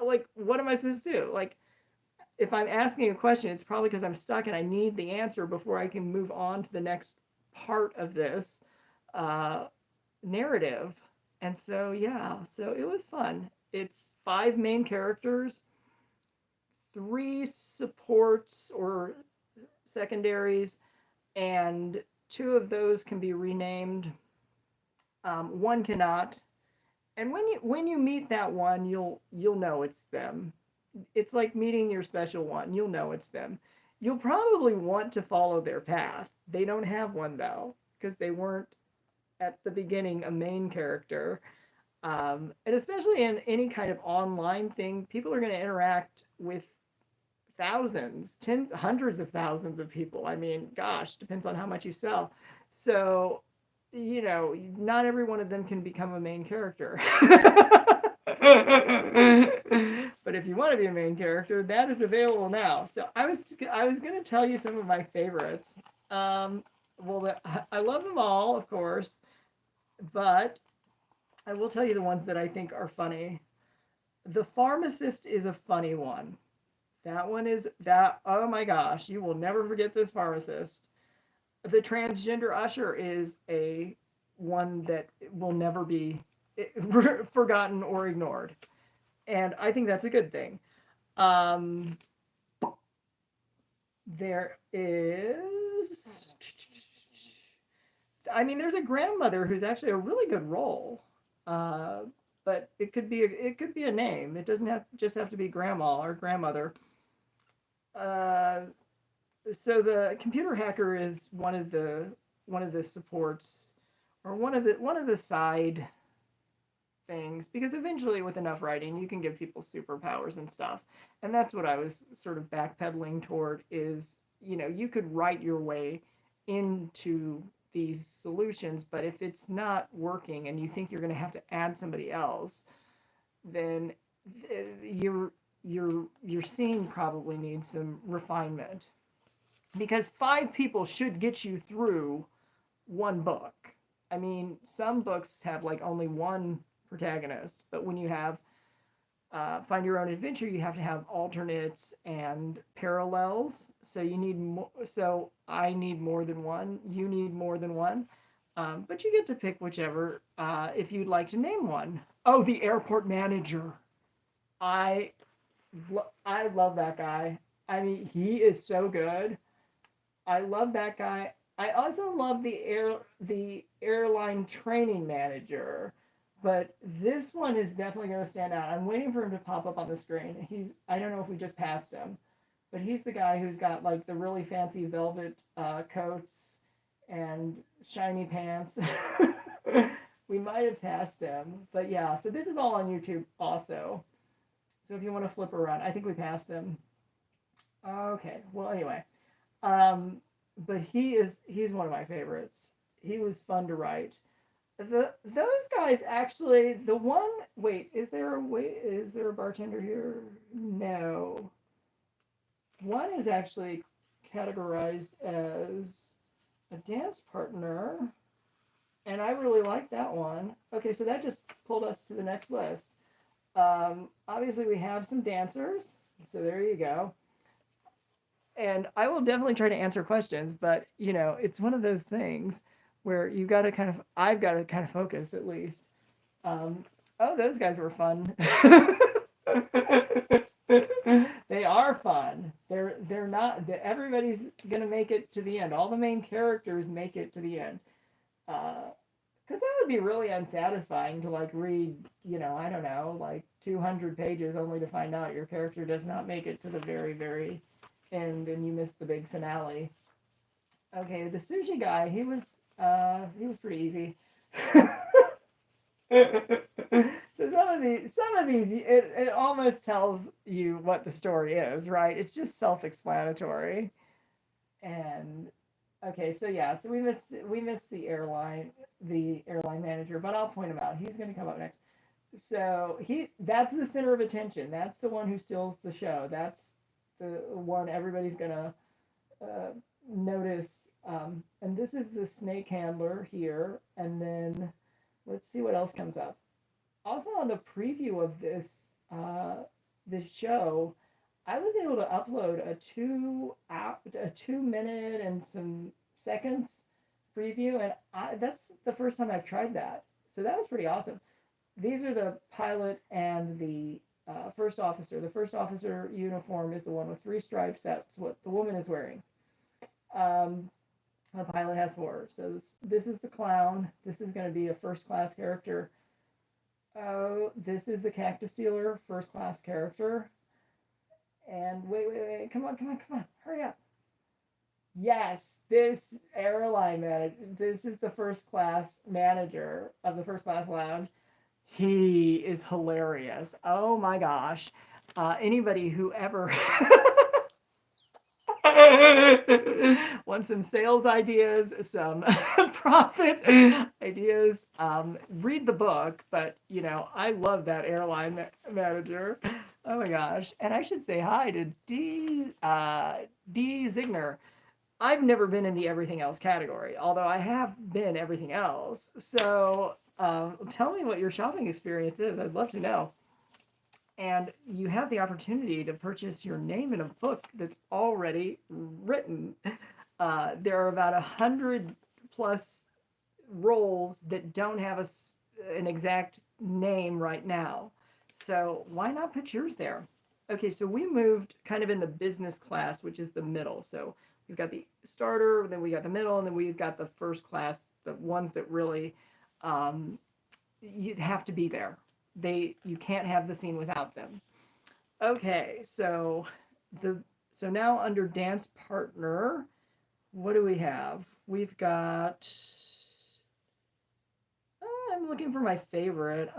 like, what am I supposed to do? Like, if I'm asking a question, it's probably because I'm stuck and I need the answer before I can move on to the next part of this uh, narrative. And so, yeah, so it was fun. It's 5 main characters, 3 supports or secondaries, and 2 of those can be renamed. One cannot. And when you meet that one, you'll know it's them. It's like meeting your special one. You'll know it's them. You'll probably want to follow their path. They don't have one though, because they weren't at the beginning a main character. And especially in any kind of online thing, people are going to interact with thousands, tens, hundreds of thousands of people. I mean, gosh, depends on how much you sell. So, not every one of them can become a main character. But if you want to be a main character, that is available now. So I was going to tell you some of my favorites. Well, I love them all, of course, but I will tell you the ones that I think are funny. The Pharmacist is a funny one. That one is that. Oh my gosh, you will never forget this pharmacist. The transgender usher is a one that will never be forgotten or ignored, and I think that's a good thing. Um, there is, I mean, there's a grandmother who's actually a really good role. but it could be a name. It doesn't have to be grandma or grandmother. Uh, so the computer hacker is one of the supports, or one of the side things, because eventually with enough writing you can give people superpowers and stuff. And that's what I was sort of backpedaling toward, is you could write your way into these solutions, but if it's not working and you think you're going to have to add somebody else, then your scene probably needs some refinement, because 5 people should get you through one book. I mean, some books have like only one protagonist, but when you have Find Your Own Adventure, you have to have alternates and parallels. So you need more. So I need more than one. You need more than one. But you get to pick whichever, if you'd like to name one. Oh, the airport manager. I I love that guy. I mean, he is so good. I love that guy. I also love the airline training manager, but this one is definitely going to stand out. I'm waiting for him to pop up on the screen. I don't know if we just passed him, but he's the guy who's got like the really fancy velvet coats and shiny pants. We might have passed him, but yeah. So this is all on YouTube also. So if you want to flip around, I think we passed him. Okay. Well, anyway. Um, but he's one of my favorites. He was fun to write. Those guys actually, the one, wait, is there a bartender here? No. One is actually categorized as a dance partner, and I really like that one. Okay, so that just pulled us to the next list. Obviously we have some dancers, so there you go. And I will definitely try to answer questions, but it's one of those things where I've got to kind of focus at least. Um, oh, those guys were fun. They are fun. They're not. Everybody's gonna make it to the end. All the main characters make it to the end. Because that would be really unsatisfying to like read. I don't know, like 200 pages only to find out your character does not make it to the very, very end, and you miss the big finale. Okay, the sushi guy, he was pretty easy. So some of these it almost tells you what the story is, right? It's just self-explanatory. And okay, so yeah, so we missed the airline manager, but I'll point him out. He's going to come up next. So that's the center of attention. That's the one who steals the show. That's the one everybody's gonna uh, notice. And this is the snake handler here. And then let's see what else comes up. Also on the preview of this show, I was able to upload a 2 minute and some seconds preview, and that's the first time I've tried that. So that was pretty awesome. These are the pilot and the first officer. The first officer uniform is the one with 3 stripes. That's what the woman is wearing. Um, the pilot has 4. So this is the clown. This is going to be a first class character. Oh, this is the cactus dealer, first class character. And wait, come on, hurry up. Yes, this airline manager. This is the first class manager of the first class lounge. He is hilarious. Oh my gosh. Anybody who ever wants some sales ideas, some profit ideas, read the book. But, I love that airline manager. Oh my gosh. And I should say hi to D. Zigner. I've never been in the everything else category, although I have been everything else. So tell me what your shopping experience is. I'd love to know. And you have the opportunity to purchase your name in a book that's already written. There are about 100+ roles that don't have an exact name right now. So why not put yours there? Okay, so we moved kind of in the business class, which is the middle. So we've got the starter, then we got the middle, and then we've got the first class, the ones that really you have to be there. you can't have the scene without them. Okay, the so now under dance partner, what do we have? We've got. I'm looking for my favorite.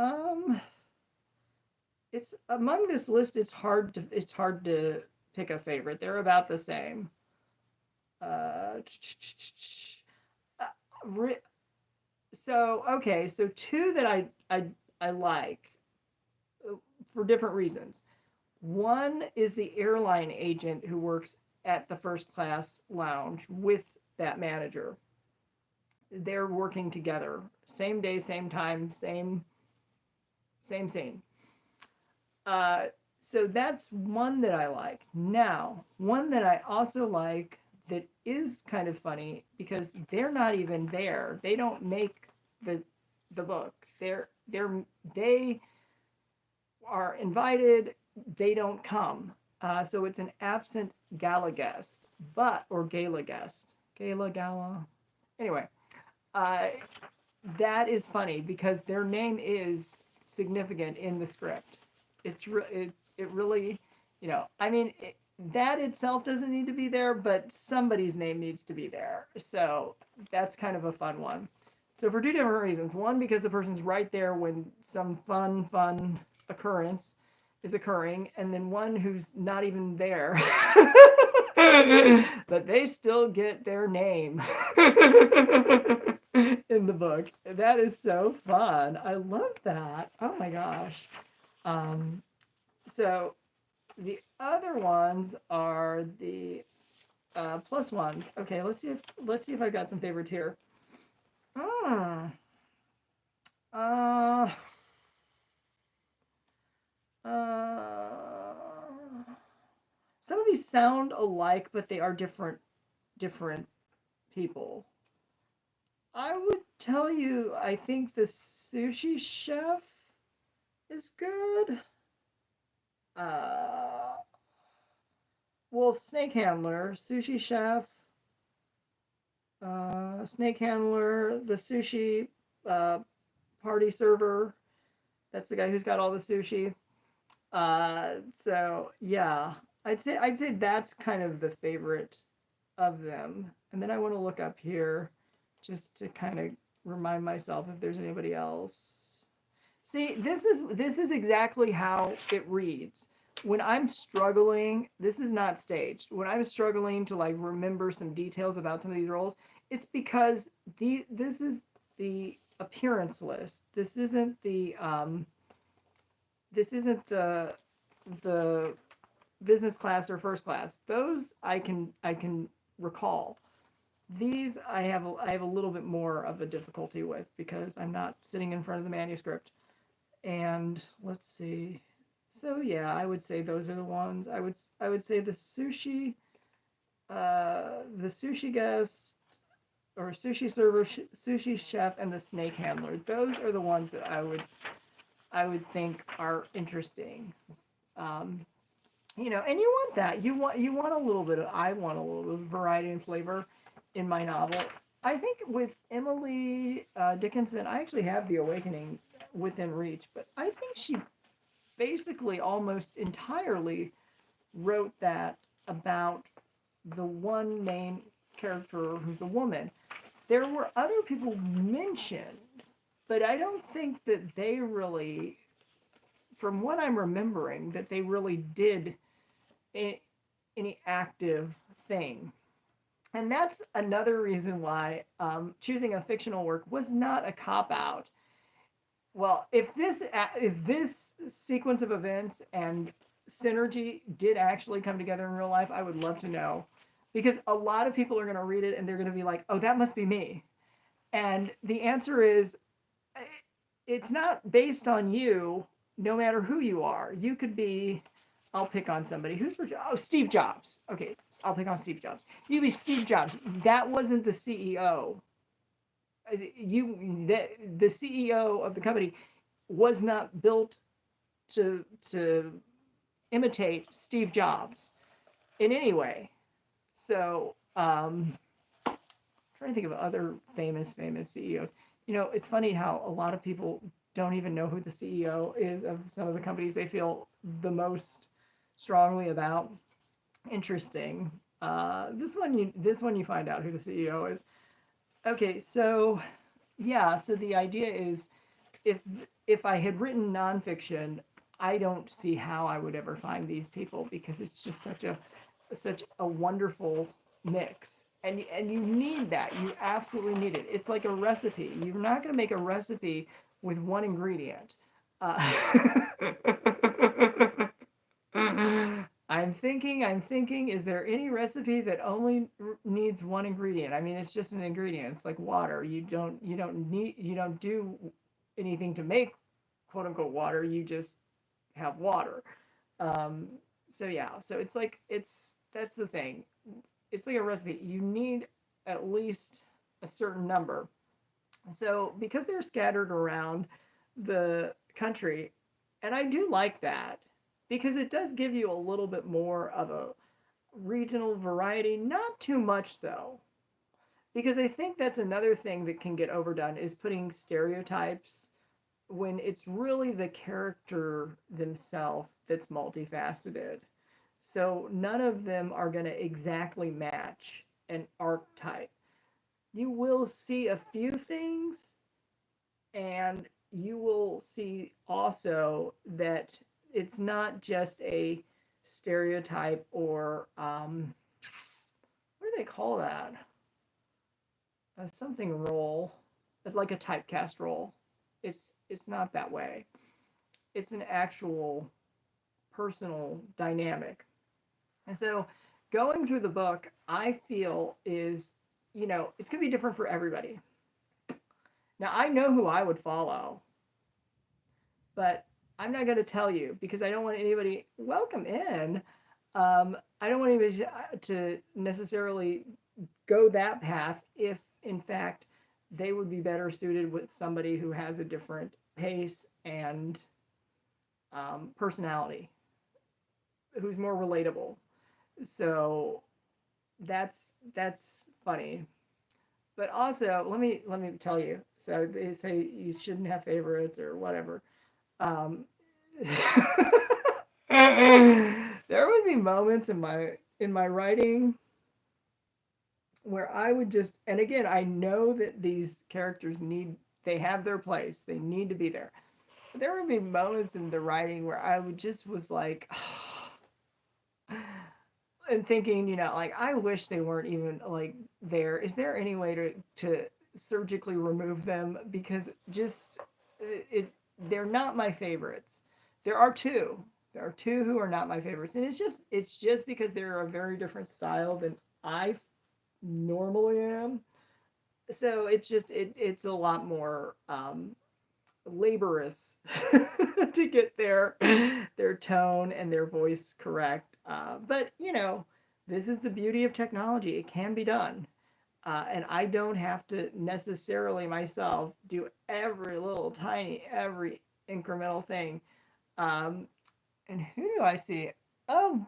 It's among this list. It's hard to pick a favorite. They're about the same. Uh, so okay, so two that I like for different reasons. One is the airline agent who works at the first class lounge with that manager. They're working together, same day, same time, same scene. Uh, so that's one that I like. Now, one that I also like that is kind of funny because they're not even there. They don't make the the book. They are invited. They don't come. So it's an absent gala guest, or gala guest, gala. Anyway, uh, that is funny because their name is significant in the script. It really, I mean, that itself doesn't need to be there, but somebody's name needs to be there. So that's kind of a fun one. So for two different reasons. One, because the person's right there when some fun occurrence is occurring, and then one who's not even there. But they still get their name in the book. That is so fun. I love that. Oh my gosh. So the other ones are the plus ones. Okay, let's see if I've got some favorites here. Mm. Uh, uh, some of these sound alike, but they are different people. I would tell you, I think the sushi chef is good. Uh, well, snake handler, sushi chef, snake handler, the sushi uh, party server. That's the guy who's got all the sushi. So yeah, I'd say that's kind of the favorite of them. And then I want to look up here just to kind of remind myself if there's anybody else. See, this is exactly how it reads. When I'm struggling, this is not staged. When I'm struggling to like remember some details about some of these roles, it's because this is the appearance list. This isn't the business class or first class. Those I can recall. These I have a little bit more of a difficulty with because I'm not sitting in front of the manuscript. And let's see. So yeah, I would say those are the ones. I would say the sushi guest or sushi server, sushi chef, and the snake handler. Those are the ones that I would think are interesting. Um, and you want that. You want a little bit of I want a little bit of variety and flavor in my novel. I think with Emily Dickinson, I actually have The Awakening within reach, but I think she basically almost entirely wrote that about the one main character who's a woman. There were other people mentioned, but I don't think that they really, from what I'm remembering, that they really did any active thing. And that's another reason why choosing a fictional work was not a cop out. Well, if this sequence of events and synergy did actually come together in real life, I would love to know, because a lot of people are going to read it and they're going to be like, "Oh, that must be me," and the answer is, it's not based on you. No matter who you are, you could be. I'll pick on somebody Steve Jobs. Okay, I'll pick on Steve Jobs. You be Steve Jobs. That wasn't the CEO. The CEO of the company was not built to imitate Steve Jobs in any way. So, trying to think of other famous CEOs. It's funny how a lot of people don't even know who the CEO is of some of the companies they feel the most strongly about. Interesting. This one you find out who the CEO is. Okay, so yeah, so the idea is if if I had written nonfiction, I don't see how I would ever find these people because it's just such a wonderful mix. And you need that. You absolutely need it. It's like a recipe. You're not going to make a recipe with one ingredient. Uh, I'm thinking, is there any recipe that only needs one ingredient? I mean, it's just an ingredient. It's like water. You don't do anything to make quote unquote water. You just have water. Um, so yeah, so it's like that's the thing. It's like a recipe. You need at least a certain number. So because they're scattered around the country, and I do like that because it does give you a little bit more of a regional variety. Not too much though, because I think that's another thing that can get overdone is putting stereotypes when it's really the character themselves that's multifaceted. So none of them are going to exactly match an archetype. You will see a few things, and you will see also that it's not just a stereotype or what do they call that? Something role. It's like a typecast role. It's not that way. It's an actual personal dynamic. And so going through the book, I feel is, it's going to be different for everybody. Now, I know who I would follow, but I'm not going to tell you because I don't want anybody, welcome in. I don't want anybody to necessarily go that path if, in fact, they would be better suited with somebody who has a different pace and personality, who's more relatable. So that's funny. But also, let me tell you. So they say you shouldn't have favorites or whatever. Um, there would be moments in my writing where I would just, and again, I know that these characters they have their place, they need to be there. But there would be moments in the writing where I would just was like, and thinking, like I wish they weren't even like there. Is there any way to surgically remove them? Because just they're not my favorites. There are two. There are two who are not my favorites, and it's just because they're a very different style than I normally am. So it's a lot more laborious to get their tone and their voice correct. But this is the beauty of technology. It can be done. And I don't have to necessarily myself do every incremental thing. Um, and who do I see? Oh,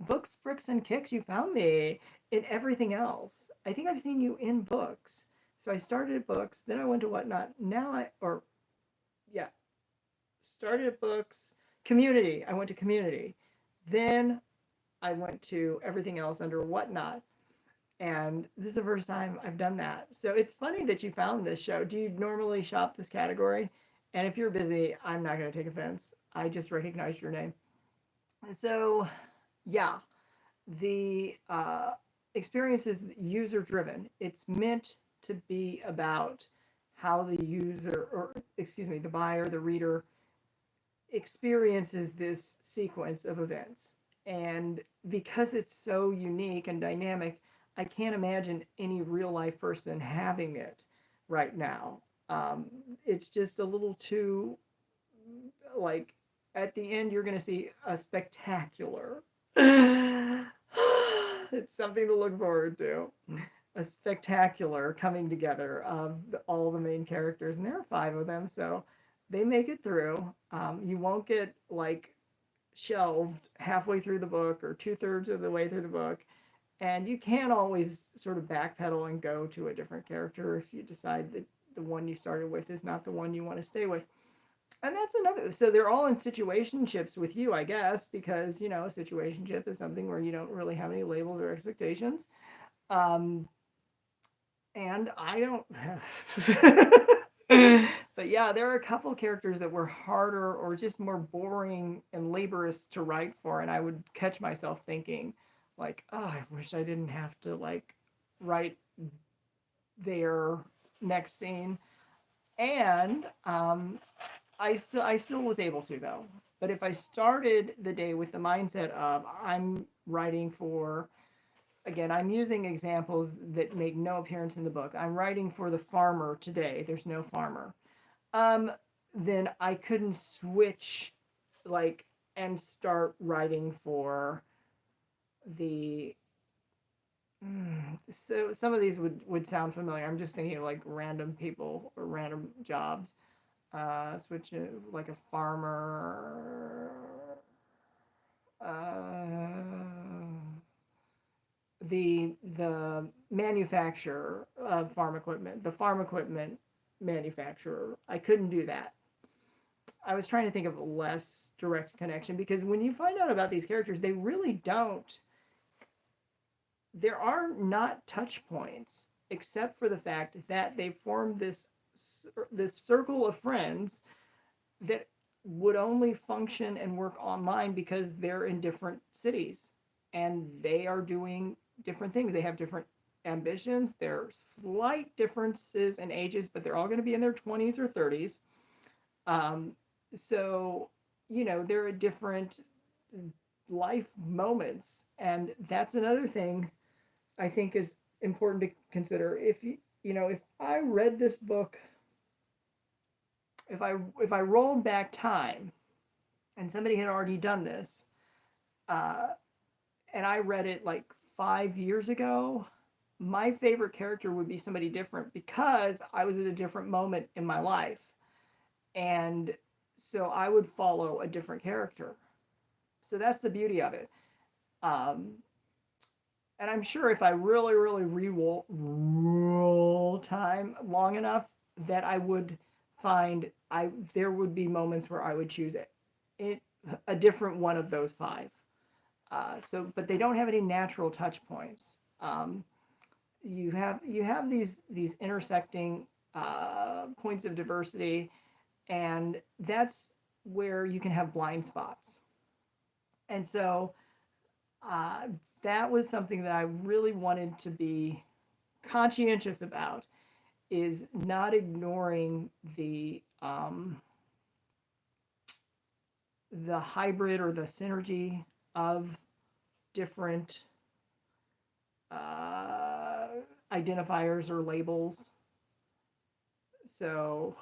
Books, Bricks, and Kicks, you found me in everything else. I think I've seen you in books. So I started at books, then I went to Whatnot. Yeah, started at books, Community. I went to Community. Then I went to everything else under Whatnot. And this is the first time I've done that. So it's funny that you found this show. Do you normally shop this category? And if you're busy, I'm not going to take offense. I just recognized your name. So, yeah, the experience is user driven. It's meant to be about how the user, or excuse me, the buyer, the reader, experiences this sequence of events. And because it's so unique and dynamic, I can't imagine any real life person having it right now. Um, it's just a little too, like, at the end, you're going to see a spectacular. It's something to look forward to. A spectacular coming together of all the main characters, and there are five of them, so they make it through. You won't get like shelved halfway through the book or 2/3 of the way through the book, and you can always sort of backpedal and go to a different character if you decide that the one you started with is not the one you want to stay with. And that's another. So they're all in situationships with you, I guess, because a situationship is something where you don't really have any labels or expectations. Um, and I don't have. But yeah, there are a couple characters that were harder or just more boring and laborious to write for, and I would catch myself thinking, like, oh, I wish I didn't have to like write their next scene. And I still was able to though. But if I started the day with the mindset of I'm writing for, again, I'm using examples that make no appearance in the book. I'm writing for the farmer today. There's no farmer. Um, then I couldn't switch like and start writing for the so some of these would sound familiar. I'm just thinking of like random people or random jobs. Switch like a farmer. Uh, the manufacturer of farm equipment, the farm equipment manufacturer. I couldn't do that. I was trying to think of a less direct connection because when you find out about these characters, they really don't. There are not touch points except for the fact that they form this circle of friends that would only function and work online because they're in different cities and they are doing different things. They have different ambitions. There are slight differences in ages, but they're all going to be in their 20s or 30s. Um, so, there are different life moments. And that's another thing I think is important to consider. If I read this book, if I rolled back time and somebody had already done this, uh, and I read it like 5 years ago, my favorite character would be somebody different because I was at a different moment in my life. And so I would follow a different character. So that's the beauty of it. Um, and I'm sure if I really, really roll time long enough, that I would find there would be moments where I would choose it a different one of those five. But they don't have any natural touch points. You have these intersecting points of diversity, and that's where you can have blind spots. And so uh, that was something that I really wanted to be conscientious about, is not ignoring the hybrid or the synergy of different uh, identifiers or labels. So,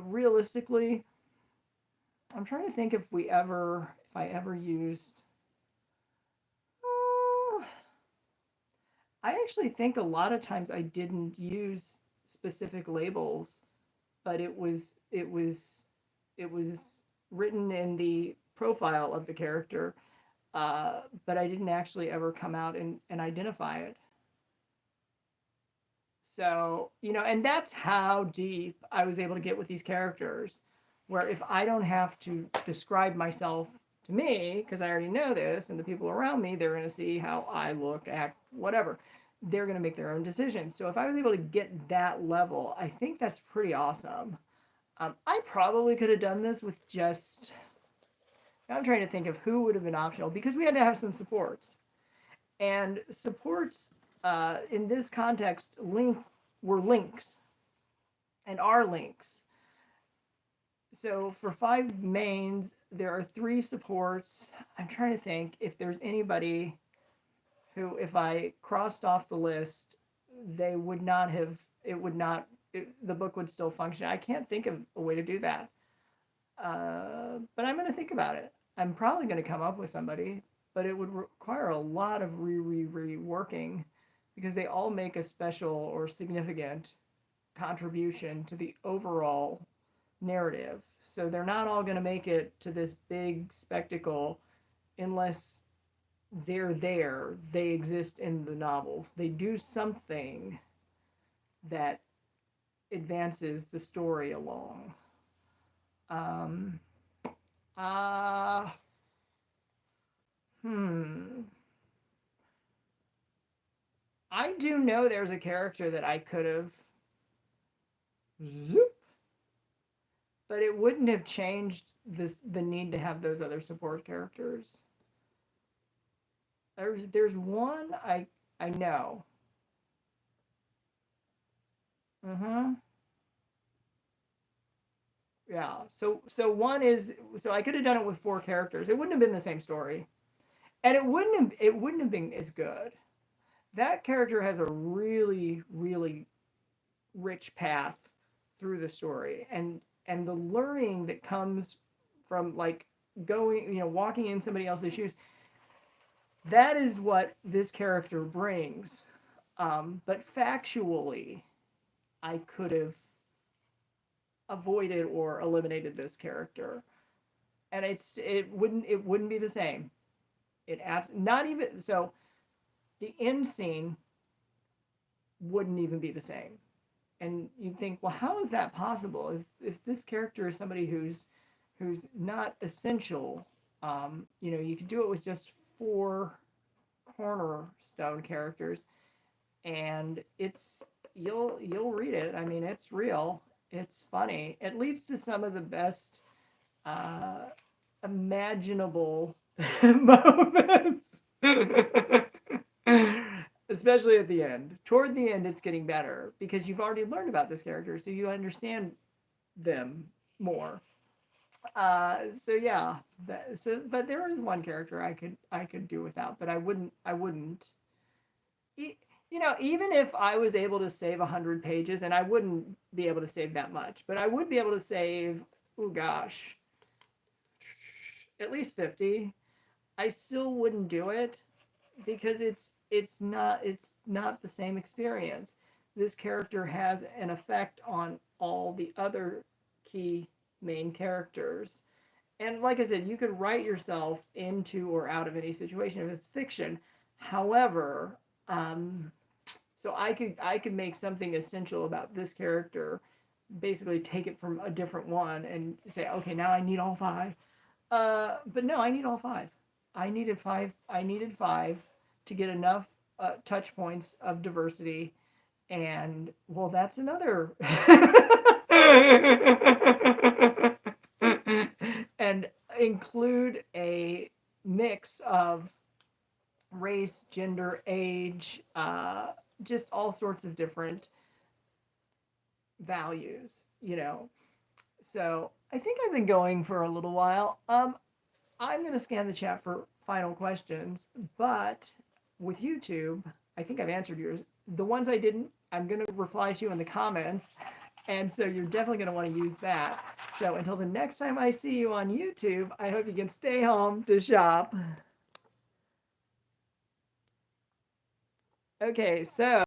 realistically, I'm trying to think if I ever used. Uh, I actually think a lot of times I didn't use specific labels, but it was written in the profile of the character, but I didn't actually ever come out and identify it. So, and that's how deep I was able to get with these characters, where if I don't have to describe myself to me, because I already know this, and the people around me, they're going to see how I look, act, whatever. They're going to make their own decisions. So if I was able to get that level, I think that's pretty awesome. I probably could have done this with just. I'm trying to think of who would have been optional because we had to have some supports. And supports in this context were links and are links. So for 5 mains, there are 3 supports. I'm trying to think if there's anybody who, if I crossed off the list, they would not have, it would not, the book would still function. I can't think of a way to do that. But I'm going to think about it. I'm probably going to come up with somebody, but it would require a lot of reworking because they all make a special or significant contribution to the overall narrative. So they're not all going to make it to this big spectacle unless they're there. They exist in the novels. They do something that advances the story along. Um, uh, hmm. I do know there's a character that I could have zoop, but it wouldn't have changed the need to have those other support characters. There's one I know. Mm-hmm. Yeah. So one is, so I could have done it with 4 characters. It wouldn't have been the same story, and it wouldn't have been as good. That character has a really really rich path through the story, and the learning that comes from like going, walking in somebody else's shoes. That is what this character brings. But factually, I could have avoided or eliminated this character, and it wouldn't be the same. Not even so. The end scene wouldn't even be the same, and you'd think, well, how is that possible? If this character is somebody who's not essential, you could do it with just 4 cornerstone characters, and you'll read it. I mean, it's real. It's funny. It leads to some of the best uh, imaginable moments. Especially at the end. Toward the end, it's getting better because you've already learned about this character, so you understand them more. So yeah, but there is one character I could do without, but I wouldn't. Even if I was able to save 100 pages, and I wouldn't be able to save that much, but I would be able to save, oh gosh, at least 50. I still wouldn't do it because it's not the same experience. This character has an effect on all the other key main characters. And like I said, you could write yourself into or out of any situation if it's fiction. However, so I could make something essential about this character, basically take it from a different one and say, okay, now I need all 5. But no, I need all 5. I needed 5. I needed 5 to get enough touch points of diversity, and well, that's another. And include a mix of race, gender, age, just all sorts of different values, So I think I've been going for a little while. I'm going to scan the chat for final questions, but with YouTube, I think I've answered yours. The ones I didn't, I'm going to reply to you in the comments, and so you're definitely going to want to use that. So until the next time I see you on YouTube, I hope you can stay home to shop. Okay, so